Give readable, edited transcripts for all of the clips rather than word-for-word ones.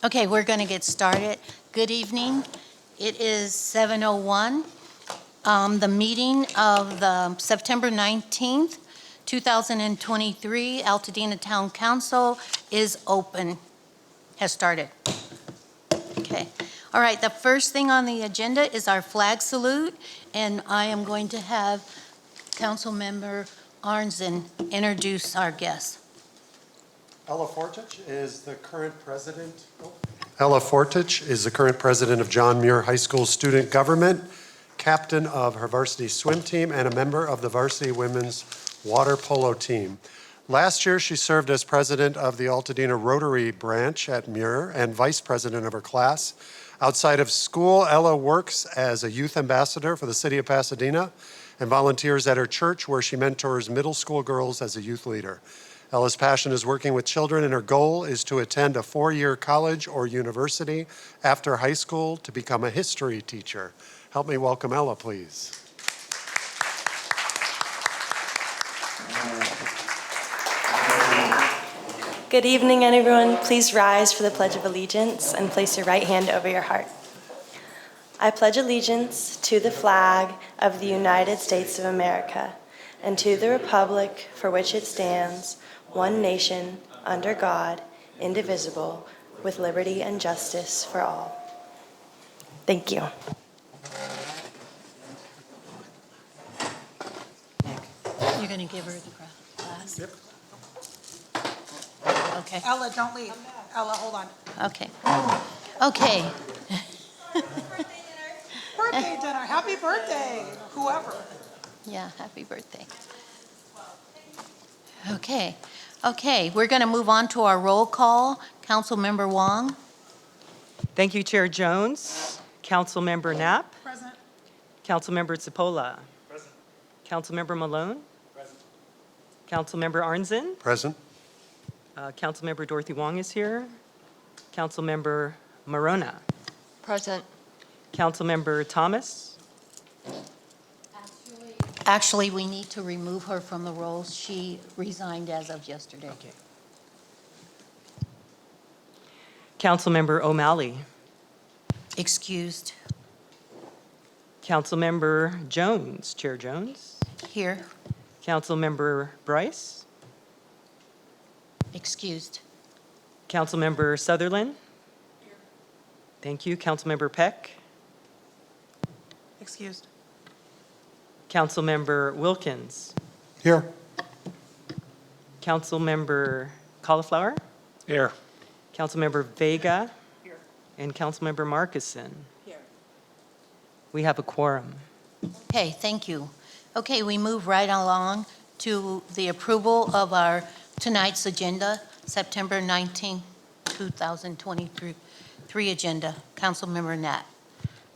Okay, we're going to get started. Good evening. It is 7:01. The meeting of the September 19th, 2023 Altadena Town Council is open, has started. Okay. All right, the first thing on the agenda is our flag salute, and I am going to have Councilmember Arnzen introduce our guests. Ella Fortich is the current president. Ella Fortich is the current president of John Muir High School Student Government, captain of her varsity swim team, and a member of the varsity women's water polo team. Last year, she served as president of the Altadena Rotary branch at Muir and vice president of her class. Outside of school, Ella works as a youth ambassador for the city of Pasadena and volunteers at her church, where she mentors middle school girls as a youth leader. Ella's passion is working with children, and her goal is to attend a 4-year college or university after high school to become a history teacher. Help me welcome Ella, please. Good evening, everyone. Please rise for the Pledge of Allegiance and place your right hand over your heart. I pledge allegiance to the flag of the United States of America and to the republic for which it stands, one nation, under God, indivisible, with liberty and justice for all. Thank you. You're going to give her the class? Yep. Okay. Ella, don't leave. Ella, hold on. Okay. Okay. Birthday dinner. Happy birthday, whoever. Yeah, happy birthday. Okay, we're going to move on to our roll call. Councilmember Wong. Thank you, Chair Jones. Councilmember Knapp. Present. Councilmember Cipolla. Present. Councilmember Malone. Present. Councilmember Arnzen. Present. Councilmember Dorothy Wong is here. Councilmember Morona. Present. Councilmember Thomas. Actually, we need to remove her from the rolls. She resigned as of yesterday. Okay. Councilmember O'Malley. Excused. Councilmember Jones, Chair Jones. Here. Councilmember Bryce. Excused. Councilmember Sutherland. Here. Thank you. Councilmember Peck. Excused. Councilmember Wilkins. Here. Councilmember Cauliflower. Here. Councilmember Vega. Here. And Councilmember Markison. Here. We have a quorum. Okay, thank you. Okay, we move right along to the approval of our tonight's agenda, September 19, 2023 agenda. Councilmember Nat.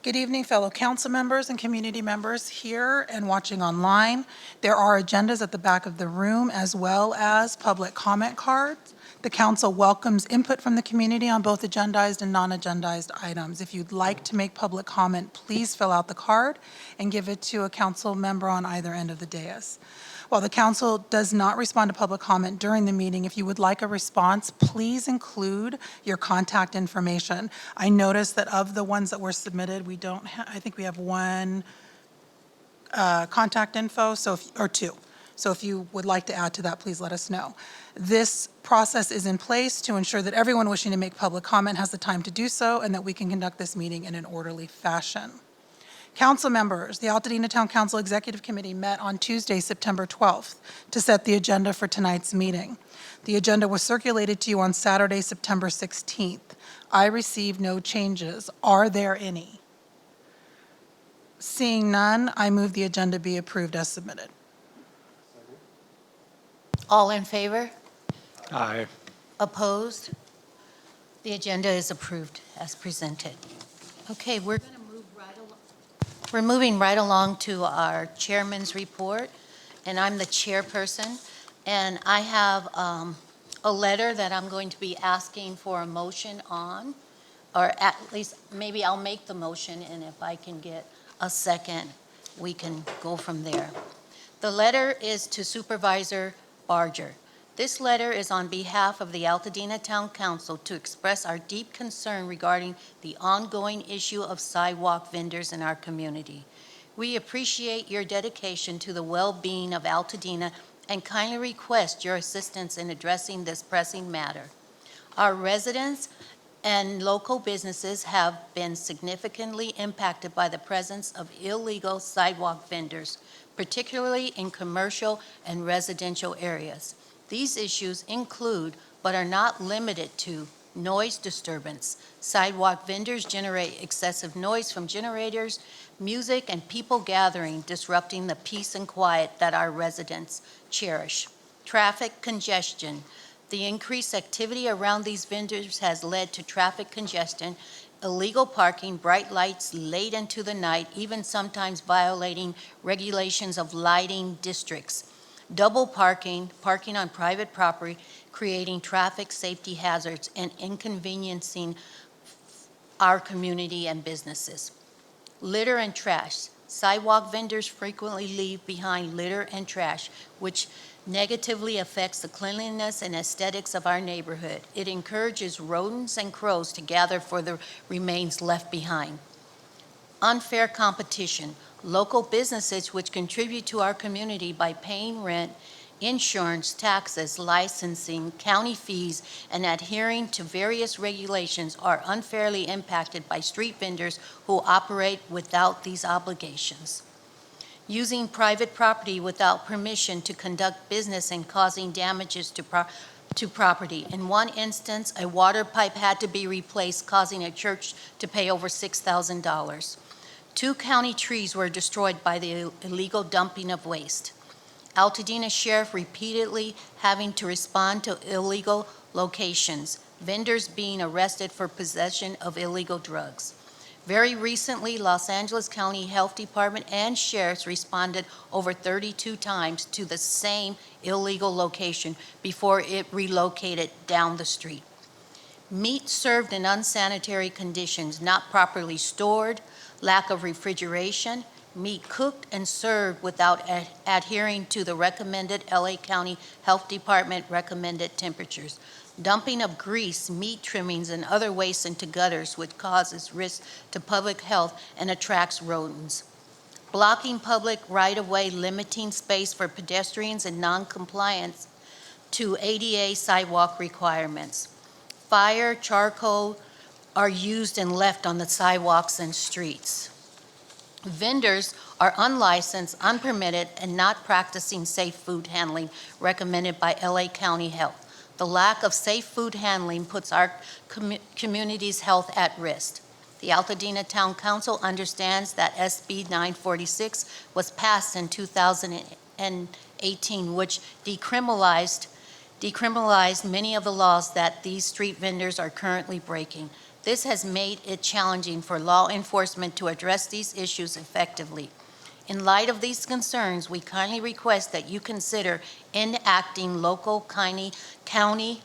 Good evening, fellow council members and community members here and watching online. There are agendas at the back of the room as well as public comment cards. The council welcomes input from the community on both agendized and non-agendized items. If you'd like to make public comment, please fill out the card and give it to a council member on either end of the dais. While the council does not respond to public comment during the meeting, if you would like a response, please include your contact information. I noticed that of the ones that were submitted, we don't I think we have one contact info, or two. So if you would like to add to that, please let us know. This process is in place to ensure that everyone wishing to make public comment has the time to do so and that we can conduct this meeting in an orderly fashion. Council members, the Altadena Town Council Executive Committee met on Tuesday, September 12th, to set the agenda for tonight's meeting. The agenda was circulated to you on Saturday, September 16th. I received no changes. Are there any? Seeing none, I move the agenda be approved as submitted. All in favor? Aye. Opposed? The agenda is approved as presented. Okay, we're going to move right along. We're moving right along to our chairman's report, and I'm the chairperson, and I have a letter that I'm going to be asking for a motion on, or at least maybe I'll make the motion, and if I can get a second, we can go from there. The letter is to Supervisor Barger. This letter is on behalf of the Altadena Town Council to express our deep concern regarding the ongoing issue of sidewalk vendors in our community. We appreciate your dedication to the well-being of Altadena and kindly request your assistance in addressing this pressing matter. Our residents and local businesses have been significantly impacted by the presence of illegal sidewalk vendors, particularly in commercial and residential areas. These issues include, but are not limited to, noise disturbance. Sidewalk vendors generate excessive noise from generators, music, and people gathering, disrupting the peace and quiet that our residents cherish. Traffic congestion. The increased activity around these vendors has led to traffic congestion, illegal parking, bright lights late into the night, even sometimes violating regulations of lighting districts. Double parking, parking on private property, creating traffic safety hazards and inconveniencing our community and businesses. Litter and trash. Sidewalk vendors frequently leave behind litter and trash, which negatively affects the cleanliness and aesthetics of our neighborhood. It encourages rodents and crows to gather for the remains left behind. Unfair competition. Local businesses which contribute to our community by paying rent, insurance, taxes, licensing, county fees, and adhering to various regulations are unfairly impacted by street vendors who operate without these obligations. Using private property without permission to conduct business and causing damages to property. In one instance, a water pipe had to be replaced, causing a church to pay over $6,000. 2 county trees were destroyed by the illegal dumping of waste. Altadena Sheriff repeatedly having to respond to illegal locations, vendors being arrested for possession of illegal drugs. Very recently, Los Angeles County Health Department and sheriffs responded over 32 times to the same illegal location before it relocated down the street. Meat served in unsanitary conditions, not properly stored, lack of refrigeration, meat cooked and served without adhering to the recommended LA County Health Department recommended temperatures. Dumping of grease, meat trimmings, and other waste into gutters, which causes risk to public health and attracts rodents. Blocking public right-of-way, limiting space for pedestrians, and non-compliance to ADA sidewalk requirements. Fire, charcoal are used and left on the sidewalks and streets. Vendors are unlicensed, unpermitted, and not practicing safe food handling recommended by LA County Health. The lack of safe food handling puts our community's health at risk. The Altadena Town Council understands that SB 946 was passed in 2018, which decriminalized many of the laws that these street vendors are currently breaking. This has made it challenging for law enforcement to address these issues effectively. In light of these concerns, we kindly request that you consider enacting local county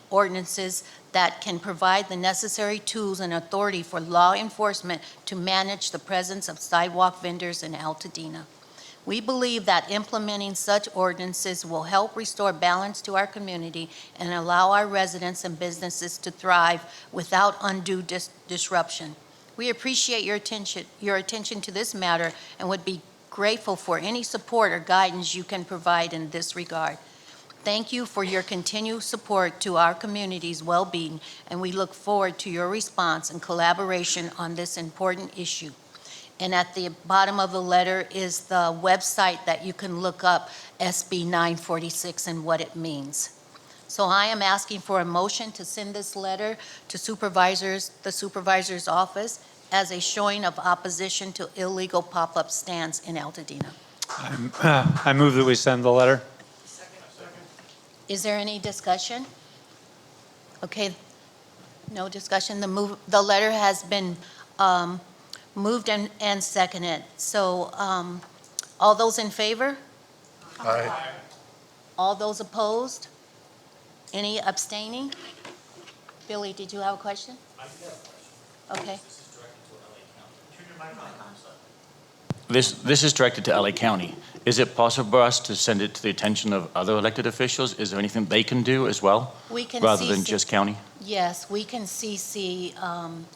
ordinances that can provide the necessary tools and authority for law enforcement to manage the presence of sidewalk vendors in Altadena. We believe that implementing such ordinances will help restore balance to our community and allow our residents and businesses to thrive without undue disruption. We appreciate your attention to this matter and would be grateful for any support or guidance you can provide in this regard. Thank you for your continued support to our community's well-being, and we look forward to your response and collaboration on this important issue. And at the bottom of the letter is the website that you can look up SB 946 and what it means. So I am asking for a motion to send this letter to the supervisor's office as a showing of opposition to illegal pop-up stands in Altadena. I move that we send the letter. Is there any discussion? Okay, no discussion. The letter has been moved and seconded. So all those in favor? Aye. All those opposed? Any abstaining? Billy, did you have a question? I do have a question. Okay. This is directed to LA County. Is it possible for us to send it to the attention of other elected officials? Is there anything they can do as well, We can rather than CC just county? Yes, we can CC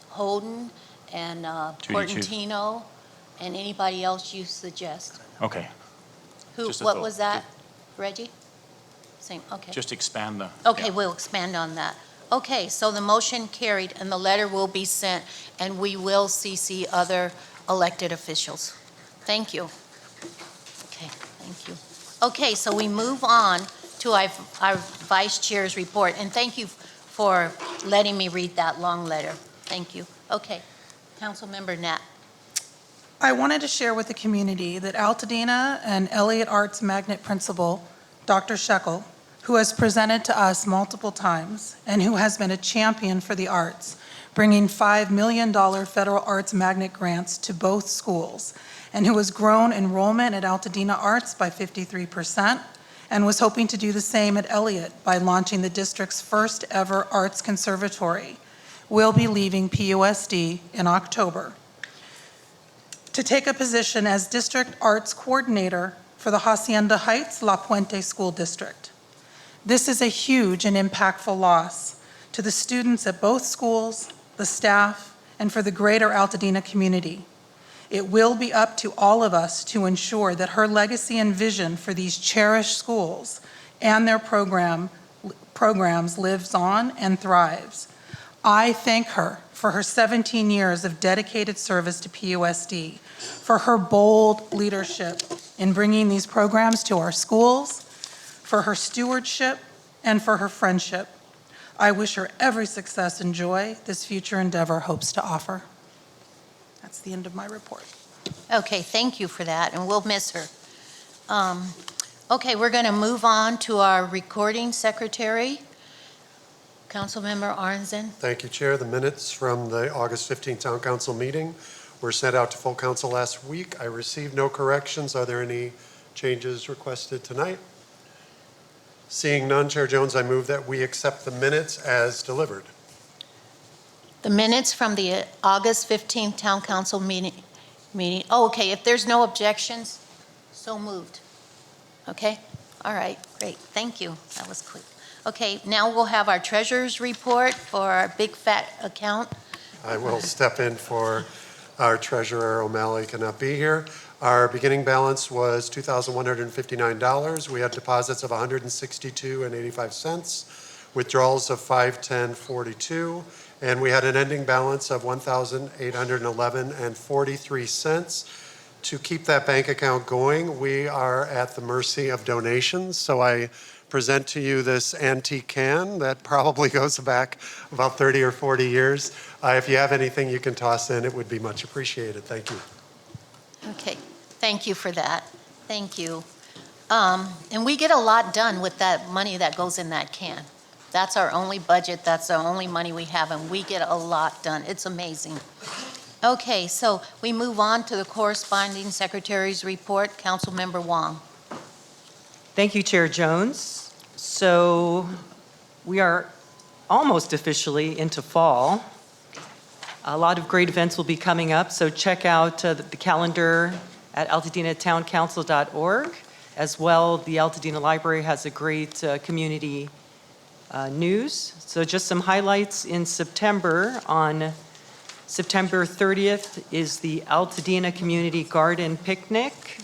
Holden and 2D2. Portantino and anybody else you suggest. Okay, Who, Just a what thought. was that? Reggie? Same, okay. just expand the. Okay, yeah. we'll expand on that. Okay, so the motion carried, and the letter will be sent, and we will CC other elected officials. Thank you. Okay, thank you. Okay, so we move on to our vice chair's report, and thank you for letting me read that long letter. Thank you. Okay, Councilmember Knapp. I wanted to share with the community that Altadena and Elliott Arts Magnet Principal, Dr. Shekel, who has presented to us multiple times and who has been a champion for the arts, bringing $5 million federal arts magnet grants to both schools, and who has grown enrollment at Altadena Arts by 53% and was hoping to do the same at Elliott by launching the district's first ever arts conservatory, will be leaving PUSD in October to take a position as district arts coordinator for the Hacienda Heights La Puente School District. This is a huge and impactful loss to the students at both schools, the staff, and for the greater Altadena community. It will be up to all of us to ensure that her legacy and vision for these cherished schools and their programs lives on and thrives. I thank her for her 17 years of dedicated service to PUSD, for her bold leadership in bringing these programs to our schools, for her stewardship, and for her friendship. I wish her every success and joy this future endeavor hopes to offer. That's the end of my report. Okay, thank you for that, and we'll miss her. Okay, we're going to move on to our recording secretary, Councilmember Arnzen. Thank you, Chair. The minutes from the August 15th Town Council meeting were sent out to full council last week. I received no corrections. Are there any changes requested tonight? Seeing none, Chair Jones, I move that we accept the minutes as delivered. The minutes from the August 15th Town Council meeting. Oh, okay, if there's no objections, so moved. Okay, all right, great, thank you. That was quick. Okay, now we'll have our treasurer's report for our big fat account. I will step in for our treasurer. O'Malley cannot be here. Our beginning balance was $2,159. We had deposits of $162.85, withdrawals of $510.42, and we had an ending balance of $1,811.43. To keep that bank account going, we are at the mercy of donations. So I present to you this antique can that probably goes back about 30 or 40 years. If you have anything you can toss in, it would be much appreciated. Thank you. Okay, thank you for that. Thank you. And we get a lot done with that money that goes in that can. That's our only budget, that's the only money we have, and we get a lot done. It's amazing. Okay, so we move on to the corresponding secretary's report. Councilmember Wong. Thank you, Chair Jones. So we are almost officially into fall. A lot of great events will be coming up, so check out the calendar at altadenatowncouncil.org. As well, the Altadena Library has a great community news. So just some highlights in September. On September 30th is the Altadena Community Garden Picnic.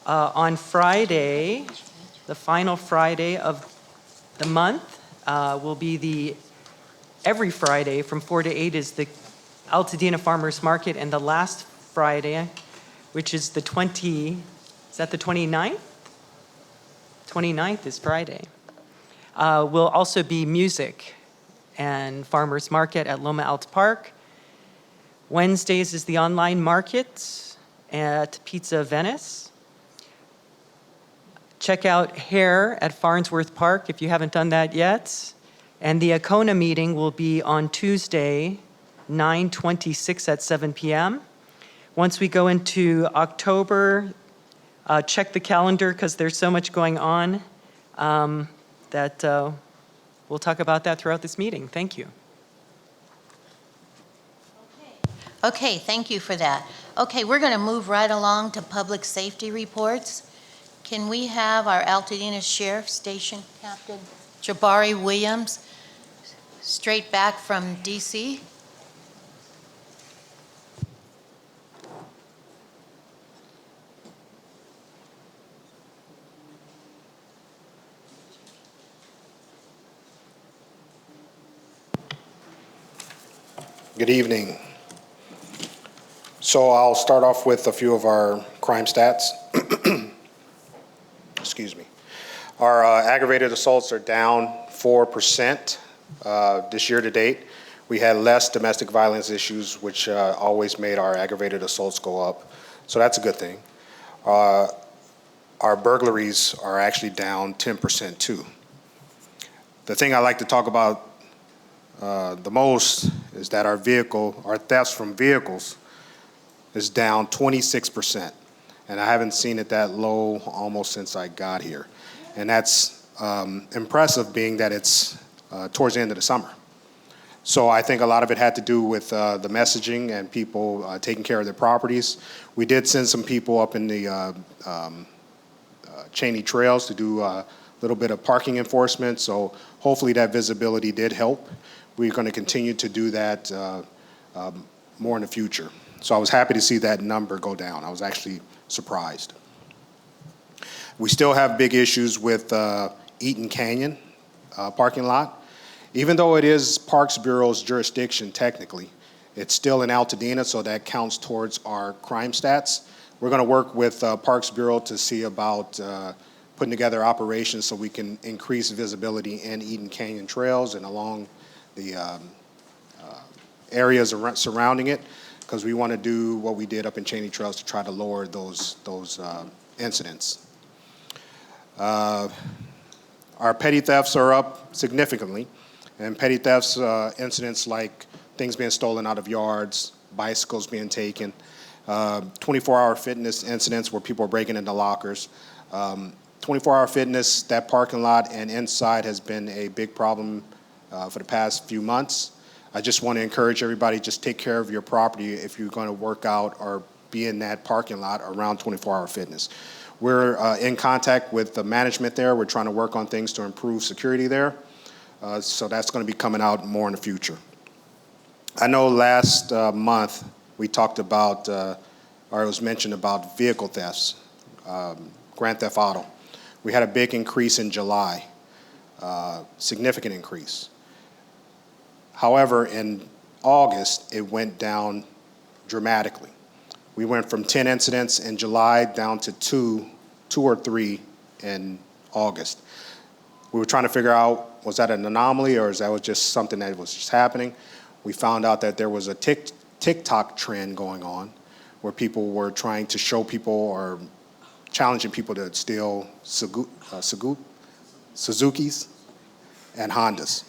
On Friday, the final Friday of the month, will be every Friday from 4 to 8 is the Altadena Farmers Market, and the last Friday, which is the 29th? 29th is Friday. Will also be music and farmers market at Loma Alta Park. Wednesdays is the online market at Pizza Venice. Check out Hair at Farnsworth Park if you haven't done that yet. And the Acona meeting will be on Tuesday, 9/26 at 7 p.m. Once we go into October, check the calendar because there's so much going on that we'll talk about that throughout this meeting. Thank you. Okay, thank you for that. Okay, we're going to move right along to public safety reports. Can we have our Altadena Sheriff Station Captain Jabari Williams, straight back from DC? Good evening. So I'll start off with a few of our crime stats. Excuse me. Our aggravated assaults are down 4% this year to date. We had less domestic violence issues, which always made our aggravated assaults go up. So that's a good thing. Our burglaries are actually down 10% too. The thing I like to talk about the most is that our thefts from vehicles is down 26%. And I haven't seen it that low almost since I got here. And that's impressive, being that it's towards the end of the summer. So I think a lot of it had to do with the messaging and people taking care of their properties. We did send some people up in the Cheney Trails to do a little bit of parking enforcement. So hopefully that visibility did help. We're going to continue to do that more in the future. So I was happy to see that number go down. I was actually surprised. We still have big issues with Eaton Canyon parking lot. Even though it is Parks Bureau's jurisdiction technically, it's still in Altadena, so that counts towards our crime stats. We're going to work with Parks Bureau to see about putting together operations so we can increase visibility in Eaton Canyon trails and along the areas surrounding it, because we want to do what we did up in Cheney Trails to try to lower those incidents. Our petty thefts are up significantly, and petty thefts incidents like things being stolen out of yards, bicycles being taken, 24-hour fitness incidents where people are breaking into lockers. 24-hour fitness, that parking lot and inside has been a big problem for the past few months. I just want to encourage everybody, just take care of your property if you're going to work out or be in that parking lot around 24-hour fitness. We're in contact with the management there. We're trying to work on things to improve security there. So that's going to be coming out more in the future. I know last month we talked about, or it was mentioned about vehicle thefts, Grand Theft Auto. We had a big increase in July, significant increase. However, in August, it went down dramatically. We went from 10 incidents in July down to two or three in August. We were trying to figure out, was that an anomaly or is that was just something that was just happening? We found out that there was a TikTok trend going on where people were trying to show people or challenging people to steal Suzukis and Hondas.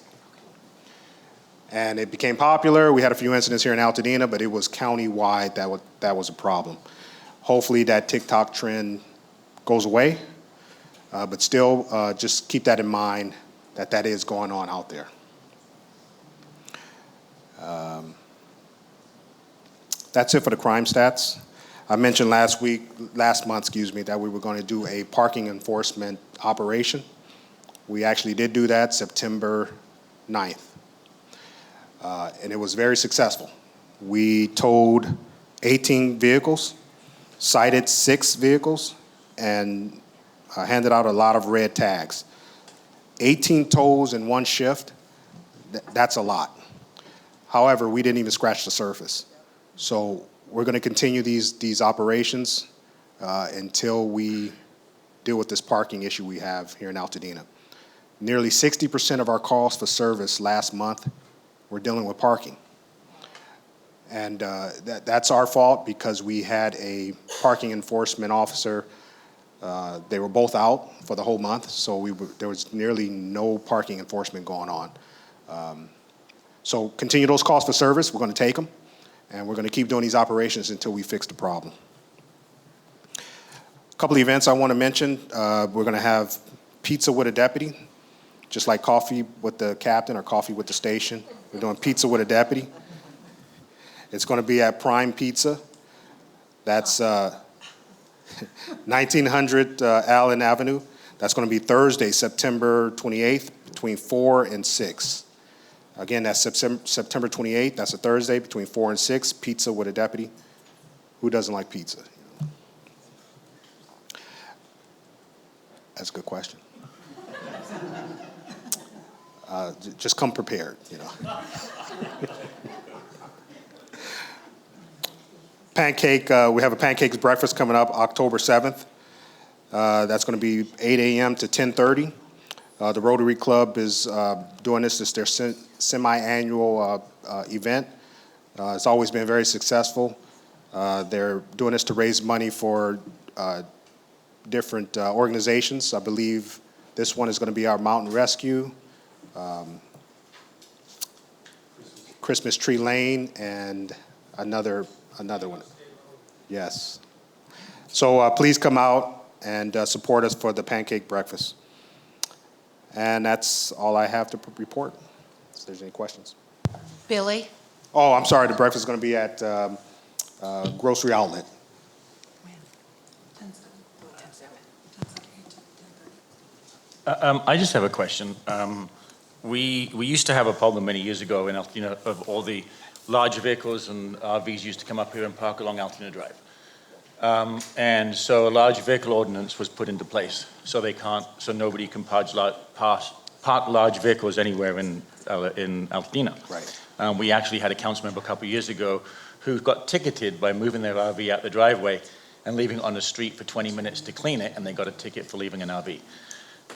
And it became popular. We had a few incidents here in Altadena, but it was county-wide that was a problem. Hopefully that TikTok trend goes away, but still just keep that in mind that is going on out there. That's it for the crime stats. I mentioned last month, that we were going to do a parking enforcement operation. We actually did do that September 9th. And it was very successful. We towed 18 vehicles, cited 6 vehicles, and handed out a lot of red tags. 18 tows in one shift, that's a lot. However, we didn't even scratch the surface. So we're going to continue these operations until we deal with this parking issue we have here in Altadena. Nearly 60% of our calls for service last month were dealing with parking. And that's our fault because we had a parking enforcement officer. They were both out for the whole month, so there was nearly no parking enforcement going on. So continue those calls for service. We're going to take them, and we're going to keep doing these operations until we fix the problem. A couple of events I want to mention. We're going to have pizza with a deputy, just like coffee with the captain or coffee with the station. We're doing pizza with a deputy. It's going to be at Prime Pizza. That's 1900 Allen Avenue. That's going to be Thursday, September 28th, between 4 and 6. Again, that's September 28th. That's a Thursday, between 4 and 6. Pizza with a deputy. Who doesn't like pizza? That's a good question. Just come prepared, you know. Pancake, we have a pancakes breakfast coming up October 7th. That's going to be 8 a.m. to 10:30. The Rotary Club is doing this. It's their semi-annual event. It's always been very successful. They're doing this to raise money for different organizations. I believe this one is going to be our Mountain Rescue, Christmas Tree Lane, and another one. Yes. So please come out and support us for the pancake breakfast. And that's all I have to report. If there's any questions. Billy? Oh, I'm sorry. The breakfast is going to be at Grocery Outlet. I just have a question. We used to have a problem many years ago in Altadena of all the large vehicles and RVs used to come up here and park along Altadena Drive. And so a large vehicle ordinance was put into place, so nobody can park large vehicles anywhere in Altadena. Right. We actually had a council member a couple of years ago who got ticketed by moving their RV out the driveway and leaving it on the street for 20 minutes to clean it, and they got a ticket for leaving an RV.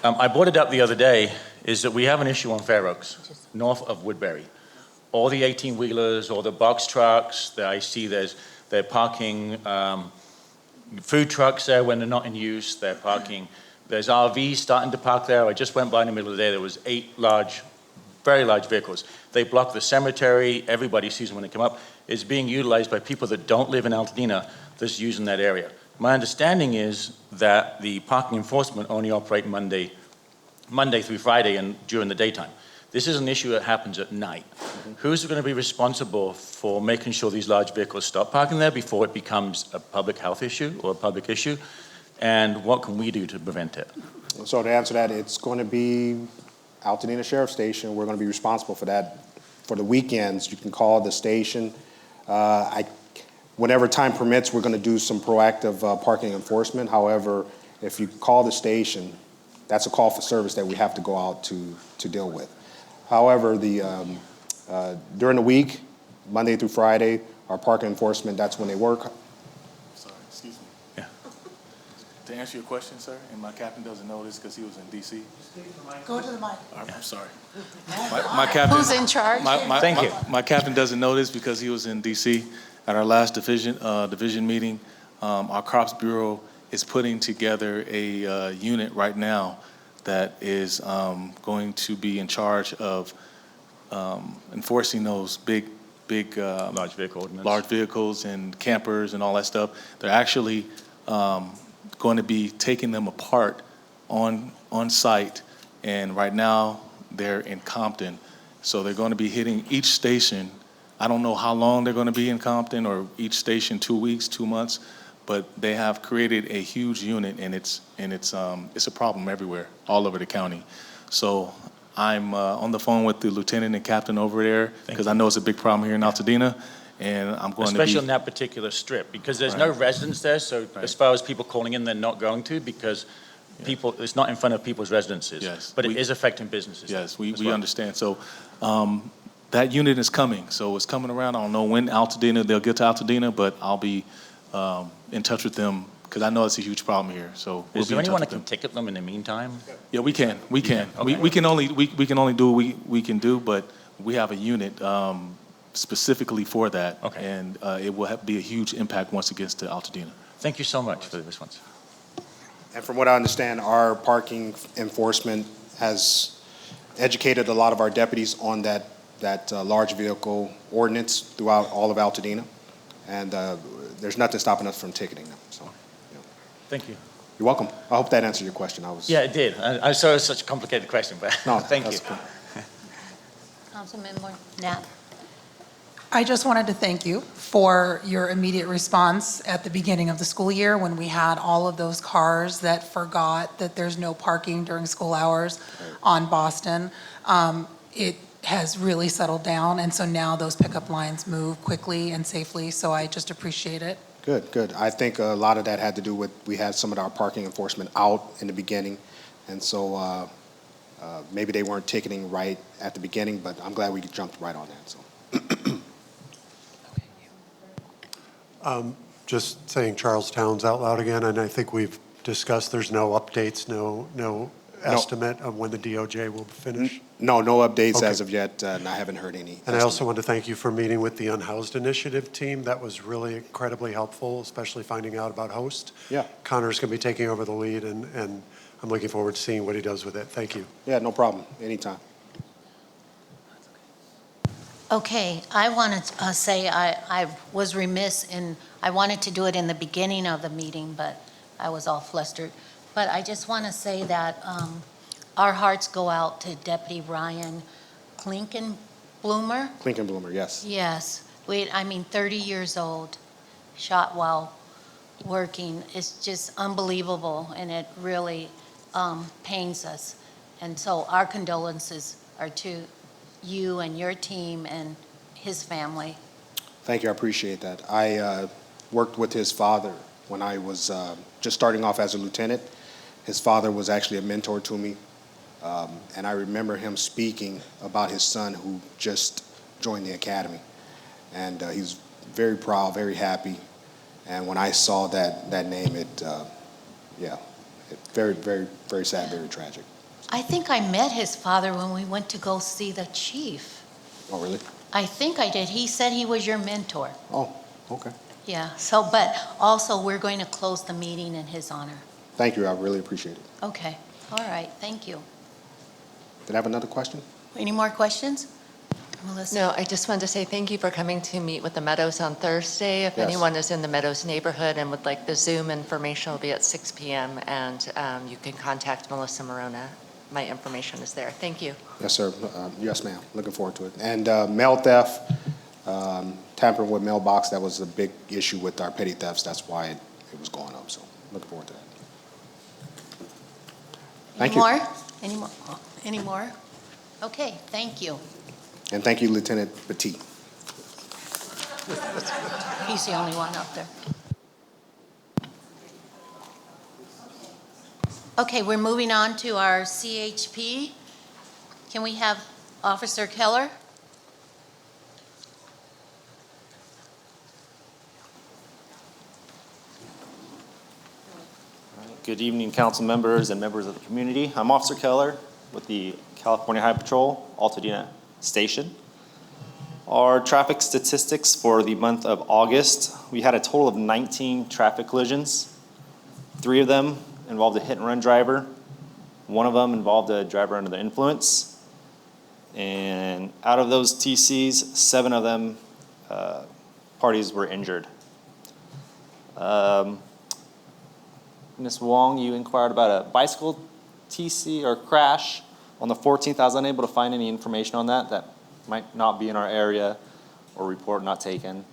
I brought it up the other day, is that we have an issue on Fair Oaks, north of Woodbury. All the 18-wheelers, all the box trucks that I see, they're parking food trucks there when they're not in use. They're parking. There's RVs starting to park there. I just went by in the middle of the day. There was 8 very large vehicles. They block the cemetery. Everybody sees them when they come up. It's being utilized by people that don't live in Altadena that's using that area. My understanding is that the parking enforcement only operate Monday through Friday and during the daytime. This is an issue that happens at night. Who's going to be responsible for making sure these large vehicles stop parking there before it becomes a public health issue or a public issue? And what can we do to prevent it? So to answer that, it's going to be Altadena Sheriff Station. We're going to be responsible for that. For the weekends, you can call the station. Whenever time permits, we're going to do some proactive parking enforcement. However, if you call the station, that's a call for service that we have to go out to deal with. However, during the week, Monday through Friday, our parking enforcement, that's when they work. Sorry, excuse me. Yeah. To answer your question, sir, and my captain doesn't know this because he was in D.C. Go to the mic. I'm sorry. My captain. Who's in charge? Thank you. My captain doesn't know this because he was in D.C. at our last division meeting. Our Cops Bureau is putting together a unit right now that is going to be in charge of enforcing those big Large vehicle ordinance. large vehicles and campers and all that stuff. They're actually going to be taking them apart on site, and right now they're in Compton. So they're going to be hitting each station. I don't know how long they're going to be in Compton, or each station 2 weeks, 2 months, but they have created a huge unit, and it's a problem everywhere, all over the county. So I'm on the phone with the lieutenant and captain over there because I know it's a big problem here in Altadena, and I'm going Especially to on that particular strip, because there's Right. no residents there, so Right. as far as people calling in, they're not going to, because it's not in front of people's residences. Yes. But it is affecting businesses. Yes, we as well. understand. So that unit is coming. So it's coming around. I don't know when they'll get to Altadena, but I'll be in touch with them because I know it's a huge problem here. So we'll Is be there in touch anyone that with can them. ticket them in the meantime? Yeah, we can. Okay. We can only do what we can do, but we have a unit specifically for that. Okay. And it will be a huge impact once it gets to Altadena. Thank you so much for the response. And from what I understand, our parking enforcement has educated a lot of our deputies on that large vehicle ordinance throughout all of Altadena. And there's nothing stopping us from ticketing them. So, Thank you. you're welcome. I hope that answered your question. Yeah, it did. I saw it was such a complicated question, but No, thank you. that's cool. Councilmember Knapp? I just wanted to thank you for your immediate response at the beginning of the school year when we had all of those cars that forgot that there's no parking during school hours on Boston. It has really settled down, and so now those pickup lines move quickly and safely, so I just appreciate it. Good, good. I think a lot of that had to do with, we had some of our parking enforcement out in the beginning, and so maybe they weren't ticketing right at the beginning, but I'm glad we jumped right on that, so. Just saying Charlestown's out loud again, and I think we've discussed there's no updates, no estimate of when the DOJ will finish. No updates Okay. as of yet, and I haven't heard any. And I also want to thank you for meeting with the Unhoused Initiative team. That was really incredibly helpful, especially finding out about Host. Yeah. Connor's going to be taking over the lead, and I'm looking forward to seeing what he does with it. Thank you. Yeah, no problem, anytime. Okay, I want to say I was remiss in, I wanted to do it in the beginning of the meeting, but I was all flustered. But I just want to say that our hearts go out to Deputy Ryan Klinkenbloomer. Klinkenbloomer, yes. Yes, 30 years old, shot while working. It's just unbelievable, and it really pains us. And so our condolences are to you and your team and his family. Thank you, I appreciate that. I worked with his father when I was just starting off as a lieutenant. His father was actually a mentor to me, and I remember him speaking about his son who just joined the academy. And he's very proud, very happy. And when I saw that name, very, very, very sad, very tragic. I think I met his father when we went to go see the chief. Oh, really? I think I did. He said he was your mentor. Oh, okay. Yeah, but also we're going to close the meeting in his honor. Thank you, I really appreciate it. Okay, all right, thank you. Did I have another question? Any more questions? Melissa? No, I just wanted to say thank you for coming to meet with the Meadows on Thursday. If Yes. anyone is in the Meadows neighborhood and would like the Zoom information, will be at 6 p.m. and you can contact Melissa Morona. My information is there. Thank you. Yes, sir. Yes, ma'am. Looking forward to it. And mail theft, tampering with mailbox, that was a big issue with our petty thefts. That's why it was going up. So looking forward to that. Thank you. Any more? Any more? Okay, thank you. And thank you, Lieutenant Petit. He's the only one up there. Okay, we're moving on to our CHP. Can we have Officer Keller? Good evening, council members and members of the community. I'm Officer Keller with the California Highway Patrol, Altadena Station. Our traffic statistics for the month of August, we had a total of 19 traffic collisions. 3 of them involved a hit-and-run driver. 1 of them involved a driver under the influence. And out of those TCs, 7 of them parties were injured. Ms. Wong, you inquired about a bicycle TC or crash on the 14th. I was unable to find any information on that. That might not be in our area or report not taken.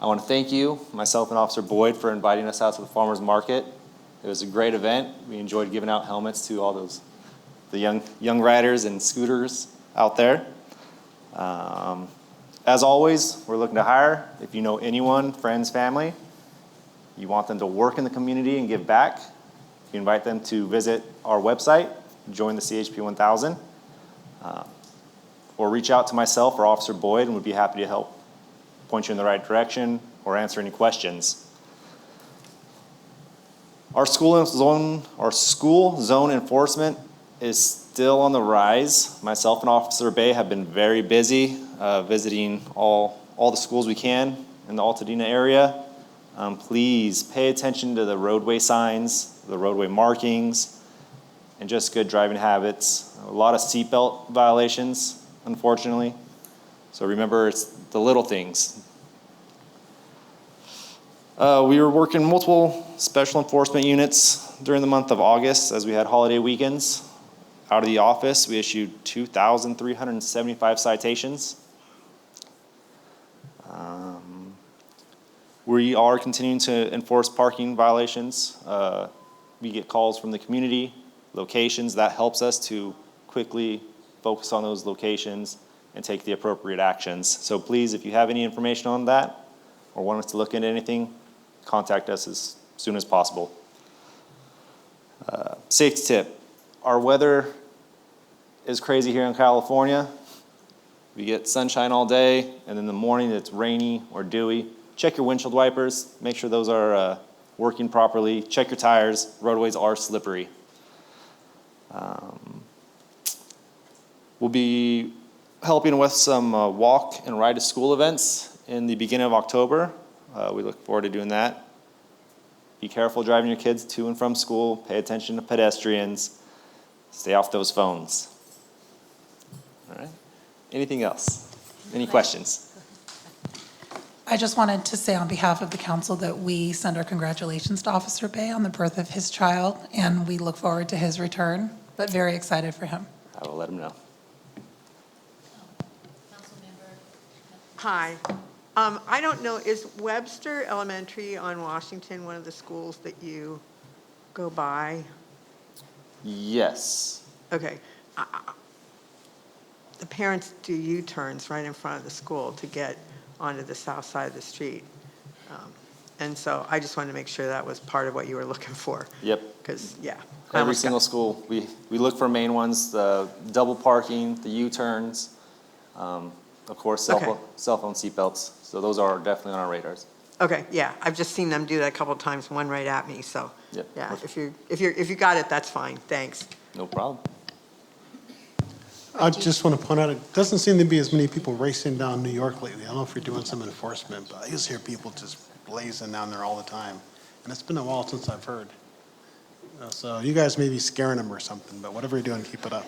I want to thank you, myself and Officer Boyd, for inviting us out to the farmers market. It was a great event. We enjoyed giving out helmets to all the young riders and scooters out there. As always, we're looking to hire. If you know anyone, friends, family, you want them to work in the community and give back, you invite them to visit our website, join the CHP 1000, or reach out to myself or Officer Boyd, and we'd be happy to help point you in the right direction or answer any questions. Our school zone enforcement is still on the rise. Myself and Officer Bay have been very busy visiting all the schools we can in the Altadena area. Please pay attention to the roadway signs, the roadway markings, and just good driving habits. A lot of seatbelt violations, unfortunately. So remember, it's the little things. We were working multiple special enforcement units during the month of August as we had holiday weekends. Out of the office, we issued 2,375 citations. We are continuing to enforce parking violations. We get calls from the community, locations. That helps us to quickly focus on those locations and take the appropriate actions. So please, if you have any information on that or want us to look into anything, contact us as soon as possible. Safety tip. Our weather is crazy here in California. We get sunshine all day, and in the morning it's rainy or dewy. Check your windshield wipers. Make sure those are working properly. Check your tires. Roadways are slippery. We'll be helping with some walk and ride to school events in the beginning of October. We look forward to doing that. Be careful driving your kids to and from school. Pay attention to pedestrians. Stay off those phones. All right. Anything else? Any questions? I just wanted to say on behalf of the council that we send our congratulations to Officer Bay on the birth of his child, and we look forward to his return, but very excited for him. I will let him know. Hi. I don't know, is Webster Elementary on Washington one of the schools that you go by? Yes. Okay. The parents do U-turns right in front of the school to get onto the south side of the street. And so I just wanted to make sure that was part of what you were looking for. Yep. Because, yeah. Every single school. We look for main ones, the double parking, the U-turns, of course, cell phone seatbelts. So those are definitely on our radars. Okay, yeah, I've just seen them do that a couple of times, one right at me, so. Yep. Yeah, if you got it, that's fine, thanks. No problem. I just want to point out, it doesn't seem to be as many people racing down New York lately. I don't know if you're doing some enforcement, but I just hear people just blazing down there all the time. And it's been a while since I've heard. So you guys may be scaring them or something, but whatever you're doing, keep it up.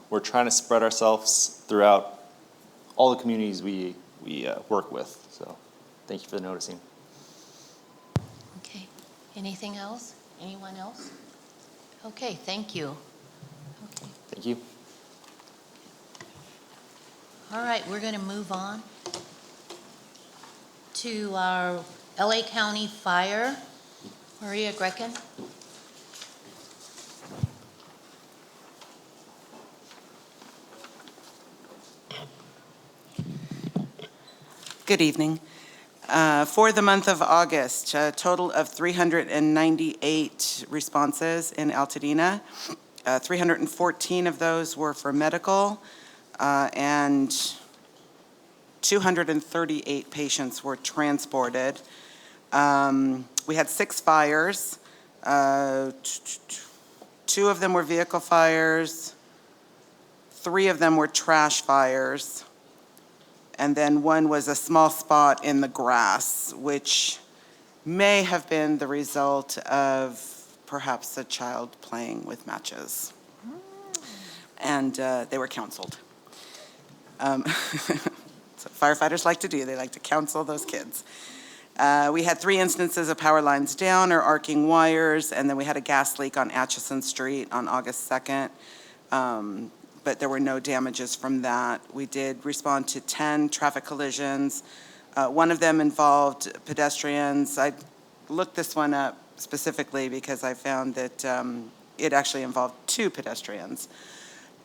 We're trying to spread ourselves throughout all the communities we work with. So thank you for noticing. Okay. Anything else? Anyone else? Okay, thank you. Okay. Thank you. All right, we're going to move on to our LA County Fire. Maria Grecken. Good evening. For the month of August, a total of 398 responses in Altadena. 314 of those were for medical, and 238 patients were transported. We had 6 fires. 2 of them were vehicle fires. 3 of them were trash fires. And then 1 was a small spot in the grass, which may have been the result of perhaps a child playing with matches. And they were counseled. So firefighters like to do, they like to counsel those kids. We had 3 instances of power lines down or arcing wires, and then we had a gas leak on Atchison Street on August 2nd. But there were no damages from that. We did respond to 10 traffic collisions. 1 of them involved pedestrians. I looked this one up specifically because I found that it actually involved 2 pedestrians.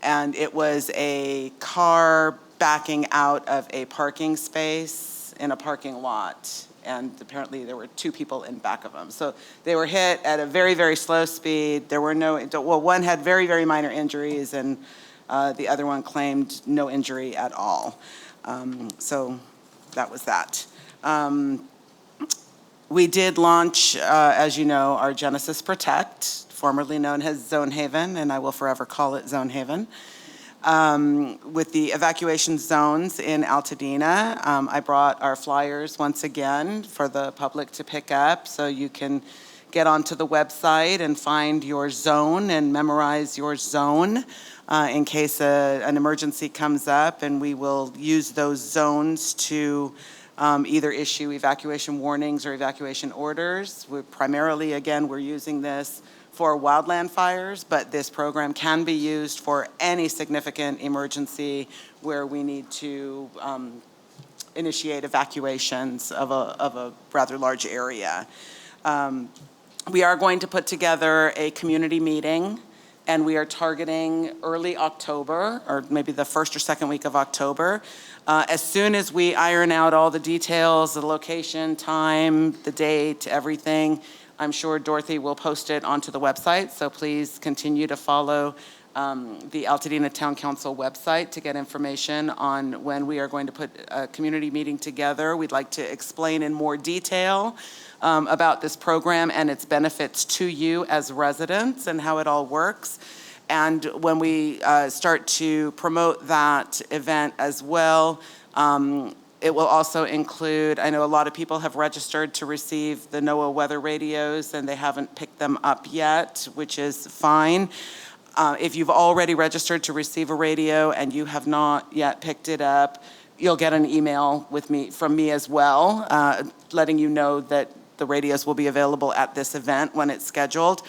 And it was a car backing out of a parking space in a parking lot. And apparently there were 2 people in back of them. So they were hit at a very, very slow speed. There were no, well, 1 had very, very minor injuries, and the other one claimed no injury at all. So that was that. We did launch, as you know, our Genesis Protect, formerly known as Zone Haven, and I will forever call it Zone Haven, with the evacuation zones in Altadena. I brought our flyers once again for the public to pick up, so you can get onto the website and find your zone and memorize your zone in case an emergency comes up, and we will use those zones to either issue evacuation warnings or evacuation orders. Primarily, again, we're using this for wildland fires, but this program can be used for any significant emergency where we need to initiate evacuations of a rather large area. We are going to put together a community meeting, and we are targeting early October, or maybe the first or second week of October. As soon as we iron out all the details, the location, time, the date, everything, I'm sure Dorothy will post it onto the website, so please continue to follow the Altadena Town Council website to get information on when we are going to put a community meeting together. We'd like to explain in more detail about this program and its benefits to you as residents and how it all works. And when we start to promote that event as well, it will also include, I know a lot of people have registered to receive the NOAA weather radios and they haven't picked them up yet, which is fine. If you've already registered to receive a radio and you have not yet picked it up, you'll get an email from me as well, letting you know that the radios will be available at this event when it's scheduled.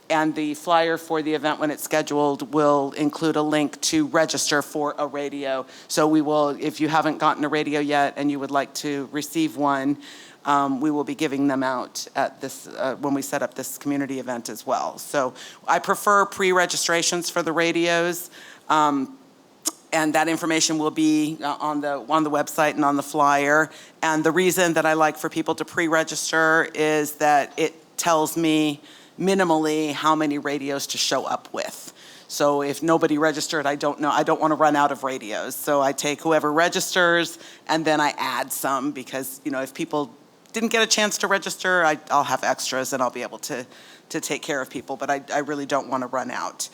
And the flyer for the event when it's scheduled will include a link to register for a radio. So we will, if you haven't gotten a radio yet and you would like to receive one, we will be giving them out at this, when we set up this community event as well. So I prefer pre-registrations for the radios. And that information will be on the website and on the flyer. And the reason that I like for people to pre-register is that it tells me minimally how many radios to show up with. So if nobody registered, I don't know, I don't want to run out of radios. So I take whoever registers and then I add some because, you know, if people didn't get a chance to register, I'll have extras and I'll be able to take care of people, but I really don't want to run out.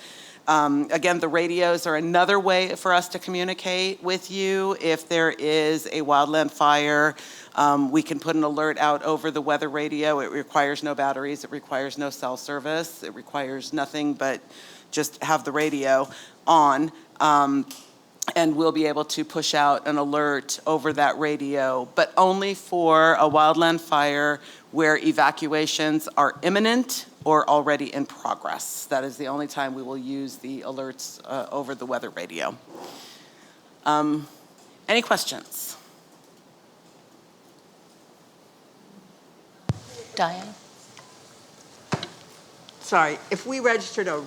Again, the radios are another way for us to communicate with you. If there is a wildland fire, we can put an alert out over the weather radio. It requires no batteries. It requires no cell service. It requires nothing but just have the radio on. And we'll be able to push out an alert over that radio, but only for a wildland fire where evacuations are imminent or already in progress. That is the only time we will use the alerts over the weather radio. Any questions? Diane? Sorry, if we registered a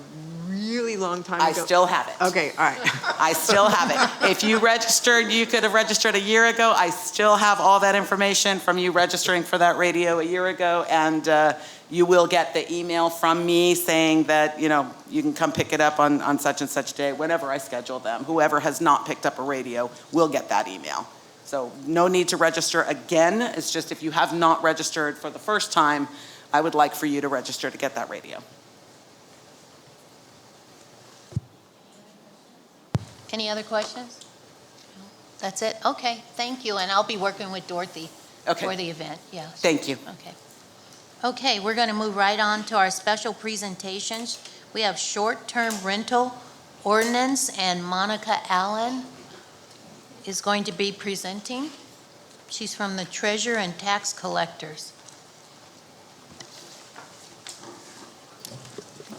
really long time ago. I still have it. Okay, all right. I still have it. If you registered, you could have registered a year ago. I still have all that information from you registering for that radio a year ago, and you will get the email from me saying that, you know, you can come pick it up on such and such day, whenever I schedule them. Whoever has not picked up a radio will get that email. So no need to register again. It's just if you have not registered for the first time, I would like for you to register to get that radio. Any other questions? That's it? Okay, thank you. And I'll be working with Dorothy for the event, yes. Thank you. Okay. Okay, we're going to move right on to our special presentations. We have short-term rental ordinance, and Monica Allen is going to be presenting. She's from the Treasurer and Tax Collectors.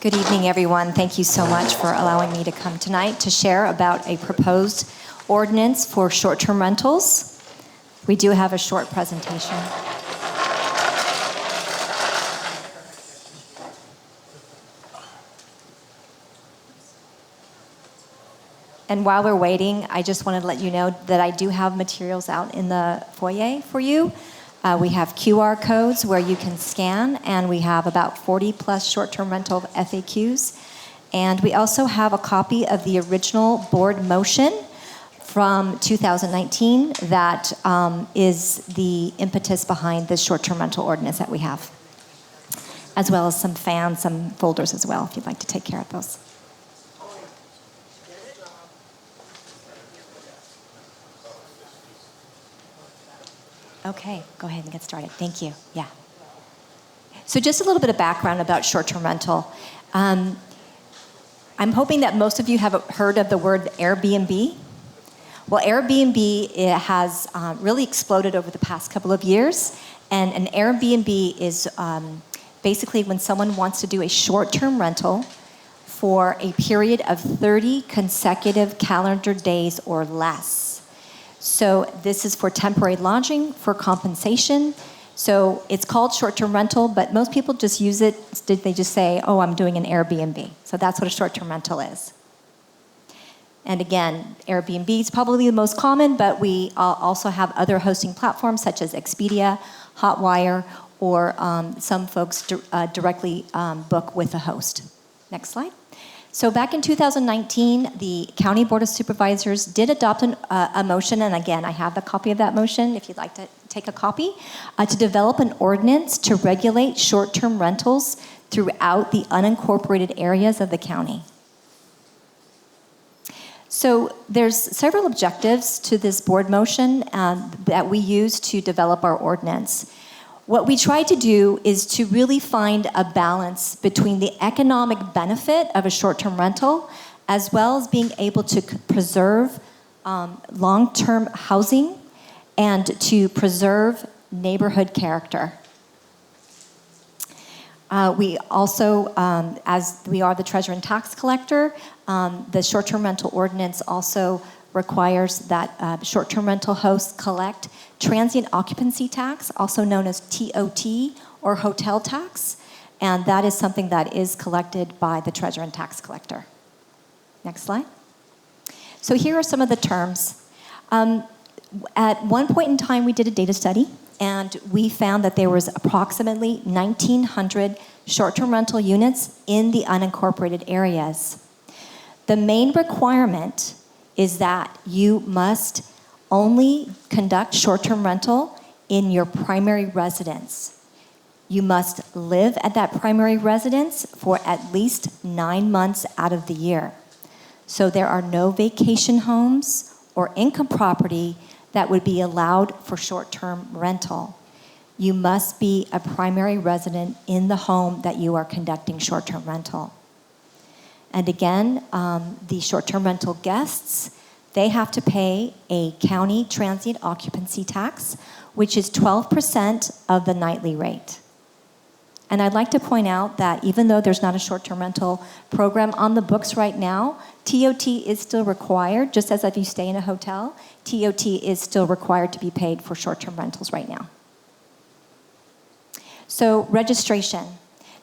Good evening, everyone. Thank you so much for allowing me to come tonight to share about a proposed ordinance for short-term rentals. We do have a short presentation. And while we're waiting, I just wanted to let you know that I do have materials out in the foyer for you. We have QR codes where you can scan, and we have about 40 plus short-term rental FAQs. And we also have a copy of the original board motion from 2019 that is the impetus behind the short-term rental ordinance that we have, as well as some fans, some folders as well, if you'd like to take care of those. Okay, go ahead and get started. Thank you. Yeah. So just a little bit of background about short-term rental. I'm hoping that most of you have heard of the word Airbnb. Well, Airbnb has really exploded over the past couple of years. And an Airbnb is basically when someone wants to do a short-term rental for a period of 30 consecutive calendar days or less. So this is for temporary lodging, for compensation. So it's called short-term rental, but most people just use it, they just say, oh, I'm doing an Airbnb. So that's what a short-term rental is. And again, Airbnb is probably the most common, but we also have other hosting platforms such as Expedia, Hotwire, or some folks directly book with a host. Next slide. So back in 2019, the County Board of Supervisors did adopt a motion, and again, I have a copy of that motion if you'd like to take a copy, to develop an ordinance to regulate short-term rentals throughout the unincorporated areas of the county. So there's several objectives to this board motion that we use to develop our ordinance. What we try to do is to really find a balance between the economic benefit of a short-term rental as well as being able to preserve long-term housing and to preserve neighborhood character. We also, as we are the treasurer and tax collector, the short-term rental ordinance also requires that short-term rental hosts collect transient occupancy tax, also known as TOT or hotel tax, and that is something that is collected by the treasurer and tax collector. Next slide. So here are some of the terms. At one point in time, we did a data study, and we found that there was approximately 1,900 short-term rental units in the unincorporated areas. The main requirement is that you must only conduct short-term rental in your primary residence. You must live at that primary residence for at least 9 months out of the year. So there are no vacation homes or income property that would be allowed for short-term rental. You must be a primary resident in the home that you are conducting short-term rental. And again, the short-term rental guests, they have to pay a county transient occupancy tax, which is 12% of the nightly rate. And I'd like to point out that even though there's not a short-term rental program on the books right now, TOT is still required, just as if you stay in a hotel, TOT is still required to be paid for short-term rentals right now. So registration.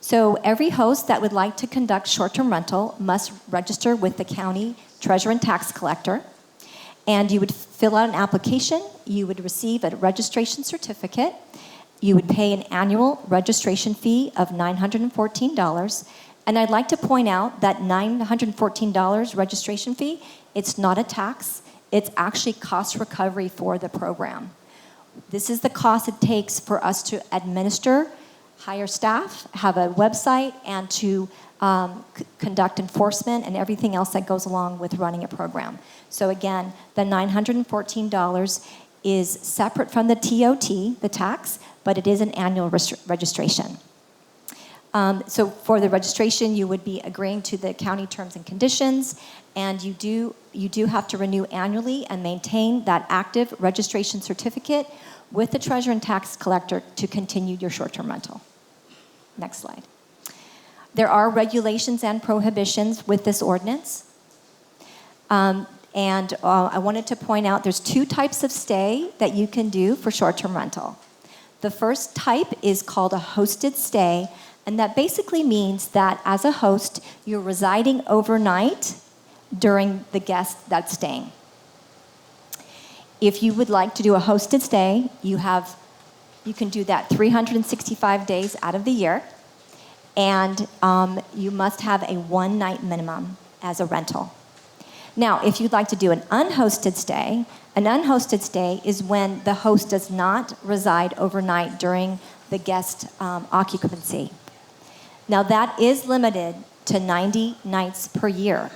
So every host that would like to conduct short-term rental must register with the county treasurer and tax collector. And you would fill out an application, you would receive a registration certificate, you would pay an annual registration fee of $914. And I'd like to point out that $914 registration fee, it's not a tax, it's actually cost recovery for the program. This is the cost it takes for us to administer, hire staff, have a website, and to conduct enforcement and everything else that goes along with running a program. So again, the $914 is separate from the TOT, the tax, but it is an annual registration. So for the registration, you would be agreeing to the county terms and conditions, and you do have to renew annually and maintain that active registration certificate with the treasurer and tax collector to continue your short-term rental. Next slide. There are regulations and prohibitions with this ordinance. I wanted to point out there's 2 types of stay that you can do for short-term rental. The first type is called a hosted stay, and that basically means that as a host, you're residing overnight during the guest that's staying. If you would like to do a hosted stay, you can do that 365 days out of the year, and you must have a 1-night minimum as a rental. Now, if you'd like to do an unhosted stay is when the host does not reside overnight during the guest occupancy. Now, that is limited to 90 nights per year,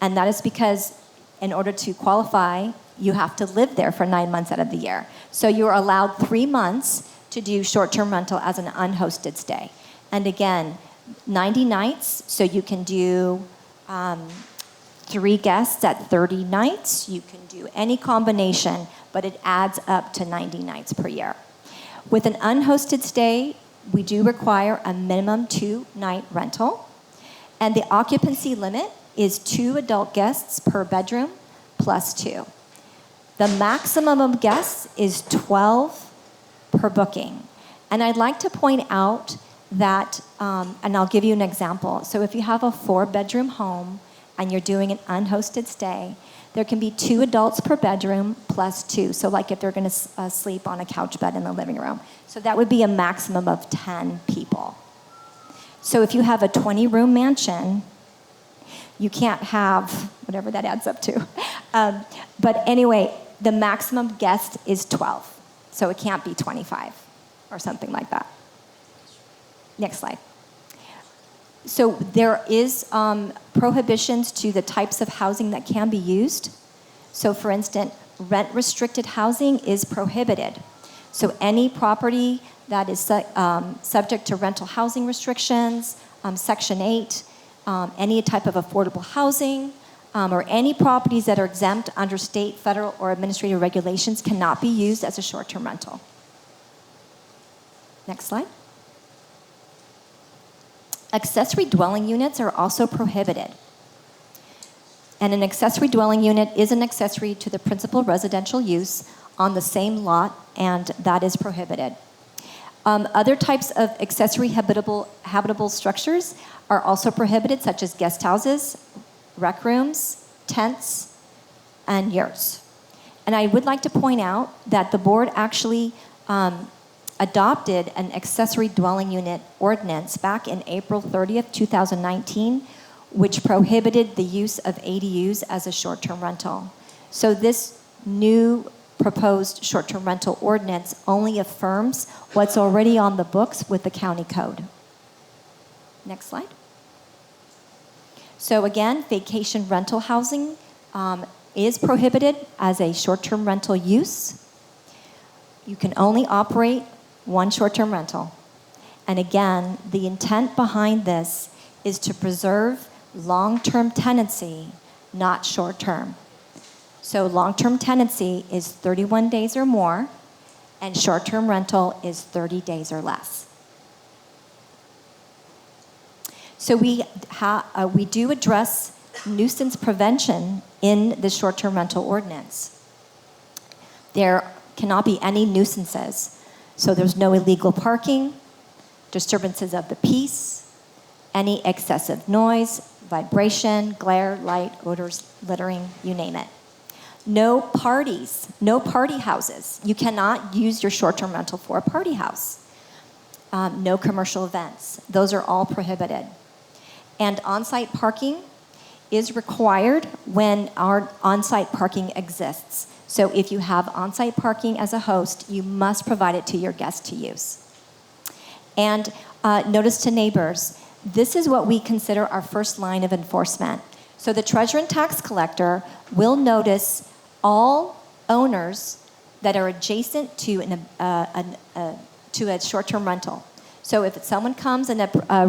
and that is because in order to qualify, you have to live there for 9 months out of the year. So you're allowed 3 months to do short-term rental as an unhosted stay. And again, 90 nights, so you can do 3 guests at 30 nights. You can do any combination, but it adds up to 90 nights per year. With an unhosted stay, we do require a minimum 2-night rental. And the occupancy limit is 2 adult guests per bedroom plus 2. The maximum of guests is 12 per booking. And I'd like to point out that, and I'll give you an example. So if you have a 4-bedroom home and you're doing an unhosted stay, there can be 2 adults per bedroom plus 2. So like if they're going to sleep on a couch bed in the living room. So that would be a maximum of 10 people. So if you have a 20-room mansion, you can't have whatever that adds up to. But anyway, the maximum guest is 12. So it can't be 25 or something like that. Next slide. So there is prohibitions to the types of housing that can be used. So for instance, rent-restricted housing is prohibited. So any property that is subject to rental housing restrictions, Section 8, any type of affordable housing, or any properties that are exempt under state, federal, or administrative regulations cannot be used as a short-term rental. Next slide. Accessory dwelling units are also prohibited. And an accessory dwelling unit is an accessory to the principal residential use on the same lot, and that is prohibited. Other types of accessory habitable structures are also prohibited, such as guest houses, rec rooms, tents, and yurts. And I would like to point out that the board actually adopted an accessory dwelling unit ordinance back in April 30th, 2019, which prohibited the use of ADUs as a short-term rental. So this new proposed short-term rental ordinance only affirms what's already on the books with the county code. Next slide. So again, vacation rental housing is prohibited as a short-term rental use. You can only operate one short-term rental. And again, the intent behind this is to preserve long-term tenancy, not short-term. So long-term tenancy is 31 days or more, and short-term rental is 30 days or less. So we do address nuisance prevention in the short-term rental ordinance. There cannot be any nuisances. So there's no illegal parking, disturbances of the peace, any excessive noise, vibration, glare, light, odors, littering, you name it. No parties, no party houses. You cannot use your short-term rental for a party house. No commercial events. Those are all prohibited. And on-site parking is required when our on-site parking exists. So if you have on-site parking as a host, you must provide it to your guests to use. And notice to neighbors, this is what we consider our first line of enforcement. So the treasurer and tax collector will notice all owners that are adjacent to a short-term rental. So if someone comes and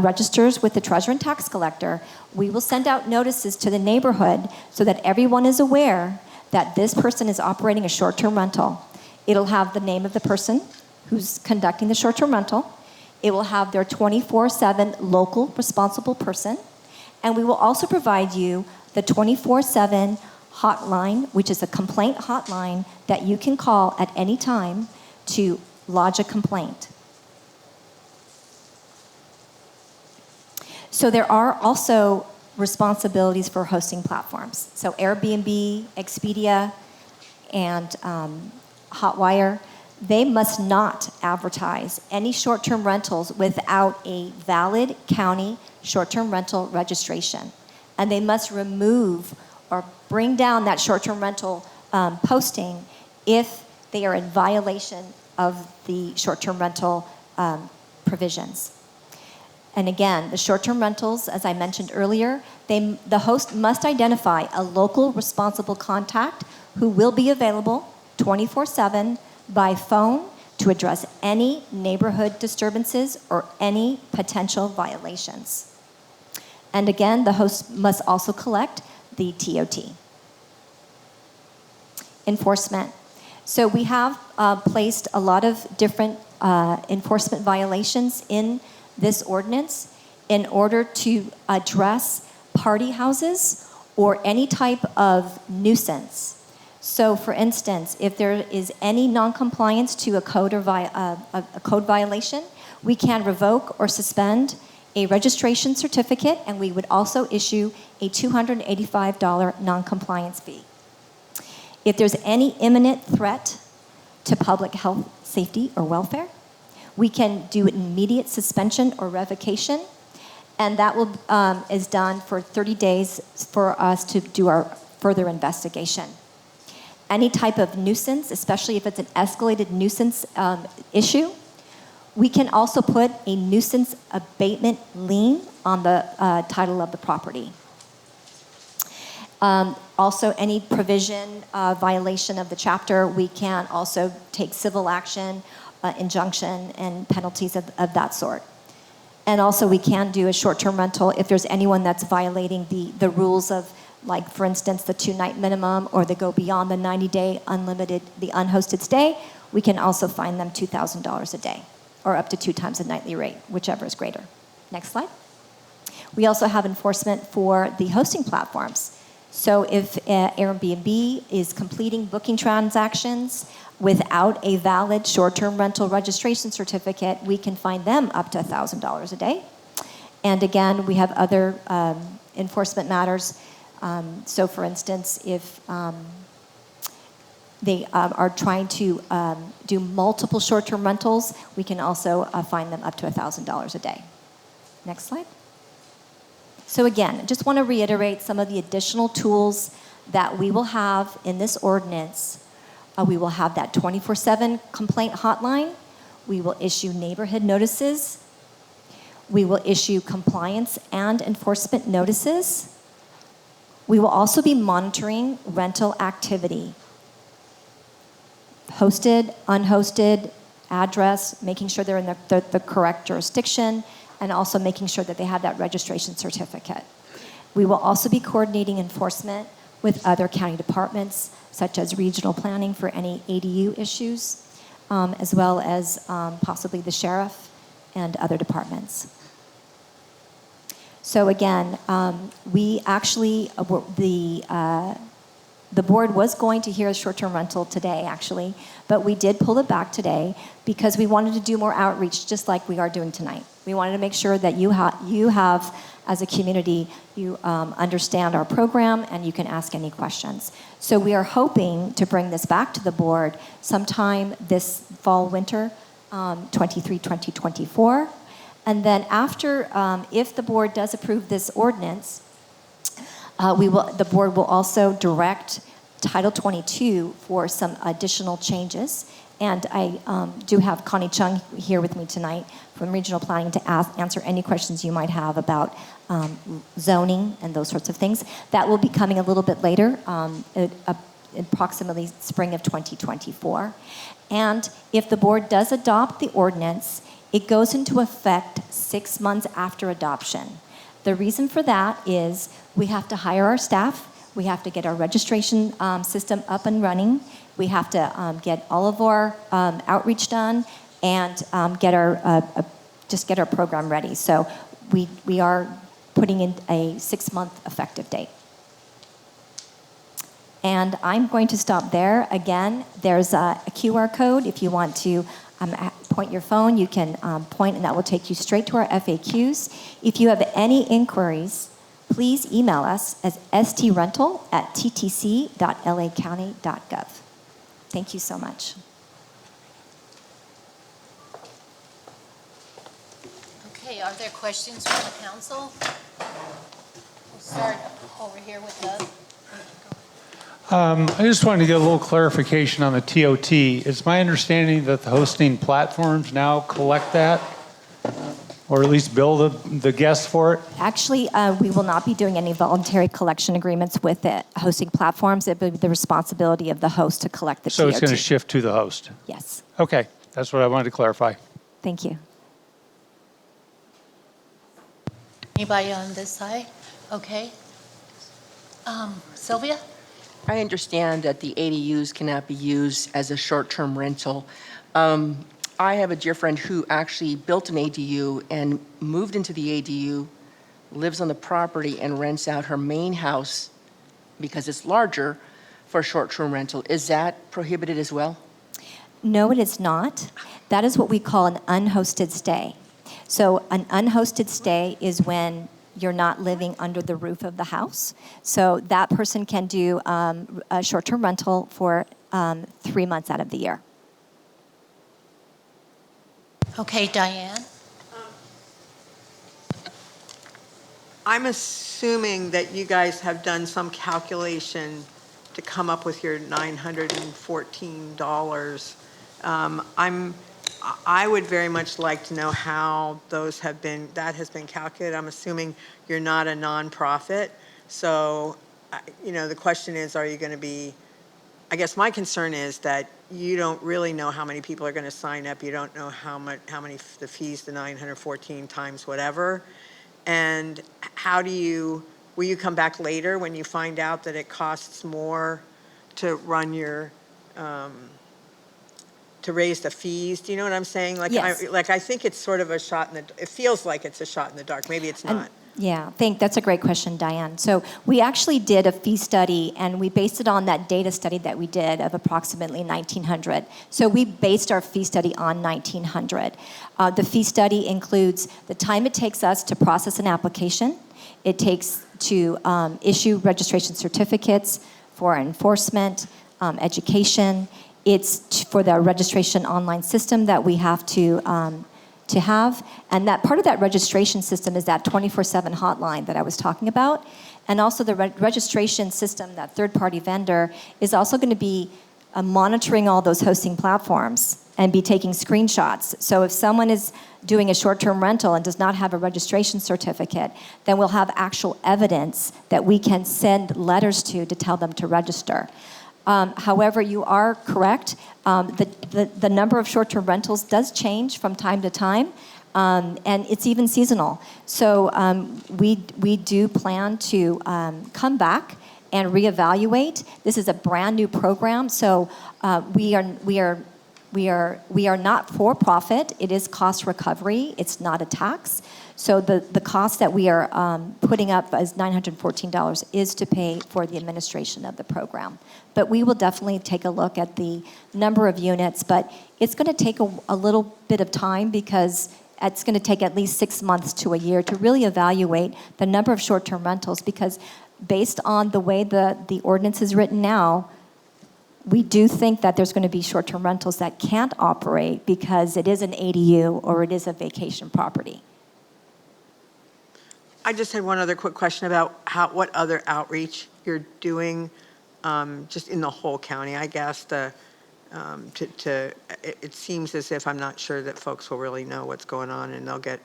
registers with the treasurer and tax collector, we will send out notices to the neighborhood so that everyone is aware that this person is operating a short-term rental. It'll have the name of the person who's conducting the short-term rental. It will have their 24/7 local responsible person. And we will also provide you the 24/7 hotline, which is a complaint hotline that you can call at any time to lodge a complaint. So there are also responsibilities for hosting platforms. So Airbnb, Expedia, and Hotwire, they must not advertise any short-term rentals without a valid county short-term rental registration. And they must remove or bring down that short-term rental posting if they are in violation of the short-term rental provisions. And again, the short-term rentals, as I mentioned earlier, the host must identify a local responsible contact who will be available 24/7 by phone to address any neighborhood disturbances or any potential violations. And again, the host must also collect the TOT. Enforcement. So we have placed a lot of different enforcement violations in this ordinance in order to address party houses or any type of nuisance. So for instance, if there is any noncompliance to a code or a code violation, we can revoke or suspend a registration certificate, and we would also issue a $285 noncompliance fee. If there's any imminent threat to public health, safety, or welfare, we can do immediate suspension or revocation, and that is done for 30 days for us to do our further investigation. Any type of nuisance, especially if it's an escalated nuisance issue, we can also put a nuisance abatement lien on the title of the property. Also, any provision violation of the chapter, we can also take civil action, injunction, and penalties of that sort. And also, we can do a short-term rental if there's anyone that's violating the rules of, like, for instance, the 2-night minimum, or they go beyond the 90-day unlimited, the unhosted stay. We can also fine them $2,000 a day, or up to 2 times the nightly rate, whichever is greater. Next slide. We also have enforcement for the hosting platforms. So if Airbnb is completing booking transactions without a valid short-term rental registration certificate, we can fine them up to $1,000 a day. And again, we have other enforcement matters. So for instance, if they are trying to do multiple short-term rentals, we can also fine them up to $1,000 a day. Next slide. So again, I just want to reiterate some of the additional tools that we will have in this ordinance. We will have that 24/7 complaint hotline. We will issue neighborhood notices. We will issue compliance and enforcement notices. We will also be monitoring rental activity. Hosted, unhosted, address, making sure they're in the correct jurisdiction, and also making sure that they have that registration certificate. We will also be coordinating enforcement with other county departments, such as regional planning for any ADU issues, as well as possibly the sheriff and other departments. So again, we actually, the board was going to hear a short-term rental today, actually, but we did pull it back today because we wanted to do more outreach, just like we are doing tonight. We wanted to make sure that you have, as a community, you understand our program and you can ask any questions. So we are hoping to bring this back to the board sometime this fall, winter, 2024. And then after, if the board does approve this ordinance, the board will also direct Title 22 for some additional changes. And I do have Connie Chung here with me tonight from Regional Planning to answer any questions you might have about zoning and those sorts of things. That will be coming a little bit later, approximately spring of 2024. And if the board does adopt the ordinance, it goes into effect 6 months after adoption. The reason for that is we have to hire our staff, we have to get our registration system up and running, we have to get all of our outreach done, and get our program ready. So we are putting in a 6-month effective date. And I'm going to stop there. Again, there's a QR code. If you want to point your phone, you can point, and that will take you straight to our FAQs. If you have any inquiries, please email us as strental@ttc.lacounty.gov. Thank you so much. Okay, are there questions from the council? We'll start over here with Doug. I just wanted to get a little clarification on the TOT. It's my understanding that the hosting platforms now collect that, or at least bill the guests for it? Actually, we will not be doing any voluntary collection agreements with the hosting platforms. It will be the responsibility of the host to collect the TOT. So it's going to shift to the host? Yes. Okay, that's what I wanted to clarify. Thank you. Anybody on this side? Okay. Sylvia? I understand that the ADUs cannot be used as a short-term rental. I have a dear friend who actually built an ADU and moved into the ADU, lives on the property, and rents out her main house, because it's larger, for short-term rental. Is that prohibited as well? No, it is not. That is what we call an unhosted stay. So an unhosted stay is when you're not living under the roof of the house. So that person can do a short-term rental for 3 months out of the year. Okay, Diane? I'm assuming that you guys have done some calculation to come up with your $914. I would very much like to know how that has been calculated. I'm assuming you're not a nonprofit. So, the question is, are you going to be, I guess my concern is that you don't really know how many people are going to sign up. You don't know how many the fees, the 914 times whatever. And will you come back later when you find out that it costs more to run your, to raise the fees? Do you know what I'm saying? Yes. I think it's sort of a shot it feels like it's a shot in the dark. Maybe it's not. Yeah, that's a great question, Diane. So we actually did a fee study, and we based it on that data study that we did of approximately 1,900. So we based our fee study on 1,900. The fee study includes the time it takes us to process an application. It takes to issue registration certificates for enforcement, education. It's for the registration online system that we have to have. And that part of that registration system is that 24/7 hotline that I was talking about. And also the registration system, that third-party vendor, is also going to be monitoring all those hosting platforms and be taking screenshots. So if someone is doing a short-term rental and does not have a registration certificate, then we'll have actual evidence that we can send letters to tell them to register. However, you are correct. The number of short-term rentals does change from time to time, and it's even seasonal. So we do plan to come back and reevaluate. This is a brand new program, so we are not for profit. It is cost recovery. It's not a tax. So the cost that we are putting up as $914 is to pay for the administration of the program. But we will definitely take a look at the number of units, but it's going to take a little bit of time because it's going to take at least 6 months to a year to really evaluate the number of short-term rentals, because based on the way the ordinance is written now, we do think that there's going to be short-term rentals that can't operate because it is an ADU or it is a vacation property. I just had one other quick question about what other outreach you're doing, just in the whole county. I guess it seems as if I'm not sure that folks will really know what's going on, and they'll get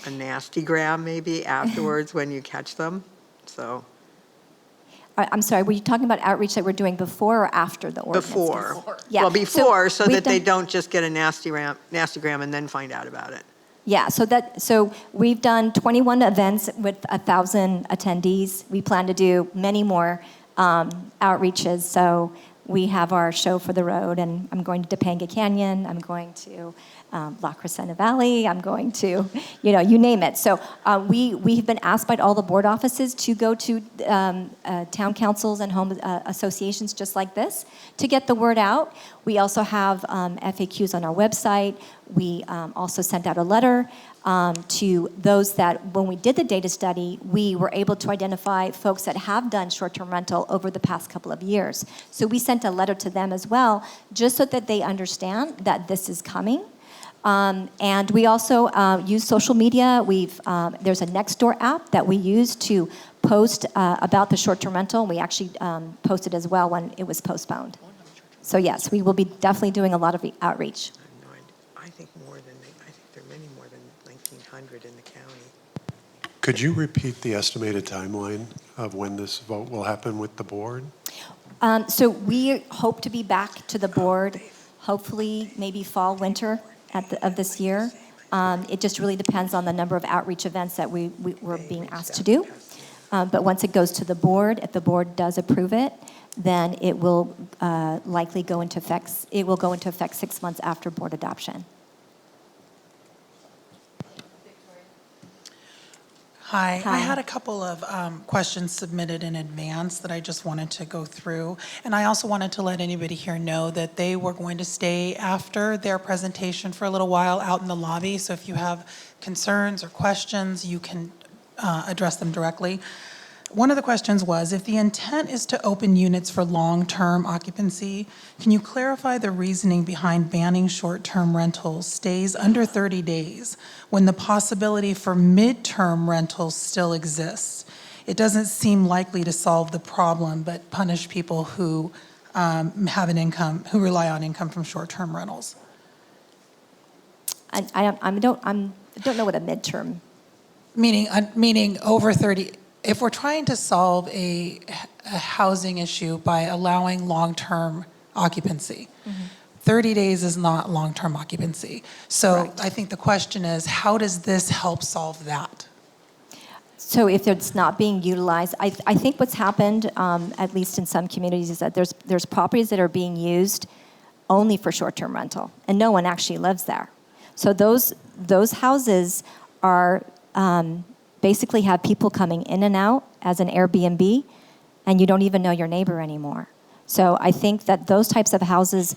a nasty gram maybe afterwards when you catch them. So. I'm sorry, were you talking about outreach that we're doing before or after the ordinance? Before. Yeah. Well, before, so that they done- don't just get a nasty gram and then find out about it. Yeah, so we've done 21 events with 1,000 attendees. We plan to do many more outreaches. So we have our show for the road, and I'm going to Topanga Canyon. I'm going to La Crescenta Valley. I'm going to, you name it. So we have been asked by all the board offices to go to town councils and home associations just like this to get the word out. We also have FAQs on our website. We also sent out a letter to those that, when we did the data study, we were able to identify folks that have done short-term rental over the past couple of years. So we sent a letter to them as well, just so that they understand that this is coming. And we also use social media. There's a Nextdoor app that we use to post about the short-term rental. We actually posted as well when it was postponed. So yes, we will be definitely doing a lot of outreach. I think there are many more than 1,900 in the county. Could you repeat the estimated timeline of when this vote will happen with the board? So we hope to be back to the board, hopefully maybe fall, winter of this year. It just really depends on the number of outreach events that we're being asked to do. But once it goes to the board, if the board does approve it, then it will likely go into effect. It will go into effect 6 months after board adoption. Hi. Hi. I had a couple of questions submitted in advance that I just wanted to go through. And I also wanted to let anybody here know that they were going to stay after their presentation for a little while out in the lobby. So if you have concerns or questions, you can address them directly. One of the questions was, if the intent is to open units for long-term occupancy, can you clarify the reasoning behind banning short-term rentals stays under 30 days when the possibility for mid-term rentals still exists? It doesn't seem likely to solve the problem, but punish people who have an income, who rely on income from short-term rentals. I don't know what a midterm. Meaning over 30. If we're trying to solve a housing issue by allowing long-term occupancy, 30 days is not long-term occupancy. So I think the question is, how does this help solve that? So if it's not being utilized, I think what's happened, at least in some communities, is that there's properties that are being used only for short-term rental, and no one actually lives there. So those houses are basically have people coming in and out as an Airbnb, and you don't even know your neighbor anymore. So I think that those types of houses,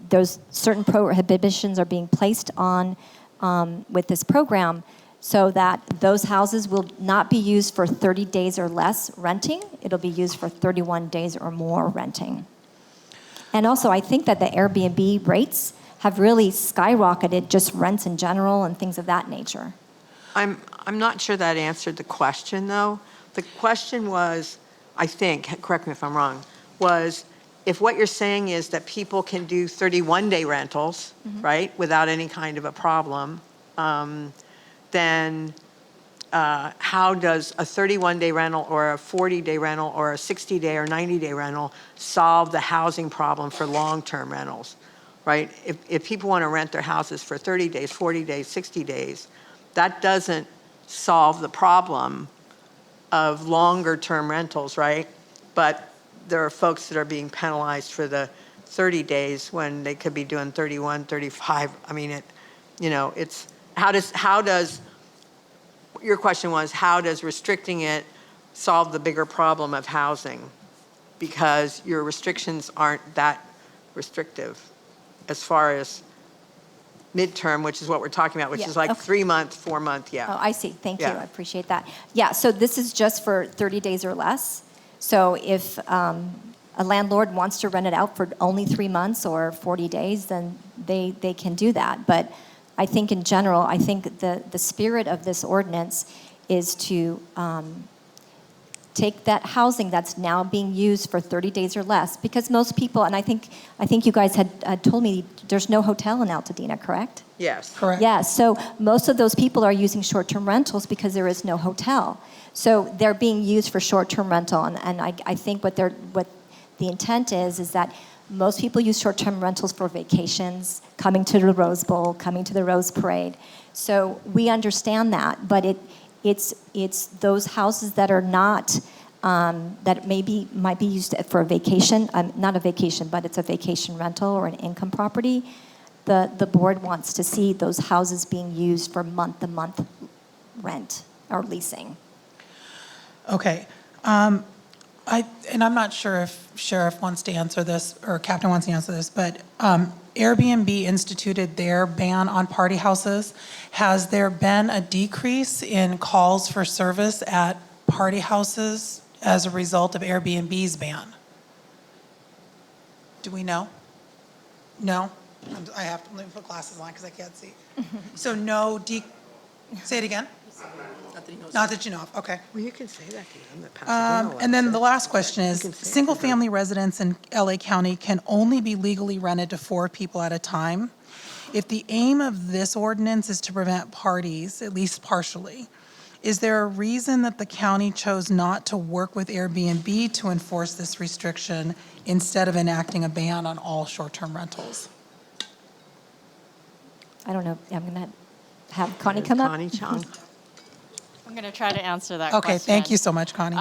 those certain prohibitions are being placed on with this program so that those houses will not be used for 30 days or less renting. It'll be used for 31 days or more renting. And also, I think that the Airbnb rates have really skyrocketed, just rents in general and things of that nature. I'm not sure that answered the question, though. The question was, I think, correct me if I'm wrong, was if what you're saying is that people can do 31-day rentals, right, without any kind of a problem, then how does a 31-day rental or a 40-day rental or a 60-day or 90-day rental solve the housing problem for long-term rentals, right? If people want to rent their houses for 30 days, 40 days, 60 days, that doesn't solve the problem of longer-term rentals, right? But there are folks that are being penalized for the 30 days when they could be doing 31, 35. I mean, it's, how does, your question was, how does restricting it solve the bigger problem of housing? Because your restrictions aren't that restrictive as far as midterm, which is what we're talking about, which is like 3 month, 4 month, Oh, I see. Thank you. Yeah. I appreciate that. Yeah, so this is just for 30 days or less. So if a landlord wants to rent it out for only 3 months or 40 days, then they can do that. But I think in general, I think the spirit of this ordinance is to take that housing that's now being used for 30 days or less, because most people, and I think you guys had told me there's no hotel in Altadena, correct? Yes. Correct. Yes, so most of those people are using short-term rentals because there is no hotel. So they're being used for short-term rental, and I think what the intent is that most people use short-term rentals for vacations, coming to the Rose Bowl, coming to the Rose Parade. So we understand that, but it's those houses that are not, that might be used for a vacation, not a vacation, but it's a vacation rental or an income property. The board wants to see those houses being used for month-to-month rent or leasing. Okay. And I'm not sure if Sheriff wants to answer this or Captain wants to answer this, but Airbnb instituted their ban on party houses. Has there been a decrease in calls for service at party houses as a result of Airbnb's ban? Do we know? No? I have to, let me put glasses on because I can't see. So no, say it again? Not that you know of, okay. Well, you can say that to them, that Pasadena And then allows the it. last question is, You can say it. single-family residents in LA County can only be legally rented to 4 people at a time. If the aim of this ordinance is to prevent parties, at least partially, is there a reason that the county chose not to work with Airbnb to enforce this restriction instead of enacting a ban on all short-term rentals? I don't know, I'm going to have Connie come up. Connie Chung. I'm going to try to answer that Okay, question. thank you so much, Connie.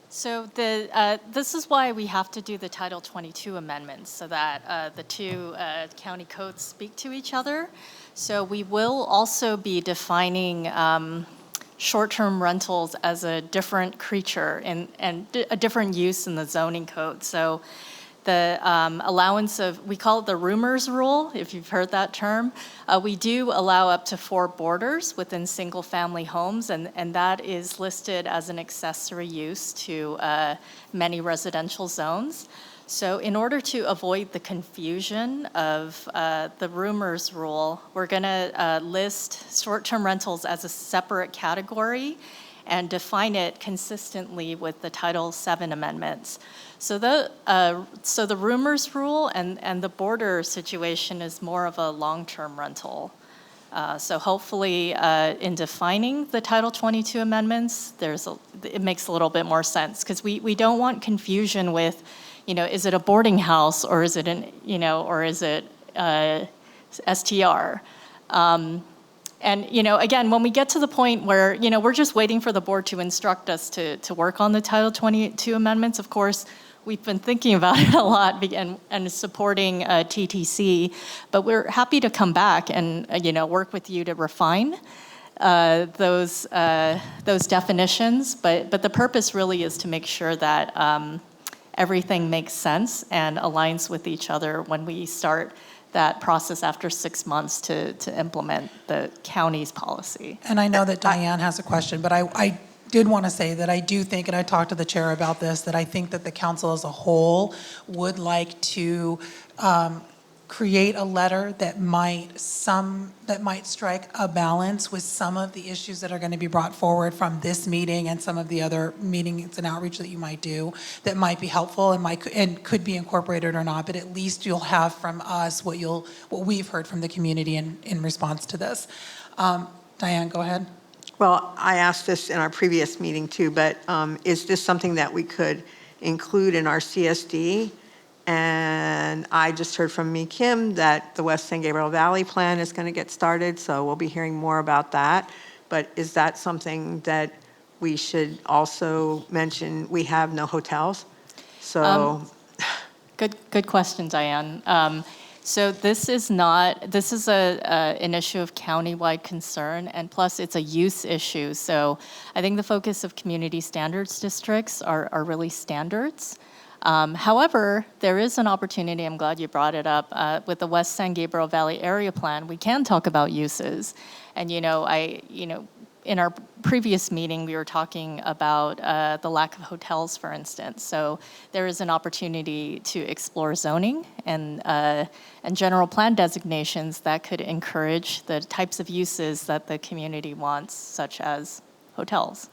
So this is why we have to do the Title 22 amendments, so that the two county codes speak to each other. So we will also be defining short-term rentals as a different creature and a different use in the zoning code. So the allowance of, we call it the roomers rule, if you've heard that term. We do allow up to 4 boarders within single-family homes, and that is listed as an accessory use to many residential zones. So in order to avoid the confusion of the roomers rule, we're going to list short-term rentals as a separate category and define it consistently with the Title VII amendments. So the roomers rule and the border situation is more of a long-term rental. So hopefully in defining the Title 22 amendments, it makes a little bit more sense, because we don't want confusion with, is it a boarding house or is it or is it STR? And, again, when we get to the point where, we're just waiting for the board to instruct us to work on the Title 22 amendments, of course, we've been thinking about it a lot and supporting TTC, but we're happy to come back and, work with you to refine those definitions. But the purpose really is to make sure that everything makes sense and aligns with each other when we start that process after 6 months to implement the county's policy. And I know that Diane has a question, but I did want to say that I do think, and I talked to the chair about this, that I think that the council as a whole would like to create a letter that might strike a balance with some of the issues that are going to be brought forward from this meeting and some of the other meetings and outreach that you might do that might be helpful and could be incorporated or not, but at least you'll have from us what we've heard from the community in response to this. Diane, go ahead. Well, I asked this in our previous meeting too, but is this something that we could include in our CSD? And I just heard from Mi Kim that the West San Gabriel Valley plan is going to get started, so we'll be hearing more about that. But is that something that we should also mention? We have no hotels, so. Good question, Diane. So this is an issue of countywide concern, and plus it's a use issue. So I think the focus of community standards districts are really standards. However, there is an opportunity, I'm glad you brought it up, with the West San Gabriel Valley Area Plan, we can talk about uses. And, in our previous meeting, we were talking about the lack of hotels, for instance. So there is an opportunity to explore zoning and general plan designations that could encourage the types of uses that the community wants, such as hotels.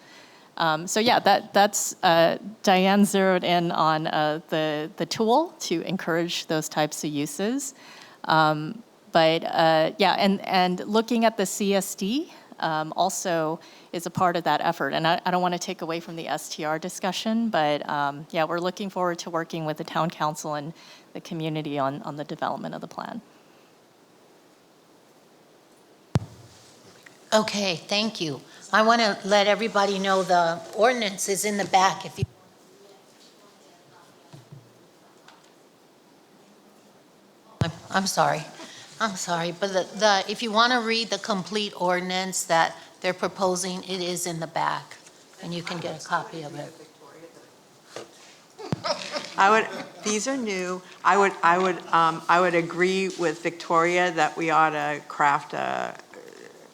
So yeah, that's Diane zeroed in on the tool to encourage those types of uses. And looking at the CSD also is a part of that effort. And I don't want to take away from the STR discussion, but we're looking forward to working with the town council and the community on the development of the plan. Okay, thank you. I want to let everybody know the ordinance is in the back. If you I'm sorry, but if you want to read the complete ordinance that they're proposing, it is in the back, and you can get a copy of it. These are new. I would agree with Victoria that we ought to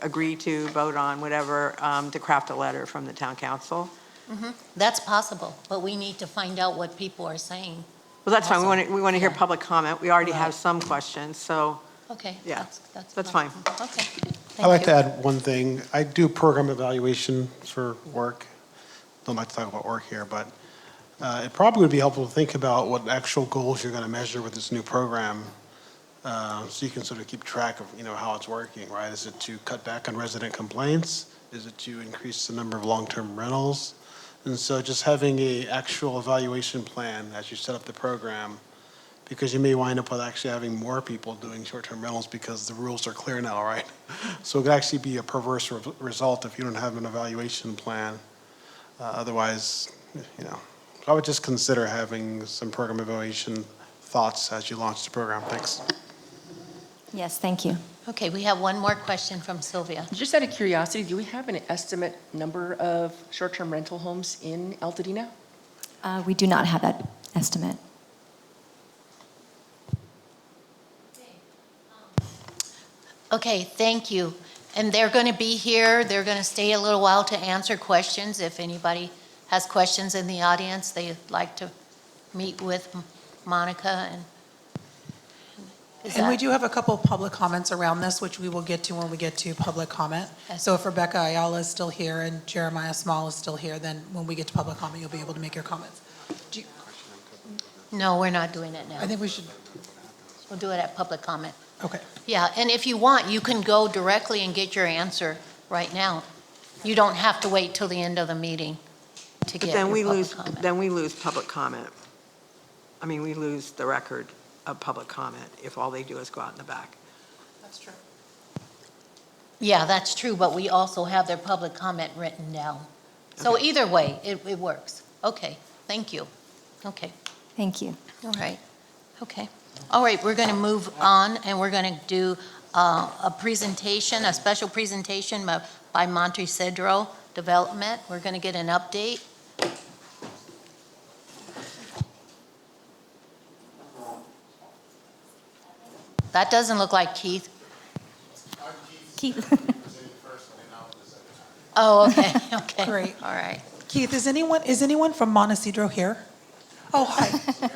agree to vote on whatever, to craft a letter from the town council. Mm-hmm. That's possible, but we need to find out what people are saying. Well, that's fine. We want to hear public comment. We already have some questions, so. Okay. Yeah, that's fine. Okay. I'd like to add one thing. I do program evaluation for work. Don't like to talk about work here, but it probably would be helpful to think about what actual goals you're going to measure with this new program, so you can sort of keep track of how it's working, right? Is it to cut back on resident complaints? Is it to increase the number of long-term rentals? And so just having an actual evaluation plan as you set up the program, because you may wind up with actually having more people doing short-term rentals because the rules are clear now, right? So it could actually be a perverse result if you don't have an evaluation plan. Otherwise, so I would just consider having some program evaluation thoughts as you launch the program. Thanks. Yes, thank you. Okay, we have one more question from Sylvia. Just out of curiosity, do we have an estimate number of short-term rental homes in Altadena? We do not have that estimate. Okay, thank you. And they're going to be here, they're going to stay a little while to answer questions. If anybody has questions in the audience, they'd like to meet with Monica and... And we do have a couple of public comments around this, which we will get to when we get to public comment. So if Rebecca Ayala is still here and Jeremiah Small is still here, then when we get to public comment, you'll be able to make your comments. No, we're not doing it now. I think we should. We'll do it at public comment. Okay. Yeah, and if you want, you can go directly and get your answer right now. You don't have to wait till the end of the meeting to But get then your we public lose, comment. then we lose public comment. I mean, we lose the record of public comment if all they do is go out in the back. That's true. Yeah, that's true, but we also have their public comment written down. So either way, it works. Okay, thank you. Okay, Thank you. all right, okay. All right, we're going to move on, and we're going to do a presentation, a special presentation by Monte Cedro Development. We're going to get an update. That doesn't look like Keith. Keith. Oh, okay, okay. Great. All right. Keith, is anyone from Montecedro here? Oh, hi.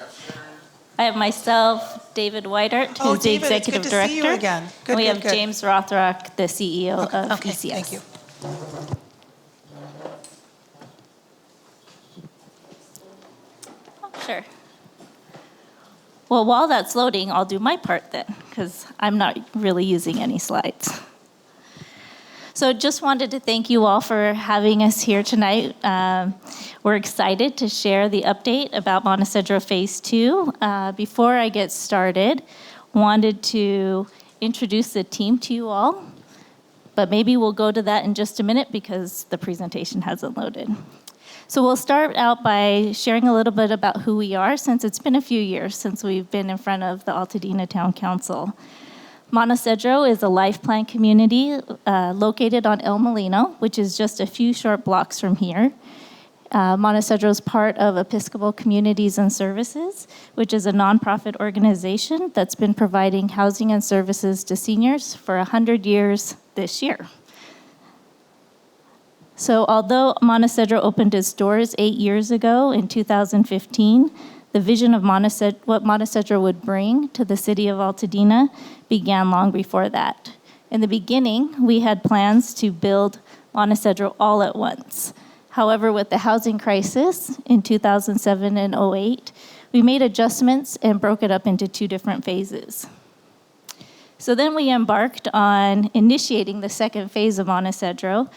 I have myself, David Whitehart, Oh, who's the David, it's good executive to director. see you again. Good, and we good, have good. James Rothrock, the CEO of Okay, ECS. thank you. Oh, sure. Well, while that's loading, I'll do my part then, because I'm not really using any slides. So just wanted to thank you all for having us here tonight. We're excited to share the update about Montecedro Phase 2. Before I get started, wanted to introduce the team to you all, but maybe we'll go to that in just a minute because the presentation hasn't loaded. So we'll start out by sharing a little bit about who we are, since it's been a few years since we've been in front of the Altadena Town Council. Montecedro is a life plan community located on El Molino, which is just a few short blocks from here. Montecedro is part of Episcopal Communities and Services, which is a nonprofit organization that's been providing housing and services to seniors for 100 years this year. So although Montecedro opened its doors 8 years ago in 2015, the vision of what Montecedro would bring to the city of Altadena began long before that. In the beginning, we had plans to build Montecedro all at once. However, with the housing crisis in 2007 and 2008, we made adjustments and broke it up into 2 different phases. So then we embarked on initiating the second phase of Montecedro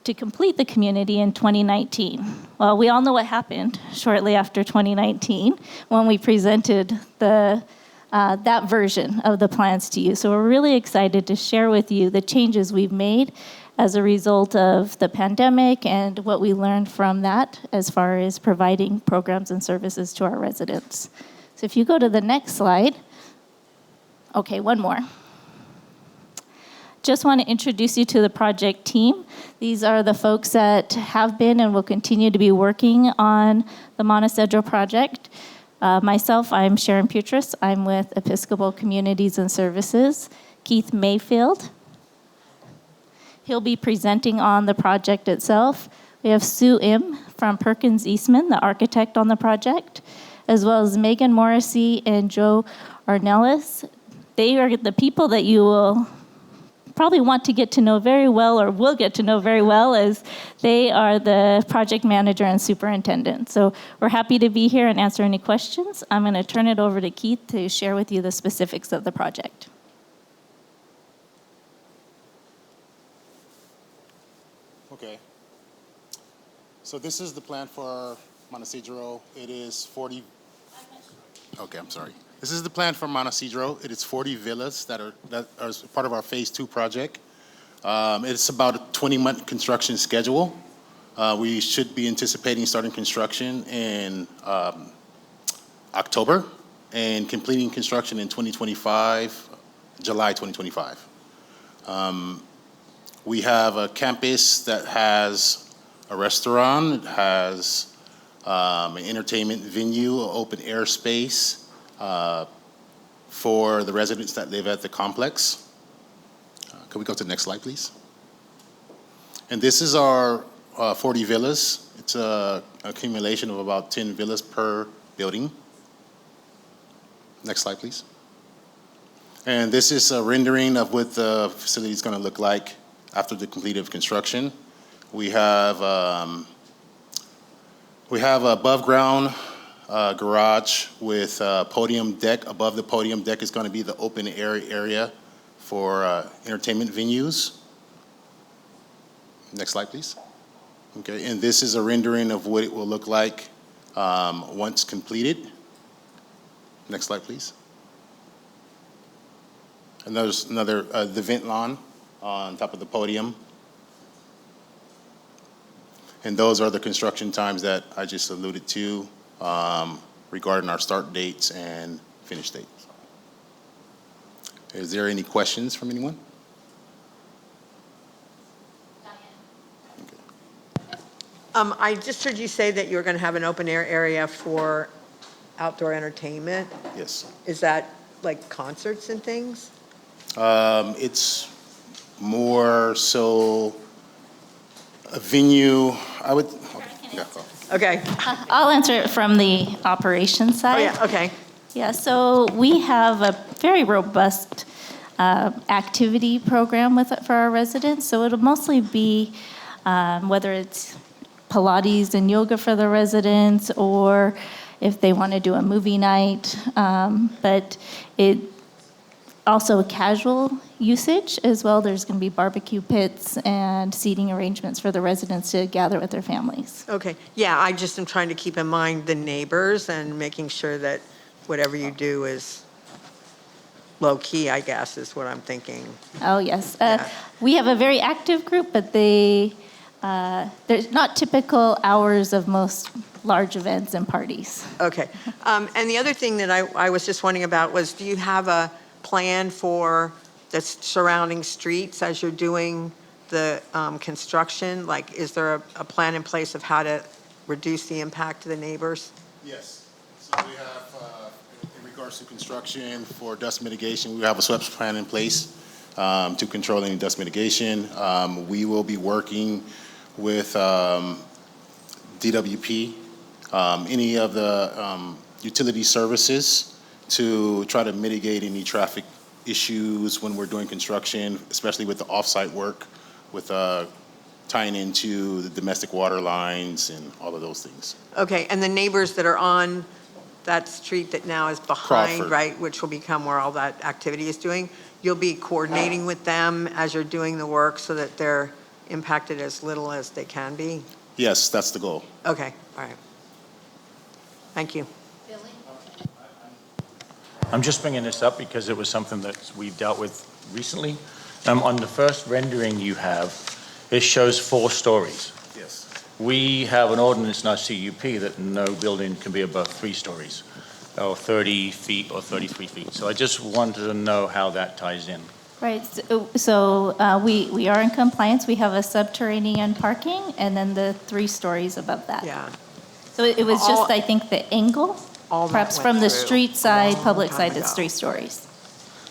to complete the community in 2019. Well, we all know what happened shortly after 2019 when we presented that version of the plans to you. So we're really excited to share with you the changes we've made as a result of the pandemic and what we learned from that as far as providing programs and services to our residents. So if you go to the next slide. Okay, one more. Just want to introduce you to the project team. These are the folks that have been and will continue to be working on the Montecedro project. Myself, I'm Sharon Putris. I'm with Episcopal Communities and Services. Keith Mayfield. He'll be presenting on the project itself. We have Sue Im from Perkins Eastman, the architect on the project, as well as Megan Morrissey and Joe Arnellis. They are the people that you will probably want to get to know very well, or will get to know very well, as they are the project manager and superintendent. So we're happy to be here and answer any questions. I'm going to turn it over to Keith to share with you the specifics of the project. Okay. So this is the plan for Montecedro. It is 40. Okay, I'm sorry. This is the plan for Montecedro. It is 40 villas that are part of our Phase 2 project. It's about a 20-month construction schedule. We should be anticipating starting construction in October and completing construction in 2025 July 2025. We have a campus that has a restaurant, it has an entertainment venue, an open air space for the residents that live at the complex. Could we go to the next slide, please? And this is our 40 villas. It's an accumulation of about 10 villas per building. Next slide, please. And this is a rendering of what the facility is going to look like after the completion of construction. We have above ground garage with a podium deck. Above the podium deck is going to be the open air area for entertainment venues. Next slide, please. Okay, and this is a rendering of what it will look like once completed. Next slide, please. And there's another, the vent lawn on top of the podium. And those are the construction times that I just alluded to regarding our start dates and finish dates. Is there any questions from anyone? I just heard you say that you were going to have an open air area for outdoor entertainment. Yes. Is that like concerts and things? It's more so a venue, I would, yeah, go. Okay. I'll answer it from the operations side. Oh, yeah, okay. Yeah, so we have a very robust activity program for our residents. So it'll mostly be whether it's Pilates and yoga for the residents, or if they want to do a movie night. But it also casual usage as well. There's going to be barbecue pits and seating arrangements for the residents to gather with their families. Okay. Yeah, I just am trying to keep in mind the neighbors and making sure that whatever you do is low key, I guess, is what I'm thinking. Oh, yes. We have a very active group, but there's not typical hours of most large events and parties. Okay. And the other thing that I was just wondering about was, do you have a plan for the surrounding streets as you're doing the construction? Like, is there a plan in place of how to reduce the impact to the neighbors? Yes. So we have, in regards to construction for dust mitigation, we have a SWEPS plan in place to control any dust mitigation. We will be working with DWP, any of the utility services to try to mitigate any traffic issues when we're doing construction, especially with the off-site work, with tying into the domestic water lines and all of those things. Okay, and the neighbors that are on that street that now is behind, Crawford. right, which will become where all that activity is doing, you'll be coordinating with them as you're doing the work so that they're impacted as little as they can be? Yes, that's the goal. Okay, all right. Thank you. I'm just bringing this up because it was something that we dealt with recently. On the first rendering you have, it shows 4 stories. Yes. We have an ordinance in our CUP that no building can be above 3 stories, or 30 feet or 33 feet. So I just wanted to know how that ties in. Right, so we are in compliance. We have a subterranean parking and then the 3 stories above that. Yeah. So it was just, I think, the angle, All that perhaps went from the through street a side, long public time side, ago. it's 3 stories.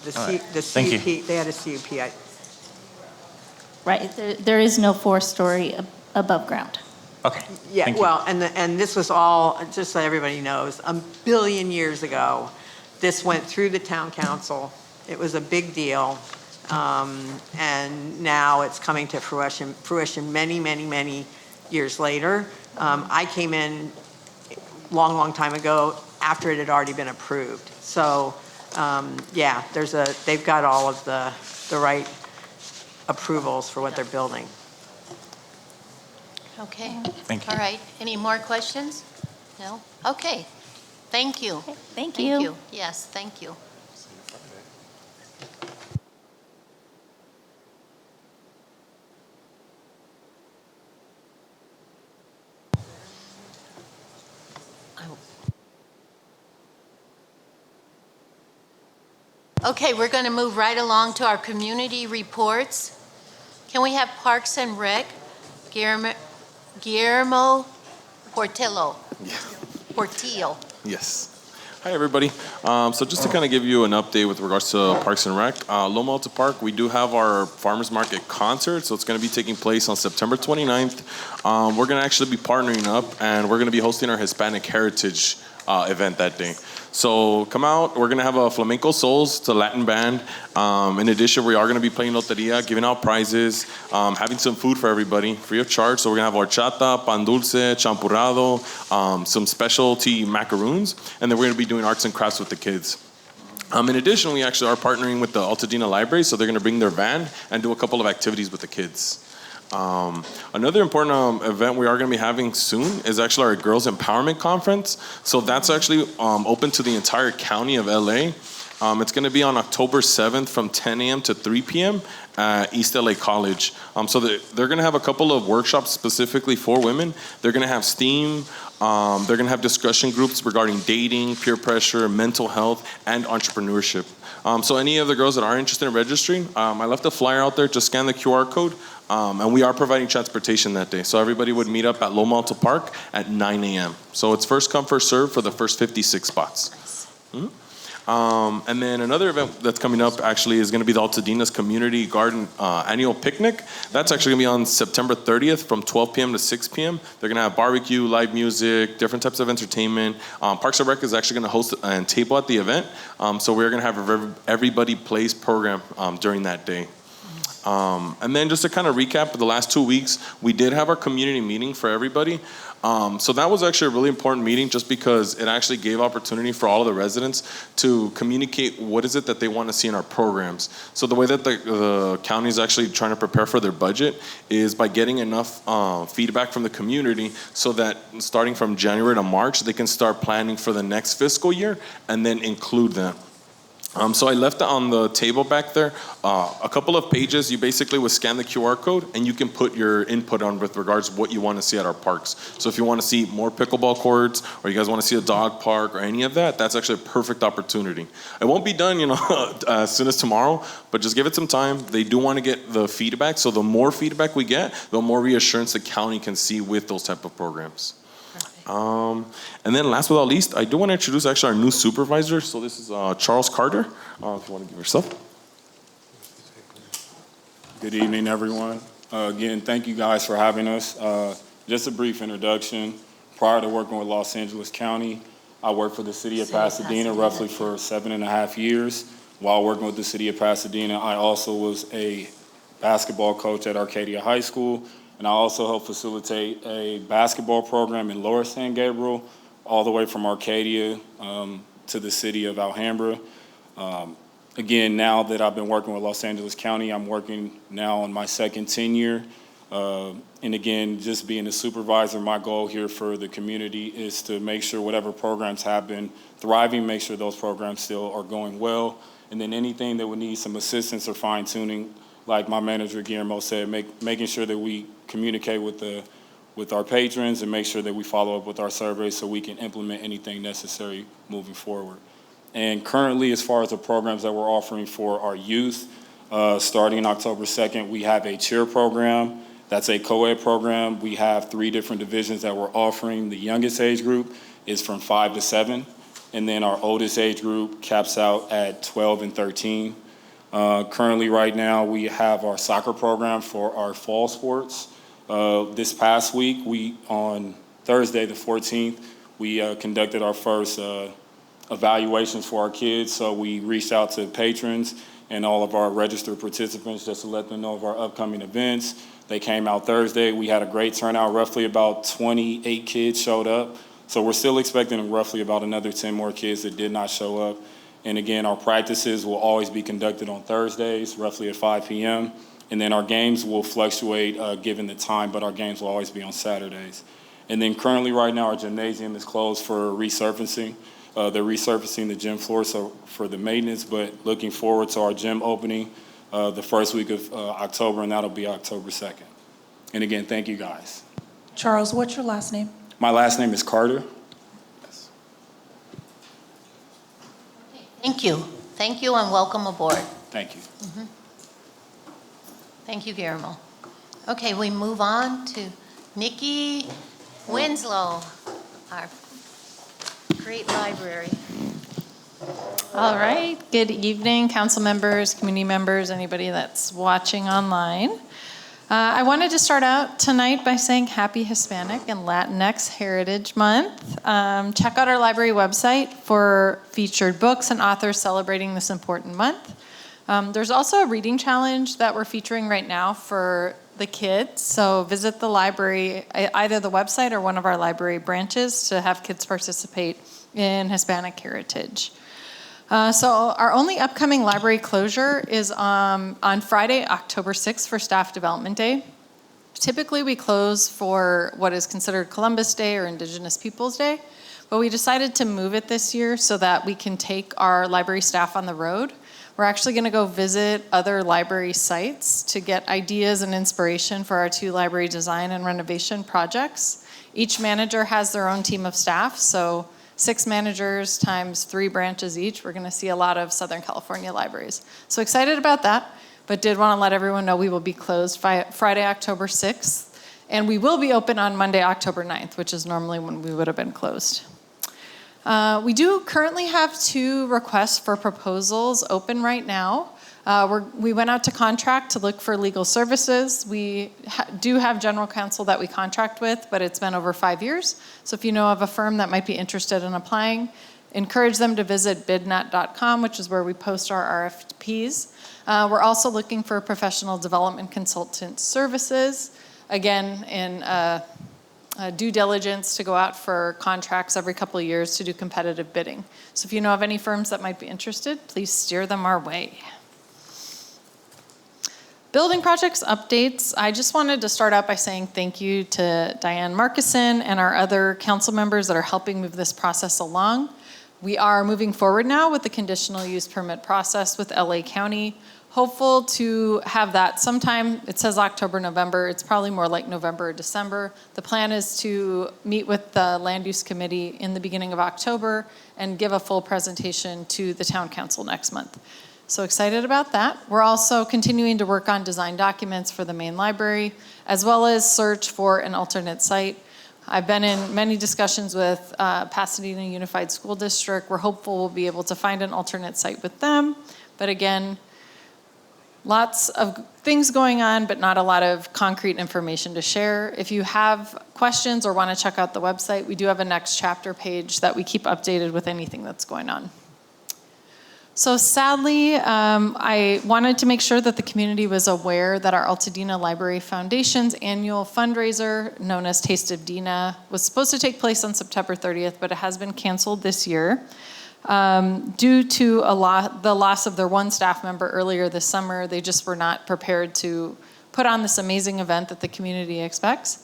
The All right. Thank you. They had a CUP. Right, there is no 4-story above ground. Okay. Yeah, Thank you. well, and this was all, just so everybody knows, a billion years ago, this went through the town council. It was a big deal. And now it's coming to fruition many, many, many years later. I came in long time ago after it had already been approved. So, yeah, they've got all of the right approvals for what they're building. Okay. Thank you. All right. Any more questions? No? Okay. Thank you. Thank you. Yes, thank you. Okay, we're going to move right along to our community reports. Can we have Parks and Rec, Guillermo Portillo? Portillo. Yes. Hi, everybody. So just to kind of give you an update with regards to Parks and Rec, Loma Alta Park, we do have our Farmers Market concert, so it's going to be taking place on September 29th. We're going to actually be partnering up, and we're going to be hosting our Hispanic Heritage event that day. So come out. We're going to have a Flamenco Souls, it's a Latin band. In addition, we are going to be playing loteria, giving out prizes, having some food for everybody, free of charge. So we're going to have horchata, pan dulce, champurrado, some specialty macaroons, and then we're going to be doing arts and crafts with the kids. In addition, we actually are partnering with the Altadena Library, so they're going to bring their van and do a couple of activities with the kids. Another important event we are going to be having soon is actually our Girls Empowerment Conference. So that's actually open to the entire county of LA. It's going to be on October 7th from 10 a.m. to 3 p.m. at East LA College. So they're going to have a couple of workshops specifically for women. They're going to have STEAM. They're going to have discussion groups regarding dating, peer pressure, mental health, and entrepreneurship. So any of the girls that are interested in registering, I left a flyer out there. Just scan the QR code. And we are providing transportation that day. So everybody would meet up at Loma Alta Park at 9 a.m. So it's first come, first serve for the first 56 spots. Mm-hmm. And then another event that's coming up actually is going to be the Altadena's Community Garden Annual Picnic. That's actually going to be on September 30th from 12 p.m. to 6 p.m. They're going to have barbecue, live music, different types of entertainment. Parks and Rec is actually going to host a table at the event. So we're going to have a Everybody Plays program during that day. And then just to kind of recap, the last 2 weeks, we did have our community meeting for everybody. So that was actually a really important meeting just because it actually gave opportunity for all of the residents to communicate what is it that they want to see in our programs. So the way that the county is actually trying to prepare for their budget is by getting enough feedback from the community so that starting from January to March, they can start planning for the next fiscal year and then include them. So I left on the table back there a couple of pages. You basically would scan the QR code and you can put your input on with regards to what you want to see at our parks. So if you want to see more pickleball courts or you guys want to see a dog park or any of that, that's actually a perfect opportunity. It won't be done, as soon as tomorrow, but just give it some time. They do want to get the feedback. So the more feedback we get, the more reassurance the county can see with those type of programs. And then last but not least, I do want to introduce actually our new supervisor. So this is Charles Carter. If you want to give yourself. Good evening, everyone. Again, thank you guys for having us. Just a brief introduction. Prior to working with Los Angeles County, I worked for the city of Pasadena roughly for 7.5 years. While working with the city of Pasadena, I also was a basketball coach at Arcadia High School. And I also help facilitate a basketball program in Lower San Gabriel, all the way from Arcadia to the city of Alhambra. Again, now that I've been working with Los Angeles County, I'm working now on my second tenure. And again, just being a supervisor, my goal here for the community is to make sure whatever programs have been thriving, make sure those programs still are going well. And then anything that would need some assistance or fine tuning, like my manager Guillermo said, making sure that we communicate with our patrons and make sure that we follow up with our surveys so we can implement anything necessary moving forward. And currently, as far as the programs that we're offering for our youth, starting October 2nd, we have a cheer program. That's a co-ed program. We have 3 different divisions that we're offering. The youngest age group is from 5 to 7, and then our oldest age group caps out at 12 and 13. Currently, right now, we have our soccer program for our fall sports. This past week, on Thursday, the 14th, we conducted our first evaluations for our kids. So we reached out to patrons and all of our registered participants just to let them know of our upcoming events. They came out Thursday. We had a great turnout. Roughly about 28 kids showed up. So we're still expecting roughly about another 10 more kids that did not show up. And again, our practices will always be conducted on Thursdays, roughly at 5 p.m. And then our games will fluctuate given the time, but our games will always be on Saturdays. And then currently right now, our gymnasium is closed for resurfacing. They're resurfacing the gym floor for the maintenance, but looking forward to our gym opening the first week of October, and that'll be October 2nd. And again, thank you guys. Charles, what's your last name? My last name is Carter. Thank you. Thank you and welcome aboard. Thank you. Thank you, Guillermo. Okay, we move on to Nikki Winslow, our great library. All right, good evening, council members, community members, anybody that's watching online. I wanted to start out tonight by saying Happy Hispanic and Latinx Heritage Month. Check out our library website for featured books and authors celebrating this important month. There's also a reading challenge that we're featuring right now for the kids. So visit the library, either the website or one of our library branches to have kids participate in Hispanic heritage. So our only upcoming library closure is on Friday, October 6th for Staff Development Day. Typically we close for what is considered Columbus Day or Indigenous Peoples Day, but we decided to move it this year so that we can take our library staff on the road. We're actually going to go visit other library sites to get ideas and inspiration for our 2 library design and renovation projects. Each manager has their own team of staff, so 6 managers times 3 branches each. We're going to see a lot of Southern California libraries. So excited about that, but did want to let everyone know we will be closed Friday, October 6th, and we will be open on Monday, October 9th, which is normally when we would have been closed. We do currently have 2 requests for proposals open right now. We went out to contract to look for legal services. We do have general counsel that we contract with, but it's been over 5 years. So if you know of a firm that might be interested in applying, encourage them to visit bidnet.com, which is where we post our RFPs. We're also looking for professional development consultant services. Again, in due diligence to go out for contracts every couple of years to do competitive bidding. So if you know of any firms that might be interested, please steer them our way. Building projects updates. I just wanted to start out by saying thank you to Diane Markison and our other council members that are helping move this process along. We are moving forward now with the conditional use permit process with LA County. Hopeful to have that sometime. It says October, November. It's probably more like November or December. The plan is to meet with the Land Use Committee in the beginning of October and give a full presentation to the Town Council next month. So excited about that. We're also continuing to work on design documents for the main library, as well as search for an alternate site. I've been in many discussions with Pasadena Unified School District. We're hopeful we'll be able to find an alternate site with them. But again, lots of things going on, but not a lot of concrete information to share. If you have questions or want to check out the website, we do have a next chapter page that we keep updated with anything that's going on. So sadly, I wanted to make sure that the community was aware that our Altadena Library Foundation's annual fundraiser, known as Taste of Dena, was supposed to take place on September 30th, but it has been canceled this year. Due to the loss of their one staff member earlier this summer, they just were not prepared to put on this amazing event that the community expects.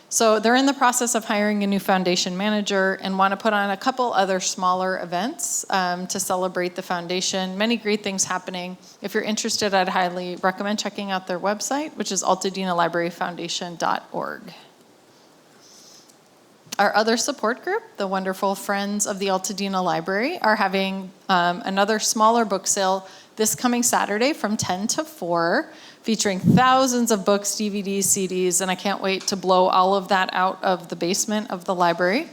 So they're in the process of hiring a new foundation manager and want to put on a couple other smaller events to celebrate the foundation. Many great things happening. If you're interested, I'd highly recommend checking out their website, which is altadena-libraryfoundation.org. Our other support group, the wonderful Friends of the Altadena Library, are having another smaller book sale this coming Saturday from 10 to 4, featuring thousands of books, DVDs, CDs, and I can't wait to blow all of that out of the basement of the library.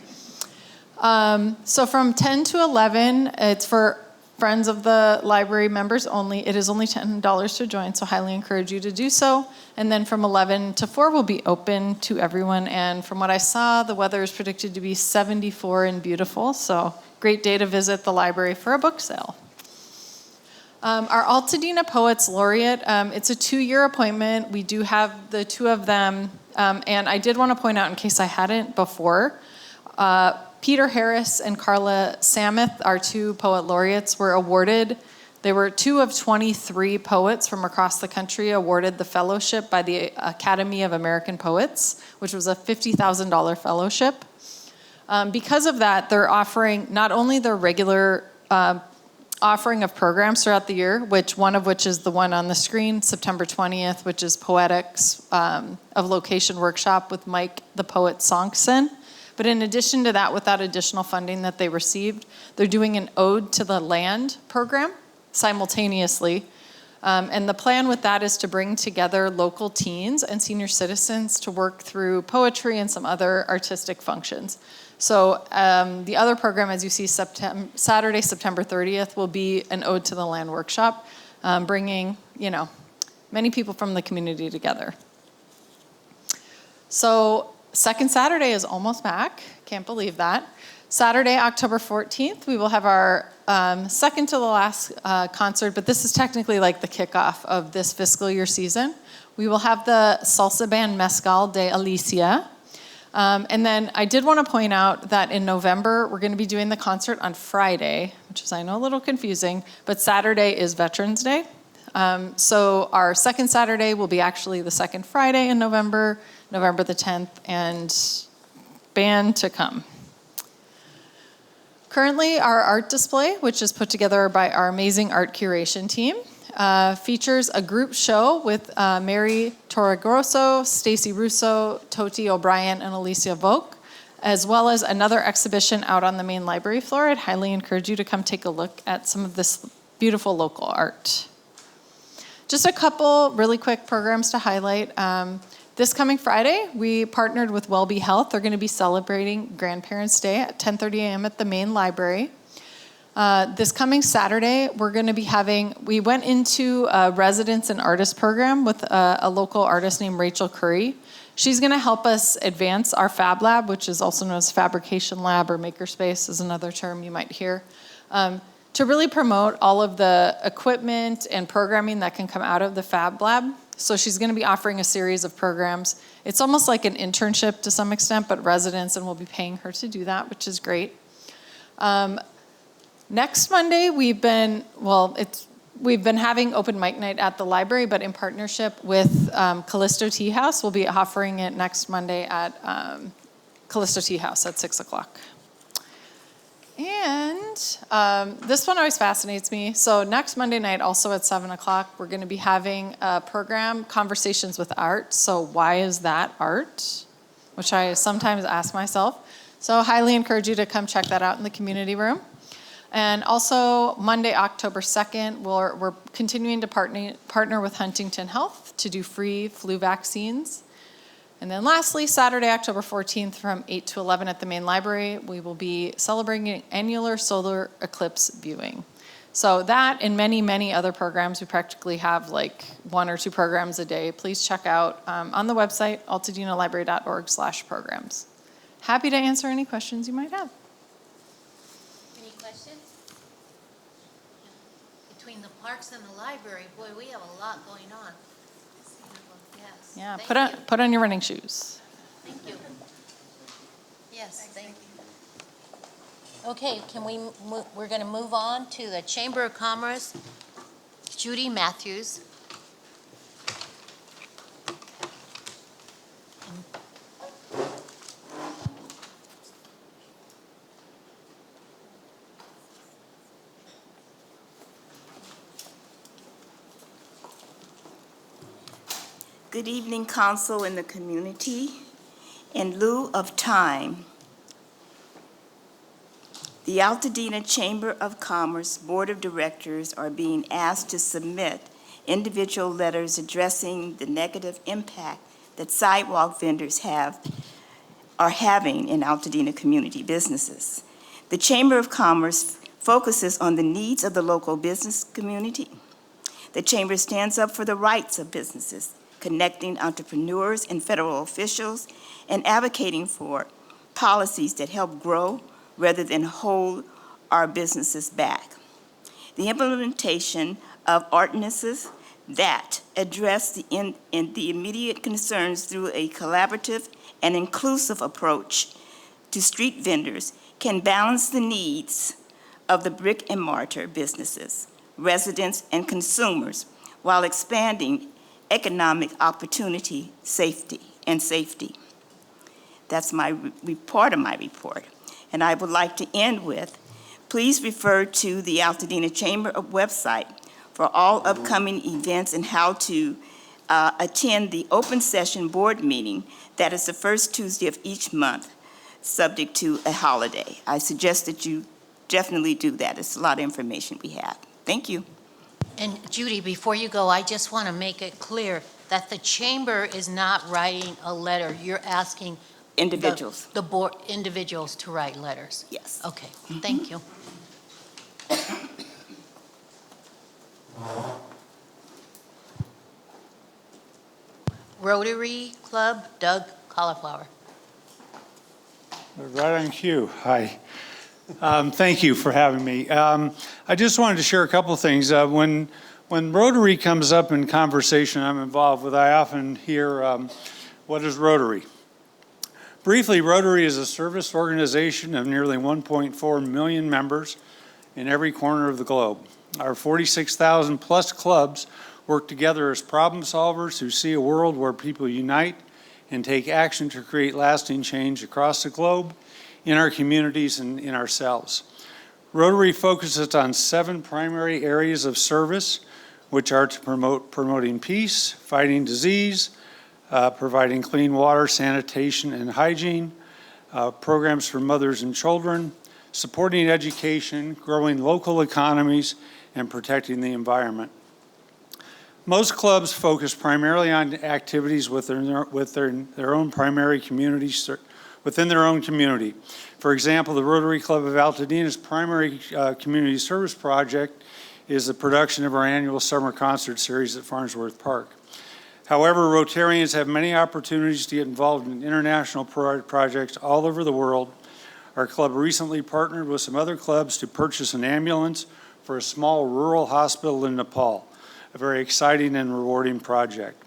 So from 10 to 11, it's for Friends of the Library members only. It is only $10 to join, so highly encourage you to do so. And then from 11 to 4 will be open to everyone. And from what I saw, the weather is predicted to be 74 and beautiful, so great day to visit the library for a book sale. Our Altadena Poets Laureate, it's a 2-year appointment. We do have the 2 of them. And I did want to point out, in case I hadn't before, Peter Harris and Carla Samuth, our 2 poet laureates, were awarded. They were 2 of 23 poets from across the country awarded the fellowship by the Academy of American Poets, which was a $50,000 fellowship. Because of that, they're offering not only their regular offering of programs throughout the year, one of which is the one on the screen, September 20th, which is Poetics of Location Workshop with Mike the Poet Sonkson. But in addition to that, with that additional funding that they received, they're doing an Ode to the Land program simultaneously. And the plan with that is to bring together local teens and senior citizens to work through poetry and some other artistic functions. So the other program, as you see, Saturday, September 30th, will be an Ode to the Land workshop, bringing, many people from the community together. So second Saturday is almost back. Can't believe that. Saturday, October 14th, we will have our second to the last concert, but this is technically like the kickoff of this fiscal year season. We will have the salsa band Mezcal de Alicia. And then I did want to point out that in November, we're going to be doing the concert on Friday, which is, I know, a little confusing, but Saturday is Veterans Day. So our second Saturday will be actually the second Friday in November, November the 10th, and band to come. Currently, our art display, which is put together by our amazing art curation team, features a group show with Mary Torregrosso, Stacy Russo, Toti O'Brien, and Alicia Volk, as well as another exhibition out on the main library floor. I'd highly encourage you to come take a look at some of this beautiful local art. Just a couple really quick programs to highlight. This coming Friday, we partnered with WellBe Health. They're going to be celebrating Grandparents' Day at 10:30 a.m. at the main library. This coming Saturday, we're going to be we went into a residence and artist program with a local artist named Rachel Curry. She's going to help us advance our Fab Lab, which is also known as Fabrication Lab, or Makerspace is another term you might hear, to really promote all of the equipment and programming that can come out of the Fab Lab. So she's going to be offering a series of programs. It's almost like an internship to some extent, but residence, and we'll be paying her to do that, which is great. Next Monday, we've been having open mic night at the library, but in partnership with Callisto Tea House. We'll be offering it next Monday at Callisto Tea House at 6 o'clock. And this one always fascinates me. So next Monday night, also at 7 o'clock, we're going to be having a program, Conversations with Art. So why is that art? Which I sometimes ask myself. So I highly encourage you to come check that out in the community room. And also Monday, October 2nd, we're continuing to partner with Huntington Health to do free flu vaccines. And then lastly, Saturday, October 14th from 8 to 11 at the main library, we will be celebrating annular solar eclipse viewing. So that and many, many other programs, we practically have like 1 or 2 programs a day. Please check out on the website, altadenalibrary.org/programs. Happy to answer any questions you might have. Any questions? Between the parks and the library, boy, we have a lot going on. Yes. Yeah, Thank put on your running shoes. Thank you. Yes, thank you. Okay, we're going to move on to the Chamber of Commerce. Judy Matthews. Good evening, Council and the community. In lieu of time, the Altadena Chamber of Commerce Board of Directors are being asked to submit individual letters addressing the negative impact that sidewalk vendors are having in Altadena community businesses. The Chamber of Commerce focuses on the needs of the local business community. The Chamber stands up for the rights of businesses, connecting entrepreneurs and federal officials, and advocating for policies that help grow rather than hold our businesses back. The implementation of ordinances that address the immediate concerns through a collaborative and inclusive approach to street vendors can balance the needs of the brick and mortar businesses, residents, and consumers while expanding economic opportunity, safety. That's part of my report. And I would like to end with, please refer to the Altadena Chamber website for all upcoming events and how to attend the open session board meeting that is the first Tuesday of each month. subject to a holiday. I suggest that you definitely do that. It's a lot of information we have. Thank you. And Judy, before you go, I just want to make it clear that the chamber is not writing a letter. You're asking Individuals. the board, individuals to write letters. Yes. Okay, thank you. Rotary Club, Doug Cauliflower. Right on cue. Hi. Thank you for having me. I just wanted to share a couple of things. When Rotary comes up in conversation I'm involved with, I often hear, what is Rotary? Briefly, Rotary is a service organization of nearly 1.4 million members in every corner of the globe. Our 46,000 plus clubs work together as problem solvers who see a world where people unite and take action to create lasting change across the globe, in our communities, and in ourselves. Rotary focuses on 7 primary areas of service, which are to promoting peace, fighting disease, providing clean water, sanitation, and hygiene, programs for mothers and children, supporting education, growing local economies, and protecting the environment. Most clubs focus primarily on activities within their own primary communities, within their own community. For example, the Rotary Club of Altadena's primary community service project is the production of our annual summer concert series at Farnsworth Park. However, Rotarians have many opportunities to get involved in international projects all over the world. Our club recently partnered with some other clubs to purchase an ambulance for a small rural hospital in Nepal, a very exciting and rewarding project.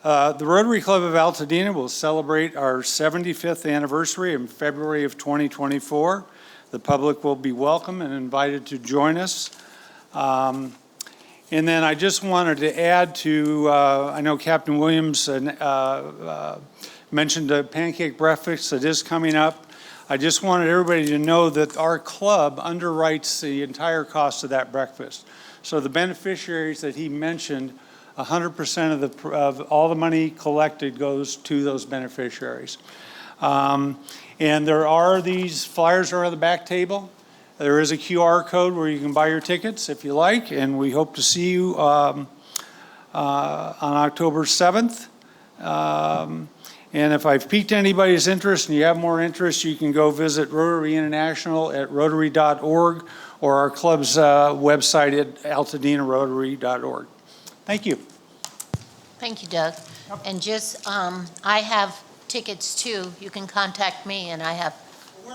The Rotary Club of Altadena will celebrate our 75th anniversary in February of 2024. The public will be welcome and invited to join us. And then I just wanted to add to, I know Captain Williams mentioned a pancake breakfast that is coming up. I just wanted everybody to know that our club underwrites the entire cost of that breakfast. So the beneficiaries that he mentioned, 100% of all the money collected goes to those beneficiaries. And there are these flyers are on the back table. There is a QR code where you can buy your tickets if you like, and we hope to see you on October 7th. And if I've piqued anybody's interest and you have more interest, you can go visit Rotary International at rotary.org or our club's website at altadenarotary.org. Thank you. Thank you, Doug. And just, I have tickets too. You can contact me and I have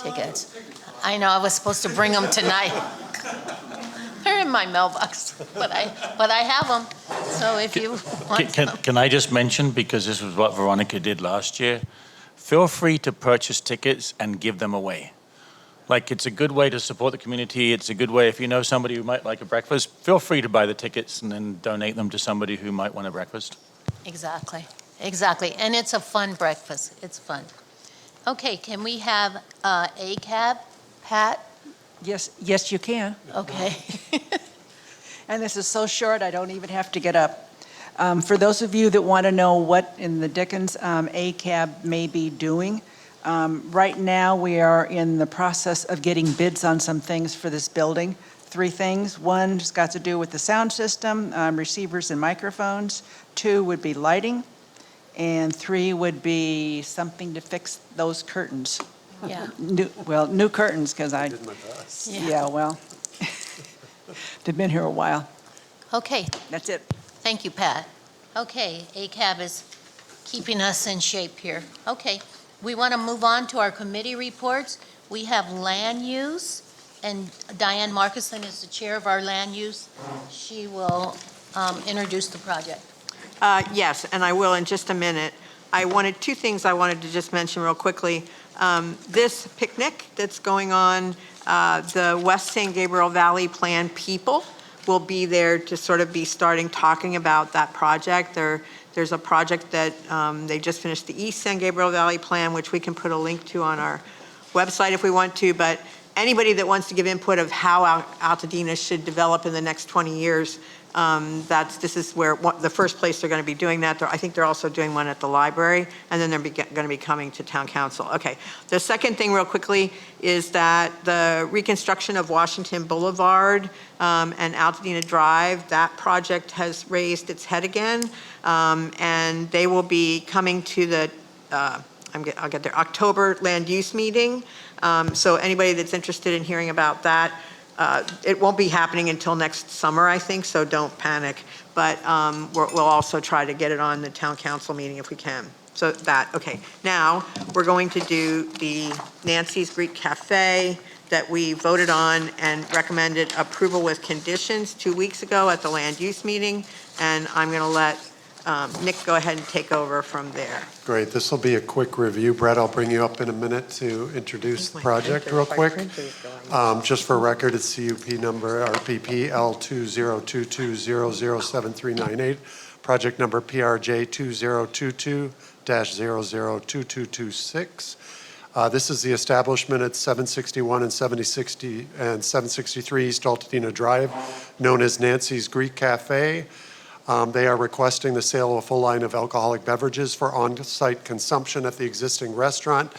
tickets. I know, I was supposed to bring them tonight. They're in my mailbox, but I have them. So if you want them. Can I just mention, because this was what Veronica did last year, feel free to purchase tickets and give them away. Like, it's a good way to support the community. It's a good way, if you know somebody who might like a breakfast, feel free to buy the tickets and then donate them to somebody who might want a breakfast. Exactly, exactly. And it's a fun breakfast. It's fun. Okay, can we have ACAB? Pat? Yes, you can. Okay. And this is so short, I don't even have to get up. For those of you that want to know what in the dickens ACAB may be doing, right now we are in the process of getting bids on some things for this building. 3 things. One has got to do with the sound system, receivers and microphones. 2 would be lighting. And 3 would be something to fix those curtains. Yeah. New curtains, because well, they've been here a while. Okay. That's it. Thank you, Pat. Okay, ACAB is keeping us in shape here. Okay, we want to move on to our committee reports. We have land use, and Diane Markison is the chair of our land use. She will introduce the project. Yes, and I will in just a minute. I wanted 2 things I wanted to just mention real quickly. This picnic that's going on, the West San Gabriel Valley Plan people will be there to sort of be starting talking about that project. There's a project that they just finished, the East San Gabriel Valley Plan, which we can put a link to on our website if we want to, but anybody that wants to give input of how Altadena should develop in the next 20 years, this is where the first place they're going to be doing that. I think they're also doing one at the library, and then they're going to be coming to town council. Okay. The second thing, real quickly, is that the reconstruction of Washington Boulevard and Altadena Drive, that project has raised its head again, and they will be coming to the I'll get there, October land use meeting. So anybody that's interested in hearing about that, it won't be happening until next summer, I think, so don't panic. But we'll also try to get it on the town council meeting if we can. So that, okay. Now, we're going to do the Nancy's Greek Cafe that we voted on and recommended approval with conditions 2 weeks ago at the land use meeting. And I'm going to let Nick go ahead and take over from there. Great. This will be a quick review. Brett, I'll bring you up in a minute to introduce the project real quick. Just for record, it's CUP number RPP L2022007398, project number PRJ 2022-002226. This is the establishment at 761 and 763 East Altadena Drive, known as Nancy's Greek Cafe. They are requesting the sale of a full line of alcoholic beverages for on-site consumption at the existing restaurant.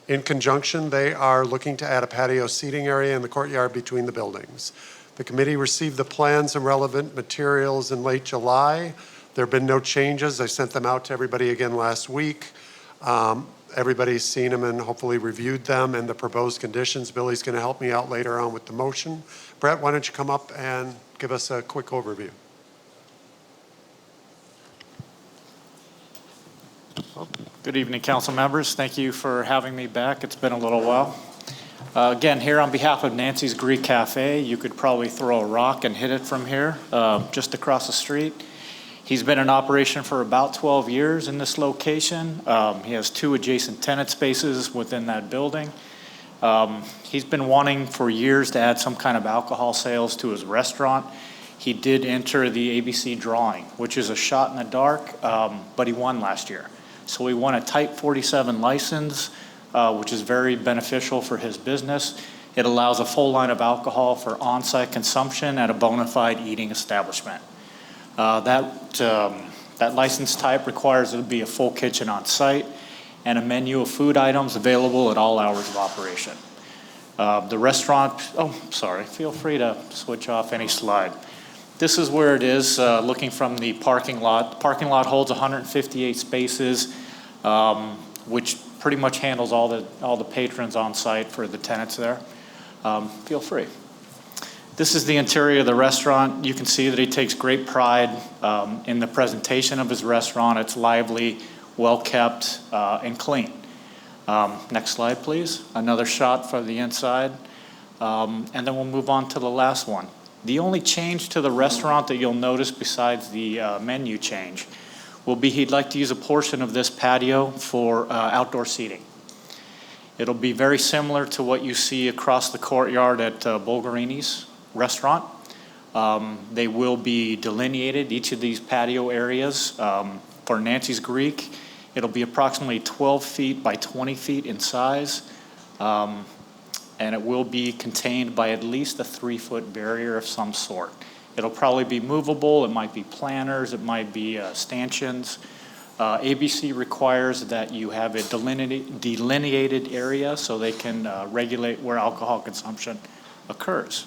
In conjunction, they are looking to add a patio seating area in the courtyard between the buildings. The committee received the plans and relevant materials in late July. There have been no changes. I sent them out to everybody again last week. Everybody's seen them and hopefully reviewed them and the proposed conditions. Billy's going to help me out later on with the motion. Brett, why don't you come up and give us a quick overview? Good evening, council members. Thank you for having me back. It's been a little while. Again, here on behalf of Nancy's Greek Cafe, you could probably throw a rock and hit it from here, just across the street. He's been in operation for about 12 years in this location. He has 2 adjacent tenant spaces within that building. He's been wanting for years to add some kind of alcohol sales to his restaurant. He did enter the ABC drawing, which is a shot in the dark, but he won last year. So we won a Type 47 license, which is very beneficial for his business. It allows a full line of alcohol for on-site consumption at a bona fide eating establishment. That license type requires it to be a full kitchen on site and a menu of food items available at all hours of operation. The restaurant, feel free to switch off any slide. This is where it is, looking from the parking lot. The parking lot holds 158 spaces, which pretty much handles all the patrons on site for the tenants there. Feel free. This is the interior of the restaurant. You can see that he takes great pride in the presentation of his restaurant. It's lively, well-kept, and clean. Next slide, please. Another shot for the inside. And then we'll move on to the last one. The only change to the restaurant that you'll notice besides the menu change will be he'd like to use a portion of this patio for outdoor seating. It'll be very similar to what you see across the courtyard at Bulgarini's restaurant. They will be delineated, each of these patio areas. For Nancy's Greek, it'll be approximately 12 feet by 20 feet in size. And it will be contained by at least a 3-foot barrier of some sort. It'll probably be movable. It might be planters. It might be stanchions. ABC requires that you have a delineated area so they can regulate where alcohol consumption occurs.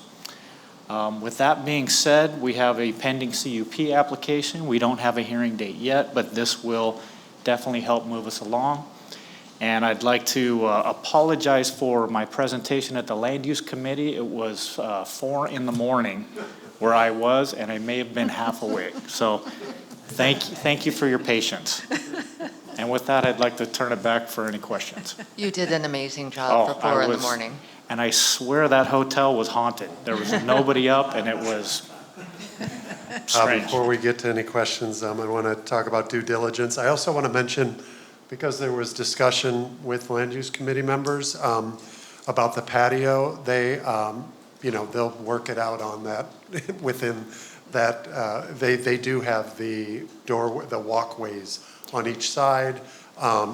With that being said, we have a pending CUP application. We don't have a hearing date yet, but this will definitely help move us along. And I'd like to apologize for my presentation at the Land Use Committee. It was 4 in the morning where I was, and I may have been half awake. So thank you for your patience. And with that, I'd like to turn it back for any questions. You did an amazing job for 4 in the morning. And I swear that hotel was haunted. There was nobody up, and it was strange. Before we get to any questions, I want to talk about due diligence. I also want to mention, because there was discussion with Land Use Committee members about the patio, they'll work it out on that within that. They do have the walkways on each side.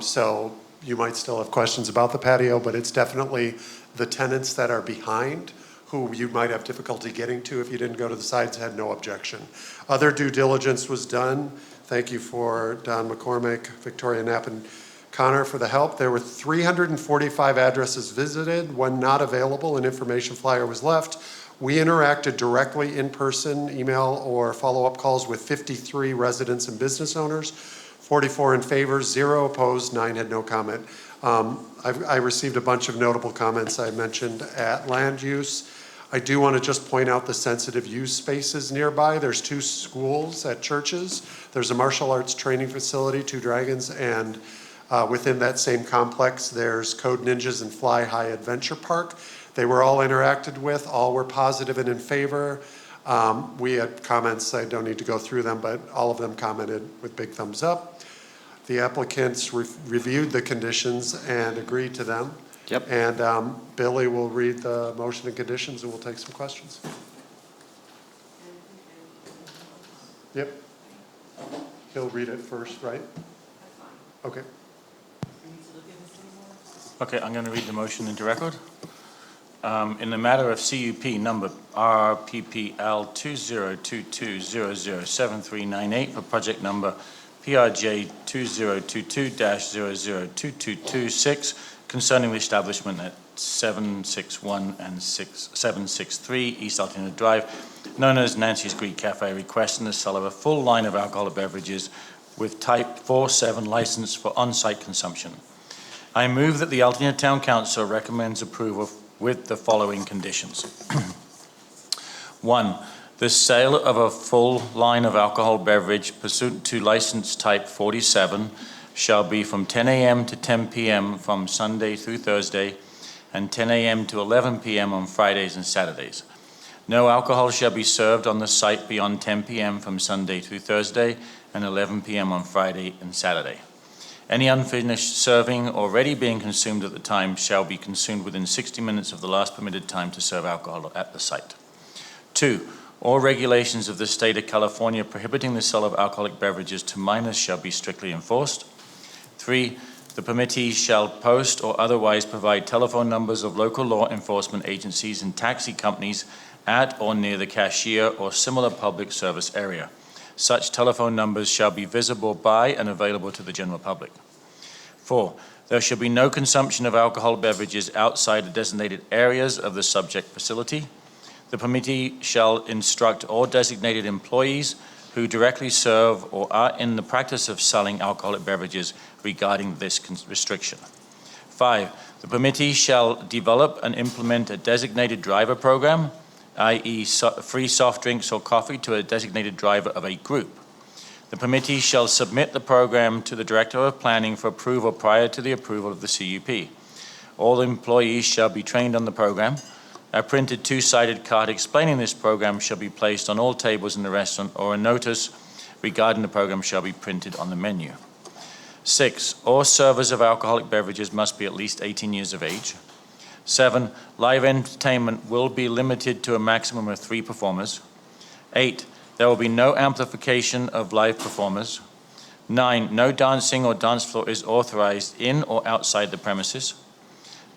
So you might still have questions about the patio, but it's definitely the tenants that are behind who you might have difficulty getting to if you didn't go to the sides had no objection. Other due diligence was done. Thank you for Don McCormick, Victoria Knapp, and Connor for the help. There were 345 addresses visited. One not available, an information flyer was left. We interacted directly in person, email, or follow-up calls with 53 residents and business owners, 44 in favor, 0 opposed, 9 had no comment. I received a bunch of notable comments I mentioned at land use. I do want to just point out the sensitive use spaces nearby. There's 2 schools at churches. There's a martial arts training facility, 2 Dragons, and within that same complex, there's Code Ninjas and Fly High Adventure Park. They were all interacted with, all were positive and in favor. We had comments, I don't need to go through them, but all of them commented with big thumbs up. The applicants reviewed the conditions and agreed to them. Yep. And Billy will read the motion and conditions and we'll take some questions. Yep. He'll read it first, right? Okay. Okay, I'm going to read the motion into record. In the matter of CUP number RPPL 2022007398 for project number PRJ 2022-002226 concerning the establishment at 761 and 763 East Altoona Drive, known as Nancy's Greek Cafe, requesting the sale of a full line of alcoholic beverages with type 47 license for on-site consumption. I move that the Altoona Town Council recommends approval with the following conditions. 1, the sale of a full line of alcohol beverage pursuant to license type 47 shall be from 10 a.m. to 10 p.m. from Sunday through Thursday and 10 a.m. to 11 p.m. on Fridays and Saturdays. No alcohol shall be served on the site beyond 10 p.m. from Sunday through Thursday and 11 p.m. on Friday and Saturday. Any unfinished serving already being consumed at the time shall be consumed within 60 minutes of the last permitted time to serve alcohol at the site. 2, all regulations of the state of California prohibiting the sale of alcoholic beverages to minors shall be strictly enforced. 3, the permittee shall post or otherwise provide telephone numbers of local law enforcement agencies and taxi companies at or near the cashier or similar public service area. Such telephone numbers shall be visible by and available to the general public. 4, there shall be no consumption of alcohol beverages outside the designated areas of the subject facility. The permittee shall instruct all designated employees who directly serve or are in the practice of selling alcoholic beverages regarding this restriction. 5, the permittee shall develop and implement a designated driver program, i.e. free soft drinks or coffee to a designated driver of a group. The permittee shall submit the program to the Director of Planning for approval prior to the approval of the CUP. All employees shall be trained on the program. A printed 2-sided card explaining this program shall be placed on all tables in the restaurant, or a notice regarding the program shall be printed on the menu. 6, all servers of alcoholic beverages must be at least 18 years of age. 7, live entertainment will be limited to a maximum of 3 performers. 8, there will be no amplification of live performers. 9, no dancing or dance floor is authorized in or outside the premises.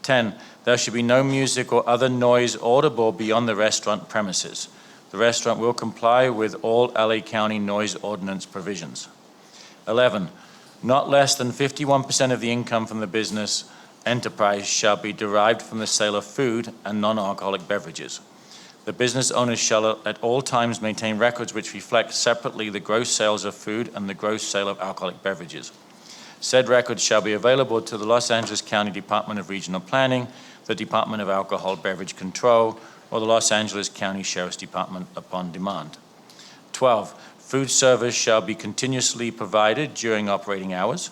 10, there should be no music or other noise audible beyond the restaurant premises. The restaurant will comply with all LA County noise ordinance provisions. 11, not less than 51% of the income from the business enterprise shall be derived from the sale of food and non-alcoholic beverages. The business owners shall at all times maintain records which reflect separately the gross sales of food and the gross sale of alcoholic beverages. Said records shall be available to the Los Angeles County Department of Regional Planning, the Department of Alcohol Beverage Control, or the Los Angeles County Sheriff's Department upon demand. 12, food service shall be continuously provided during operating hours.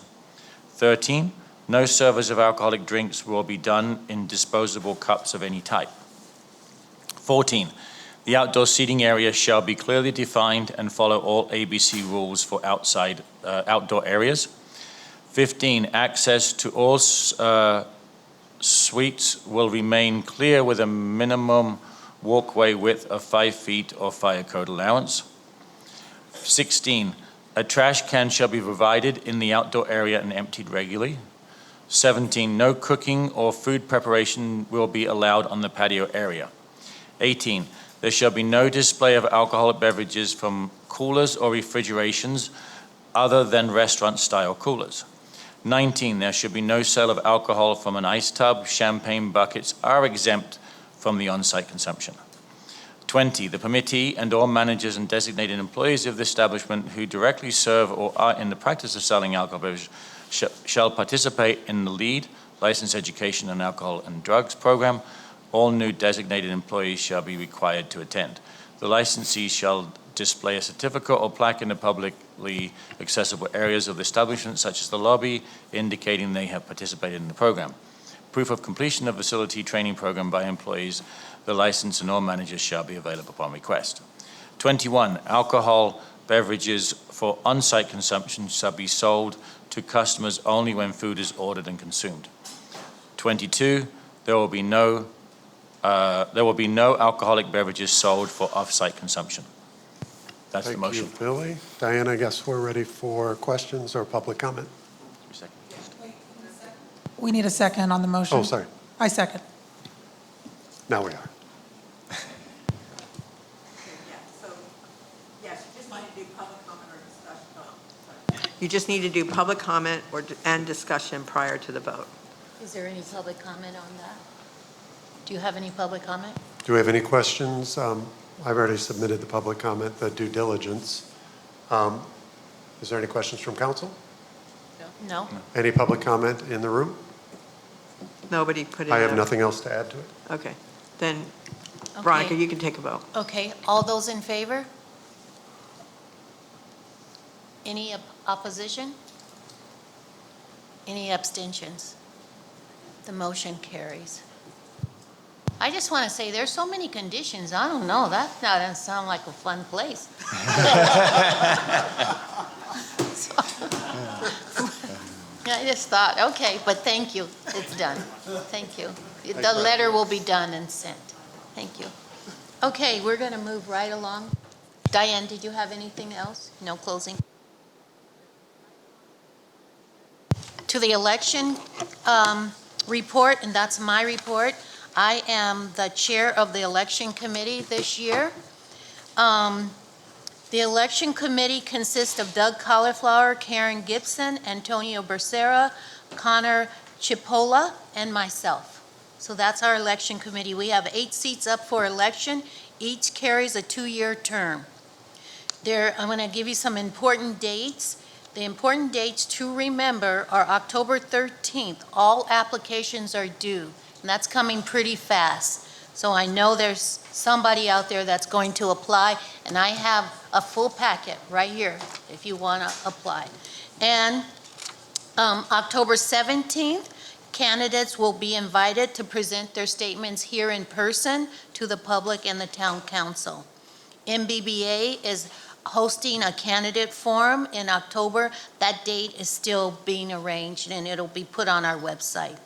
13, no service of alcoholic drinks will be done in disposable cups of any type. 14, the outdoor seating area shall be clearly defined and follow all ABC rules for outdoor areas. 15, access to all suites will remain clear with a minimum walkway width of 5 feet or fire code allowance. 16, a trash can shall be provided in the outdoor area and emptied regularly. 17, no cooking or food preparation will be allowed on the patio area. 18, there shall be no display of alcoholic beverages from coolers or refrigerations other than restaurant-style coolers. 19, there should be no sale of alcohol from an ice tub. Champagne buckets are exempt from the on-site consumption. 20, the permittee and/or managers and designated employees of the establishment who directly serve or are in the practice of selling alcohol beverages shall participate in the LEAD, License Education and Alcohol and Drugs Program. All new designated employees shall be required to attend. The licensee shall display a certificate or plaque in the publicly accessible areas of the establishment, such as the lobby, indicating they have participated in the program. Proof of completion of facility training program by employees, the license and all managers shall be available upon request. 21, alcohol beverages for on-site consumption shall be sold to customers only when food is ordered and consumed. 22, there will be no alcoholic beverages sold for off-site consumption. That's the motion. Thank you, Billy. Diane, I guess we're ready for questions or public comment. We need a second on the motion. Oh, sorry. I second. Now we are. You just need to do public comment and discussion prior to the vote. Is there any public comment on that? Do you have any public comment? Do we have any questions? I've already submitted the public comment, the due diligence. Is there any questions from council? No? Any public comment in the room? Nobody put in. I have nothing else to add to it. Okay, then Okay. Veronica, you can take a vote. Okay, all those in favor? Any opposition? Any abstentions? The motion carries. I just want to say, there's so many conditions, I don't know, that doesn't sound like a fun place. I just thought, okay, but thank you, it's done. Thank you. The letter will be done and sent. Thank you. Okay, we're going to move right along. Diane, did you have anything else? No closing? To the election report, and that's my report. I am the chair of the election committee this year. The election committee consists of Doug Cauliflower, Karen Gibson, Antonio Becerra, Connor Chipola, and myself. So that's our election committee. We have 8 seats up for election. Each carries a 2-year term. I'm going to give you some important dates. The important dates to remember are October 13th. All applications are due, and that's coming pretty fast. So I know there's somebody out there that's going to apply, and I have a full packet right here if you want to apply. And October 17th, candidates will be invited to present their statements here in person to the public and the town council. MBBA is hosting a candidate forum in October. That date is still being arranged, and it'll be put on our website.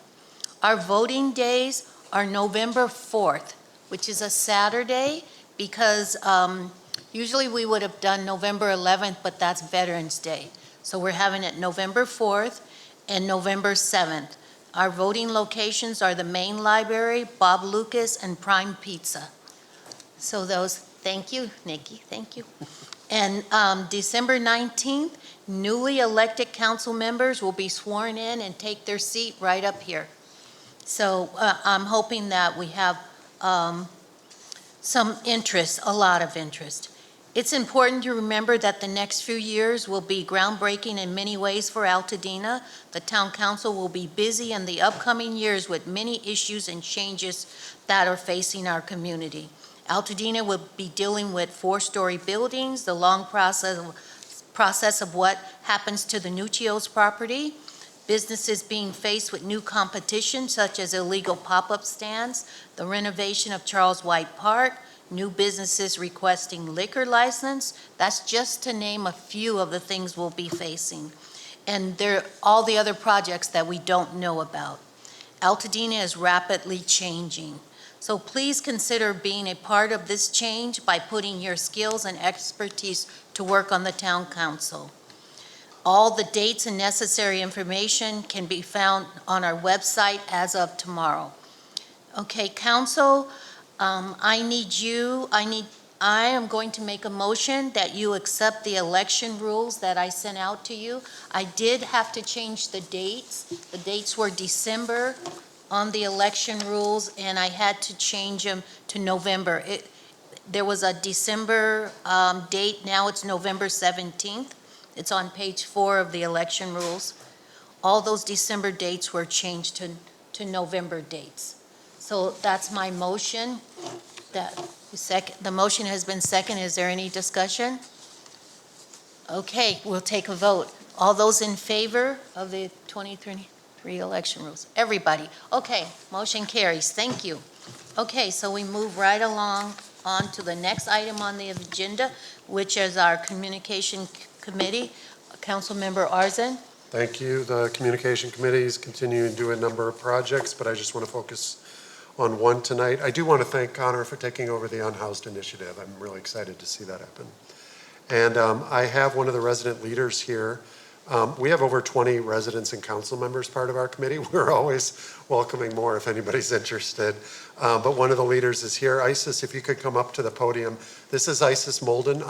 Our voting days are November 4th, which is a Saturday, because usually we would have done November 11th, but that's Veterans Day. So we're having it November 4th and November 7th. Our voting locations are the main library, Bob Lucas, and Prime Pizza. So those, thank you, Nikki, thank you. And December 19th, newly elected council members will be sworn in and take their seat right up here. So I'm hoping that we have some interest, a lot of interest. It's important to remember that the next few years will be groundbreaking in many ways for Altadena. The town council will be busy in the upcoming years with many issues and changes that are facing our community. Altadena will be dealing with 4-story buildings, the long process of what happens to the Nuccios property, businesses being faced with new competition such as illegal pop-up stands, the renovation of Charles White Park, new businesses requesting liquor license. That's just to name a few of the things we'll be facing. And there are all the other projects that we don't know about. Altadena is rapidly changing. So please consider being a part of this change by putting your skills and expertise to work on the town council. All the dates and necessary information can be found on our website as of tomorrow. Okay, council, I am going to make a motion that you accept the election rules that I sent out to you. I did have to change the dates. The dates were December on the election rules, and I had to change them to November. There was a December date, now it's November 17th. It's on page 4 of the election rules. All those December dates were changed to November dates. So that's my motion. The motion has been seconded. Is there any discussion? Okay, we'll take a vote. All those in favor of the 2023 election rules? Everybody. Okay, motion carries. Thank you. Okay, so we move right along on to the next item on the agenda, which is our Communication Committee. Councilmember Arzan. Thank you. The Communication Committee is continuing to do a number of projects, but I just want to focus on one tonight. I do want to thank Connor for taking over the Unhoused Initiative. I'm really excited to see that happen. And I have one of the resident leaders here. We have over 20 residents and council members part of our committee. We're always welcoming more if anybody's interested. But one of the leaders is here. Isis, if you could come up to the podium. This is Isis Molden.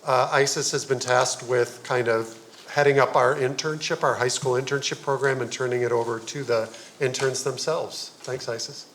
Isis has been tasked with kind of heading up our internship, our high school internship program, and turning it over to the interns themselves. Thanks, Isis.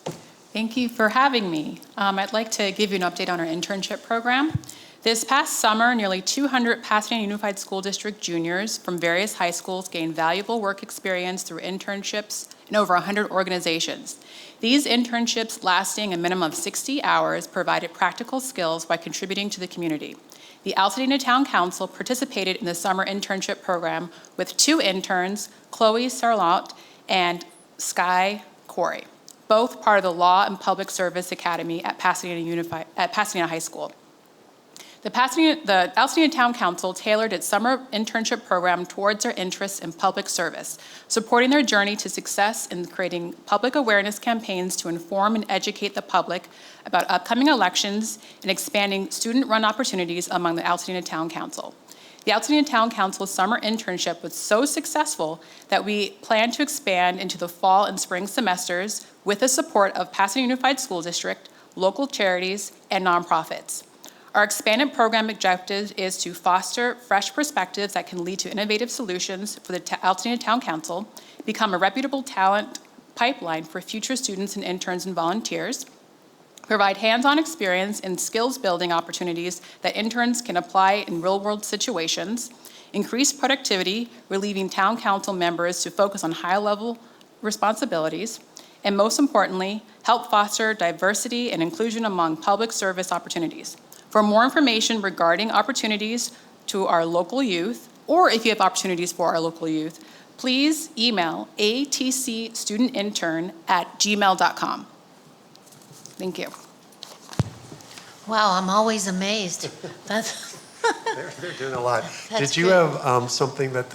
Thank you for having me. I'd like to give you an update on our internship program. This past summer, nearly 200 Pasadena Unified School District juniors from various high schools gained valuable work experience through internships in over 100 organizations. These internships, lasting a minimum of 60 hours, provided practical skills by contributing to the community. The Altadena Town Council participated in the summer internship program with 2 interns, Chloe Sarlant and Sky Corey, both part of the Law and Public Service Academy at Pasadena High School. The Altadena Town Council tailored its summer internship program towards their interests in public service, supporting their journey to success in creating public awareness campaigns to inform and educate the public about upcoming elections and expanding student-run opportunities among the Altadena Town Council. The Altadena Town Council's summer internship was so successful that we plan to expand into the fall and spring semesters with the support of Pasadena Unified School District, local charities, and nonprofits. Our expanded program objective is to foster fresh perspectives that can lead to innovative solutions for the Altadena Town Council, become a reputable talent pipeline for future students and interns and volunteers, provide hands-on experience and skills-building opportunities that interns can apply in real-world situations, increase productivity, relieving Town Council members to focus on high-level responsibilities, and most importantly, help foster diversity and inclusion among public service opportunities. For more information regarding opportunities to our local youth, or if you have opportunities for our local youth, please email atcstudentintern@gmail.com. Thank you. Wow, I'm always amazed. That's They're doing a lot. That's Did you good. have something that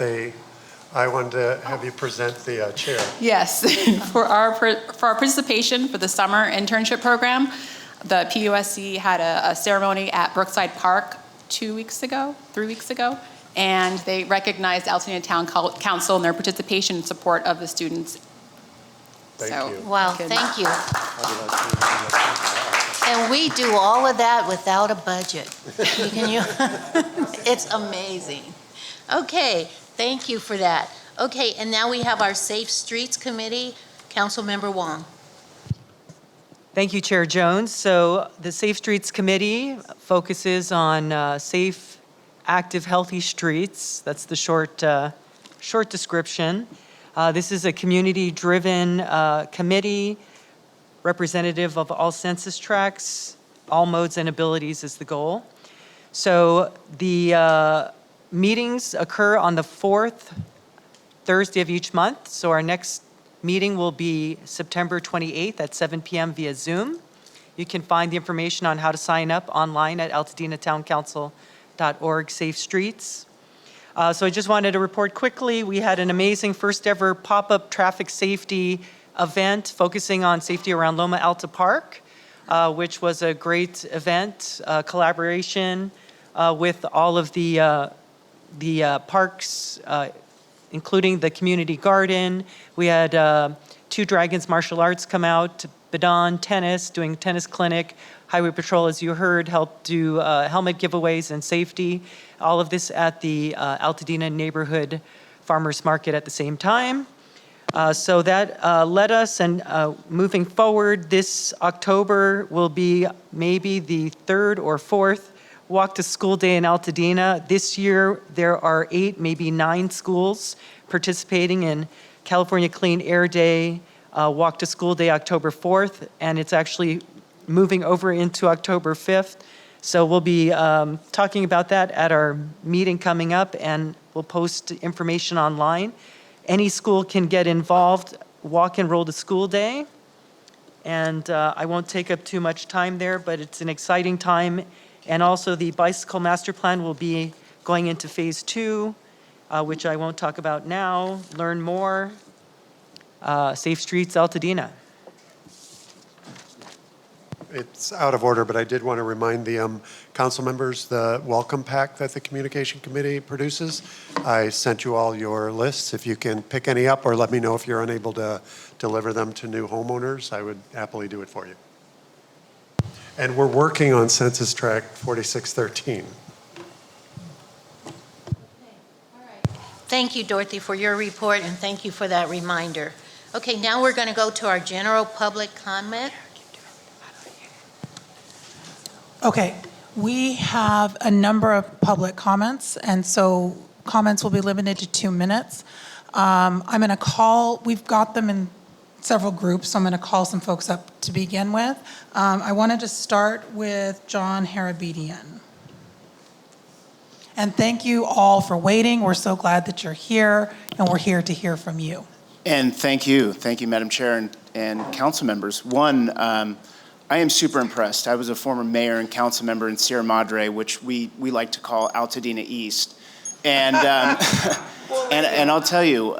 I wanted to have you present the chair? Yes, for our participation for the summer internship program, the PUSC had a ceremony at Brookside Park 3 weeks ago, and they recognized Altadena Town Council and their participation and support of the students. Thank you. Wow, thank you. And we do all of that without a budget. It's amazing. Okay, thank you for that. Okay, and now we have our Safe Streets Committee. Councilmember Wong. Thank you, Chair Jones. So the Safe Streets Committee focuses on safe, active, healthy streets. That's the short description. This is a community-driven committee, representative of all census tracts, all modes and abilities is the goal. So the meetings occur on the 4th Thursday of each month. So our next meeting will be September 28th at 7 p.m. via Zoom. You can find the information on how to sign up online at altadenatowncouncil.org, Safe Streets. So I just wanted to report quickly, we had an amazing first ever pop-up traffic safety event focusing on safety around Loma Alta Park, which was a great event, collaboration with all of the the parks, including the community garden. We had Two Dragons Martial Arts come out, Badon Tennis, doing tennis clinic. Highway Patrol, as you heard, helped do helmet giveaways and safety. All of this at the Altadena Neighborhood Farmers Market at the same time. So that led us, and moving forward, this October will be maybe the third or fourth Walk to School Day in Altadena. This year, there are 8, maybe 9 schools participating in California Clean Air Day, Walk to School Day, October 4th, and it's actually moving over into October 5th. So we'll be talking about that at our meeting coming up, and we'll post information online. Any school can get involved, Walk and Roll to School Day. And I won't take up too much time there, but it's an exciting time. And also the Bicycle Master Plan will be going into phase 2, which I won't talk about now. Learn more. Safe Streets, Altadena. It's out of order, but I did want to remind the council members the welcome pack that the Communication Committee produces. I sent you all your lists. If you can pick any up or let me know if you're unable to deliver them to new homeowners, I would happily do it for you. And we're working on Census Tract 4613. Thank you, Dorothy, for your report, and thank you for that reminder. Okay, now we're going to go to our general public comment. Okay, we have a number of public comments, and so comments will be limited to 2 minutes. I'm going to call, we've got them in several groups, so I'm going to call some folks up to begin with. I wanted to start with John Harabedian. And thank you all for waiting. We're so glad that you're here, and we're here to hear from you. And thank you, Madam Chair and council members. One, I am super impressed. I was a former mayor and council member in Sierra Madre, which we like to call Altadena East. And and I'll tell you,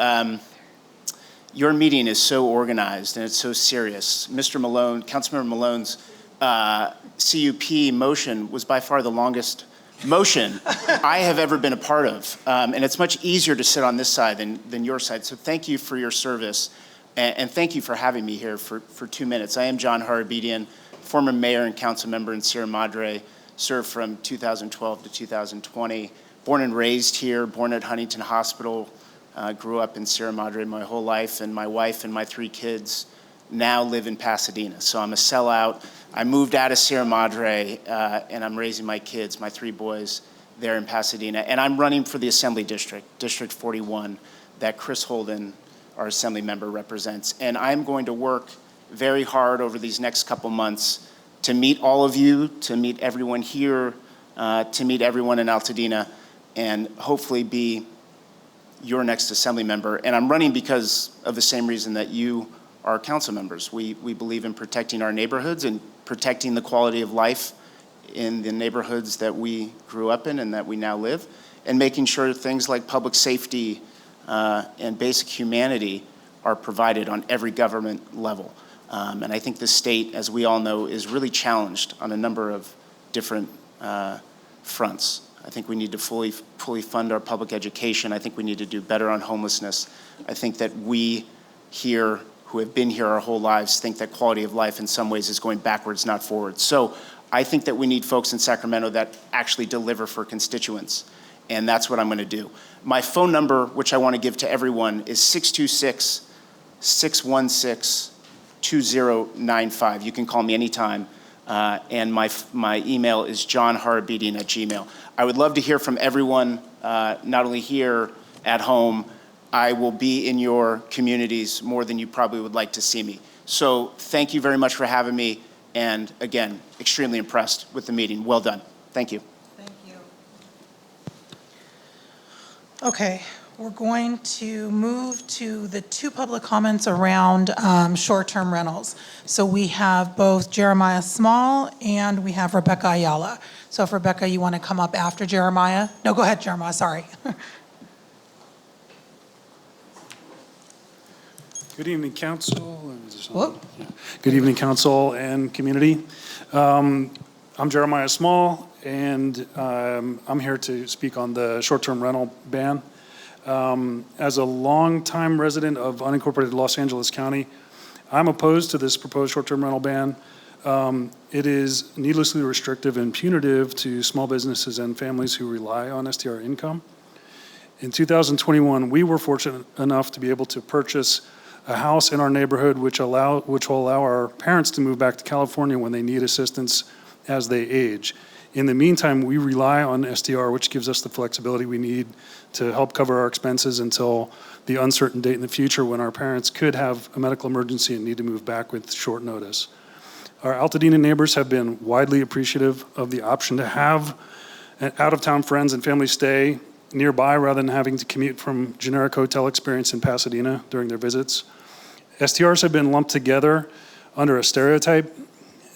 your meeting is so organized and it's so serious. Mr. Malone, Councilmember Malone's CUP motion was by far the longest motion I have ever been a part of. And it's much easier to sit on this side than your side. So thank you for your service. And thank you for having me here for 2 minutes. I am John Harabedian, former mayor and council member in Sierra Madre, served from 2012 to 2020. Born and raised here, born at Huntington Hospital, grew up in Sierra Madre my whole life, and my wife and my 3 kids now live in Pasadena. So I'm a sellout. I moved out of Sierra Madre, and I'm raising my kids, my 3 boys, there in Pasadena. And I'm running for the Assembly District, District 41, that Chris Holden, our Assembly member, represents. And I'm going to work very hard over these next couple months to meet all of you, to meet everyone here, to meet everyone in Altadena, and hopefully be your next Assembly member. And I'm running because of the same reason that you are council members. We believe in protecting our neighborhoods and protecting the quality of life in the neighborhoods that we grew up in and that we now live, and making sure things like public safety and basic humanity are provided on every government level. And I think the state, as we all know, is really challenged on a number of different fronts. I think we need to fully fund our public education. I think we need to do better on homelessness. I think that we here, who have been here our whole lives, think that quality of life in some ways is going backwards, not forwards. So I think that we need folks in Sacramento that actually deliver for constituents, and that's what I'm going to do. My phone number, which I want to give to everyone, is 626-616-2095. You can call me anytime, and my email is johnharabedian@gmail.com. I would love to hear from everyone, not only here at home. I will be in your communities more than you probably would like to see me. So thank you very much for having me, and again, extremely impressed with the meeting. Well done. Thank you. Okay, we're going to move to the 2 public comments around short-term rentals. So we have both Jeremiah Small and we have Rebecca Ayala. So if Rebecca, you want to come up after Jeremiah? No, go ahead, Jeremiah, sorry. Good evening, council. Good evening, council and community. I'm Jeremiah Small, and I'm here to speak on the short-term rental ban. As a longtime resident of unincorporated Los Angeles County, I'm opposed to this proposed short-term rental ban. It is needlessly restrictive and punitive to small businesses and families who rely on STR income. In 2021, we were fortunate enough to be able to purchase a house in our neighborhood which will allow our parents to move back to California when they need assistance as they age. In the meantime, we rely on STR, which gives us the flexibility we need to help cover our expenses until the uncertain date in the future when our parents could have a medical emergency and need to move back with short notice. Our Altadena neighbors have been widely appreciative of the option to have out-of-town friends and family stay nearby rather than having to commute from generic hotel experience in Pasadena during their visits. STRs have been lumped together under a stereotype.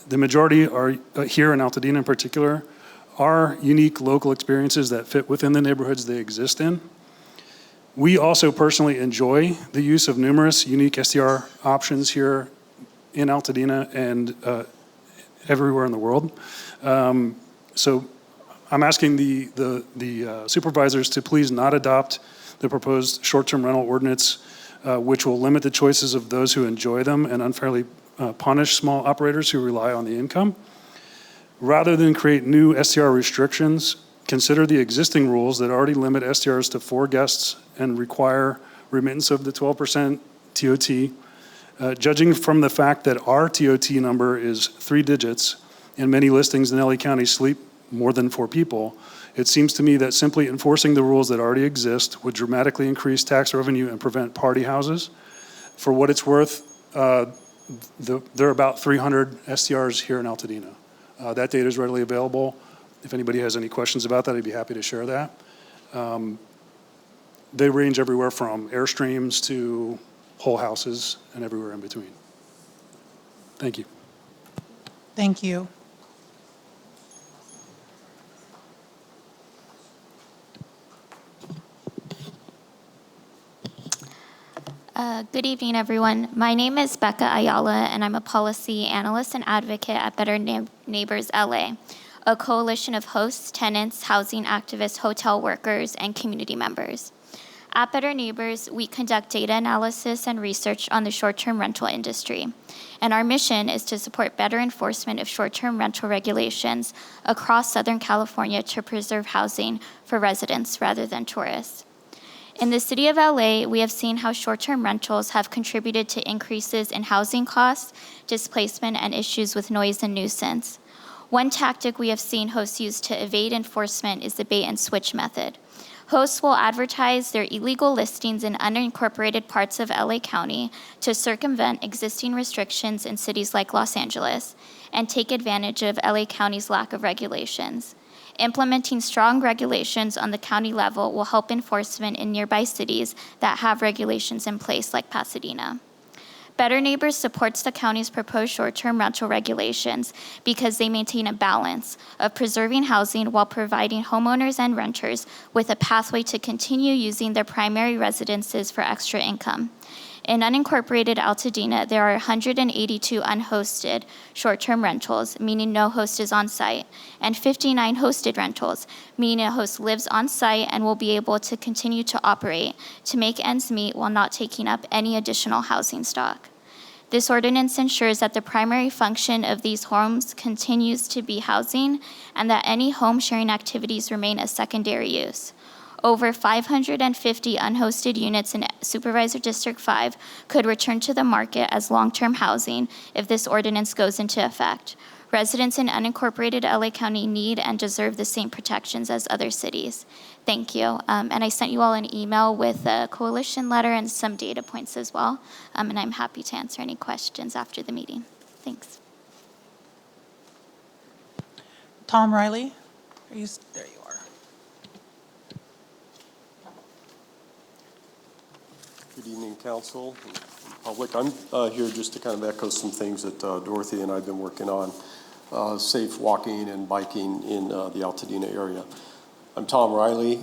The majority are here in Altadena in particular are unique local experiences that fit within the neighborhoods they exist in. We also personally enjoy the use of numerous unique STR options here in Altadena and everywhere in the world. So I'm asking the supervisors to please not adopt the proposed short-term rental ordinance, which will limit the choices of those who enjoy them and unfairly punish small operators who rely on the income. Rather than create new STR restrictions, consider the existing rules that already limit STRs to 4 guests and require remittance of the 12% TOT. Judging from the fact that our TOT number is 3 digits and many listings in LA County sleep more than 4 people, it seems to me that simply enforcing the rules that already exist would dramatically increase tax revenue and prevent party houses. For what it's worth, there are about 300 STRs here in Altadena. That data is readily available. If anybody has any questions about that, I'd be happy to share that. They range everywhere from Airstreams to whole houses and everywhere in between. Thank you. Thank you. Good evening, everyone. My name is Becca Ayala, and I'm a policy analyst and advocate at Better Neighbors LA, a coalition of hosts, tenants, housing activists, hotel workers, and community members. At Better Neighbors, we conduct data analysis and research on the short-term rental industry, and our mission is to support better enforcement of short-term rental regulations across Southern California to preserve housing for residents rather than tourists. In the city of LA, we have seen how short-term rentals have contributed to increases in housing costs, displacement, and issues with noise and nuisance. One tactic we have seen hosts use to evade enforcement is the bait and switch method. Hosts will advertise their illegal listings in unincorporated parts of LA County to circumvent existing restrictions in cities like Los Angeles and take advantage of LA County's lack of regulations. Implementing strong regulations on the county level will help enforcement in nearby cities that have regulations in place, like Pasadena. Better Neighbors supports the county's proposed short-term rental regulations because they maintain a balance of preserving housing while providing homeowners and renters with a pathway to continue using their primary residences for extra income. In unincorporated Altadena, there are 182 unhosted short-term rentals, meaning no host is on site, and 59 hosted rentals, meaning a host lives on site and will be able to continue to operate to make ends meet while not taking up any additional housing stock. This ordinance ensures that the primary function of these homes continues to be housing and that any home sharing activities remain a secondary use. Over 550 unhosted units in Supervisor District 5 could return to the market as long-term housing if this ordinance goes into effect. Residents in unincorporated LA County need and deserve the same protections as other cities. Thank you. And I sent you all an email with a coalition letter and some data points as well. And I'm happy to answer any questions after the meeting. Thanks. Tom Riley, there you are. Good evening, Council and public. I'm here just to kind of echo some things that Dorothy and I have been working on, safe walking and biking in the Altadena area. I'm Tom Riley.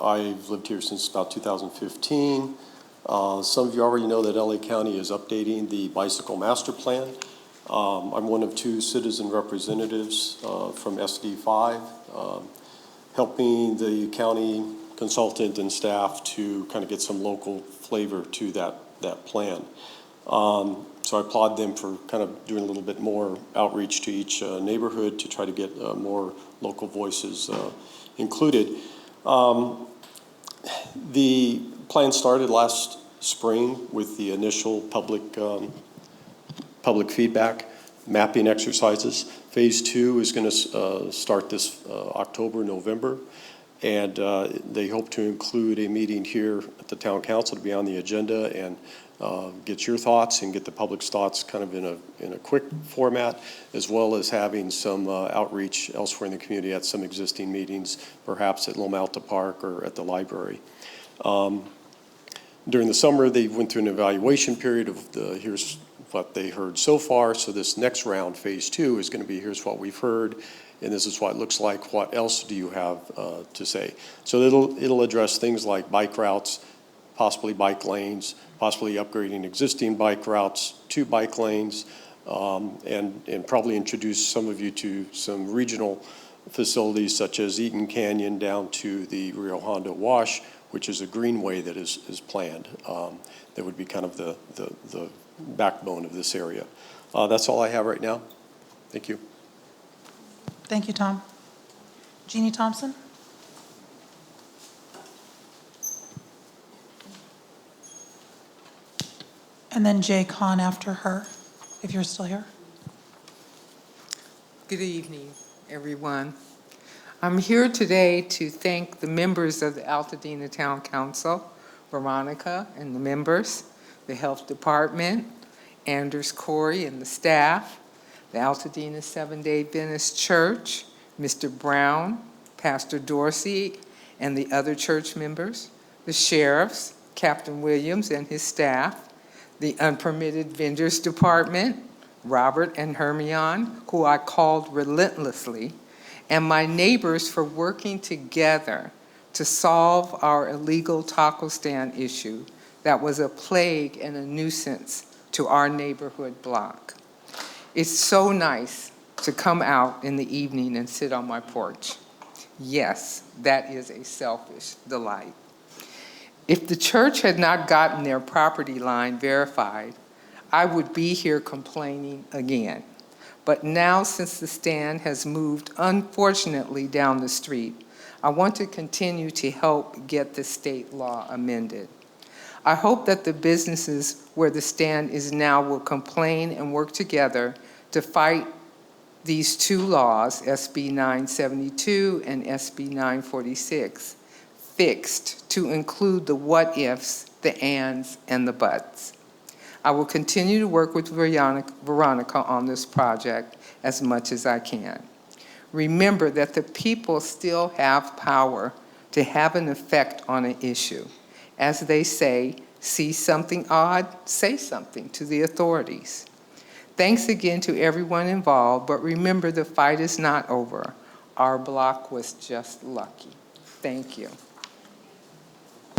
I've lived here since about 2015. Some of you already know that LA County is updating the bicycle master plan. I'm one of 2 citizen representatives from SD5, helping the county consultant and staff to kind of get some local flavor to that plan. So I applaud them for kind of doing a little bit more outreach to each neighborhood to try to get more local voices included. The plan started last spring with the initial public feedback, mapping exercises. Phase 2 is going to start this October, November, and they hope to include a meeting here at the town council to be on the agenda and get your thoughts and get the public's thoughts kind of in a quick format, as well as having some outreach elsewhere in the community at some existing meetings, perhaps at Loma Alta Park or at the library. During the summer, they went through an evaluation period of here's what they heard so far. So this next round, phase 2, is going to be here's what we've heard, and this is what it looks like. What else do you have to say? So it'll address things like bike routes, possibly bike lanes, possibly upgrading existing bike routes to bike lanes, and probably introduce some of you to some regional facilities such as Eaton Canyon down to the Rio Hondo Wash, which is a greenway that is planned. That would be kind of the backbone of this area. That's all I have right now. Thank you. Thank you, Tom. Jeannie Thompson? And then Jay Kahn after her, if you're still here. Good evening, everyone. I'm here today to thank the members of the Altadena Town Council, Veronica and the members, the Health Department, Anders Corey and the staff, the Altadena Seventh-day Adventist Church, Mr. Brown, Pastor Dorsey, and the other church members, the sheriffs, Captain Williams and his staff, the Unpermitted Vendors Department, Robert and Hermione, who I called relentlessly, and my neighbors for working together to solve our illegal taco stand issue that was a plague and a nuisance to our neighborhood block. It's so nice to come out in the evening and sit on my porch. Yes, that is a selfish delight. If the church had not gotten their property line verified, I would be here complaining again. But now, since the stand has moved, unfortunately, down the street, I want to continue to help get the state law amended. I hope that the businesses where the stand is now will complain and work together to fight these 2 laws, SB 972 and SB 946, fixed to include the what-ifs, the ands, and the buts. I will continue to work with Veronica on this project as much as I can. Remember that the people still have power to have an effect on an issue. As they say, see something odd, say something to the authorities. Thanks again to everyone involved, but remember the fight is not over. Our block was just lucky. Thank you.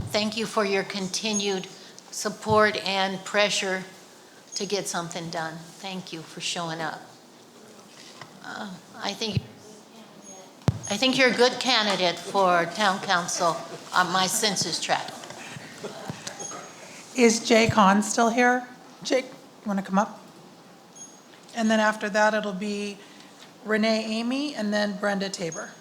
Thank you for your continued support and pressure to get something done. Thank you for showing up. I think you're a good candidate for town council on my census tract. Is Jay Kahn still here? Jake, you want to come up? And then after that, it'll be Renee Amy and then Brenda Tabor.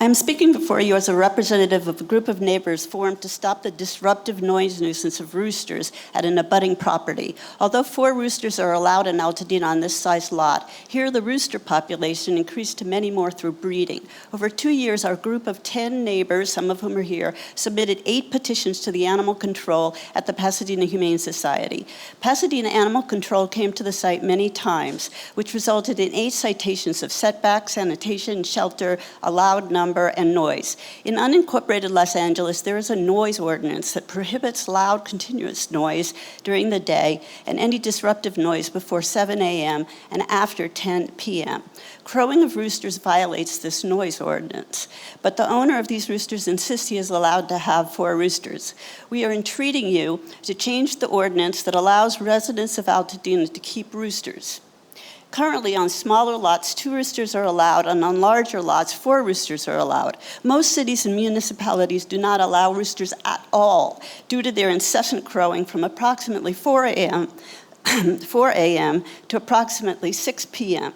I'm speaking before you as a representative of a group of neighbors formed to stop the disruptive noise nuisance of roosters at an abutting property. Although 4 roosters are allowed in Altadena on this size lot, here the rooster population increased to many more through breeding. Over 2 years, our group of 10 neighbors, some of whom are here, submitted 8 petitions to the Animal Control at the Pasadena Humane Society. Pasadena Animal Control came to the site many times, which resulted in 8 citations of setbacks, sanitation, shelter, allowed number, number, and noise. In unincorporated Los Angeles, there is a noise ordinance that prohibits loud, continuous noise during the day and any disruptive noise before 7 a.m. and after 10 p.m. Crowing of roosters violates this noise ordinance, but the owner of these roosters insists he is allowed to have 4 roosters. We are entreating you to change the ordinance that allows residents of Altadena to keep roosters. Currently, on smaller lots, 2 roosters are allowed, and on larger lots, 4 roosters are allowed. Most cities and municipalities do not allow roosters at all due to their incessant crowing from approximately 4 a.m. to approximately 6 p.m.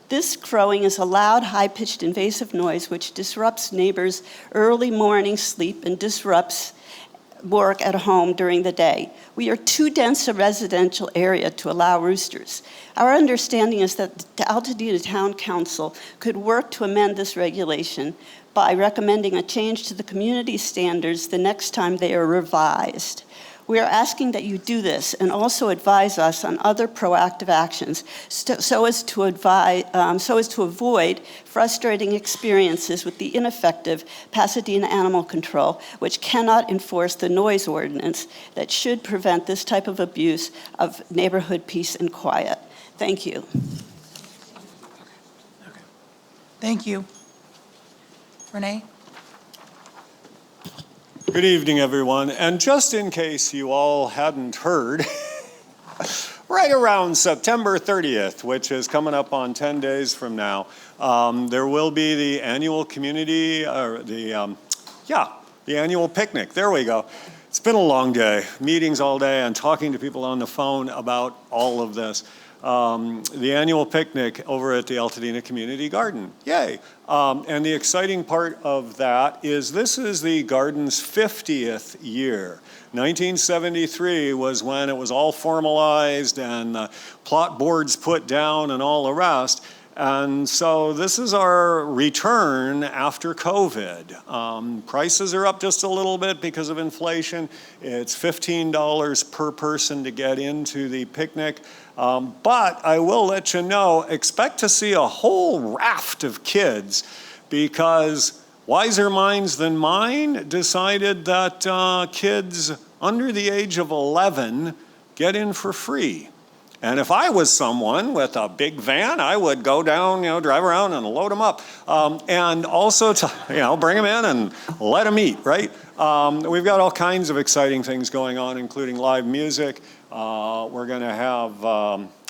This crowing is a loud, high-pitched, invasive noise which disrupts neighbors' early morning sleep and disrupts work at home during the day. We are too dense a residential area to allow roosters. Our understanding is that the Altadena Town Council could work to amend this regulation by recommending a change to the community standards the next time they are revised. We are asking that you do this and also advise us on other proactive actions so as to avoid frustrating experiences with the ineffective Pasadena Animal Control, which cannot enforce the noise ordinance that should prevent this type of abuse of neighborhood peace and quiet. Thank you. Thank you. Renee? Good evening, everyone. And just in case you all hadn't heard, right around September 30th, which is coming up on 10 days from now, there will be the annual the annual picnic. There we go. It's been a long day, meetings all day and talking to people on the phone about all of this. The annual picnic over at the Altadena Community Garden. Yay. And the exciting part of that is this is the garden's 50th year. 1973 was when it was all formalized and plot boards put down and all the rest. And so this is our return after COVID. Prices are up just a little bit because of inflation. It's $15 per person to get into the picnic. But I will let you know, expect to see a whole raft of kids because wiser minds than mine decided that kids under the age of 11 get in for free. And if I was someone with a big van, I would go down, drive around and load them up. And also to, bring them in and let them eat, right? We've got all kinds of exciting things going on, including live music. We're going to have,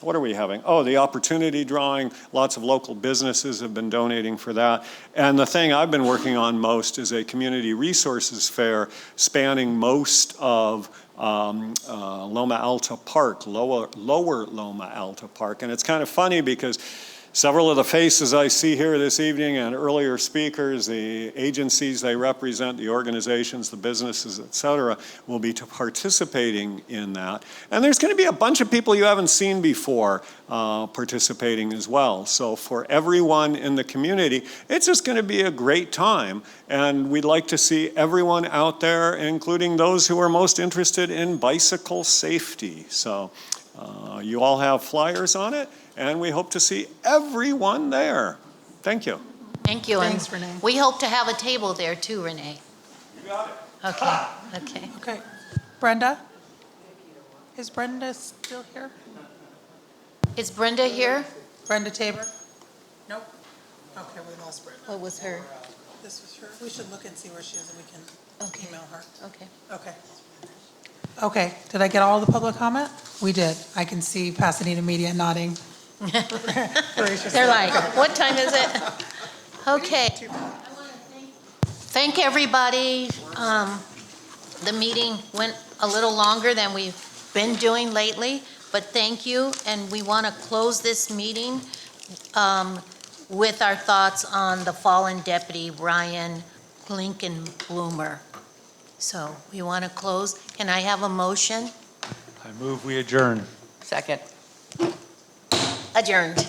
what are we having? Oh, the opportunity drawing. Lots of local businesses have been donating for that. And the thing I've been working on most is a community resources fair spanning most of Loma Alta Park, lower Loma Alta Park. And it's kind of funny because several of the faces I see here this evening and earlier speakers, the agencies they represent, the organizations, the businesses, et cetera, will be participating in that. And there's going to be a bunch of people you haven't seen before participating as well. So for everyone in the community, it's just going to be a great time. And we'd like to see everyone out there, including those who are most interested in bicycle safety. So you all have flyers on it. And we hope to see everyone there. Thank you. Thank you. Thanks, Renee. We hope to have a table there too, Renee. You got it. Okay. Okay. Brenda? Is Brenda still here? Is Brenda here? Brenda Tabor? Nope. Okay, we lost Brenda. What was her? This was her. We should look and see where she is and we can email her. Okay. Okay. Okay, did I get all the public comment? We did. I can see Pasadena Media nodding. They're like, what time is it? Okay. Thank everybody. The meeting went a little longer than we've been doing lately, but thank you. And we want to close this meeting with our thoughts on the fallen deputy, Ryan Lincoln Bloomer. So we want to close. Can I have a motion? I move we adjourn. Second. Adjourned.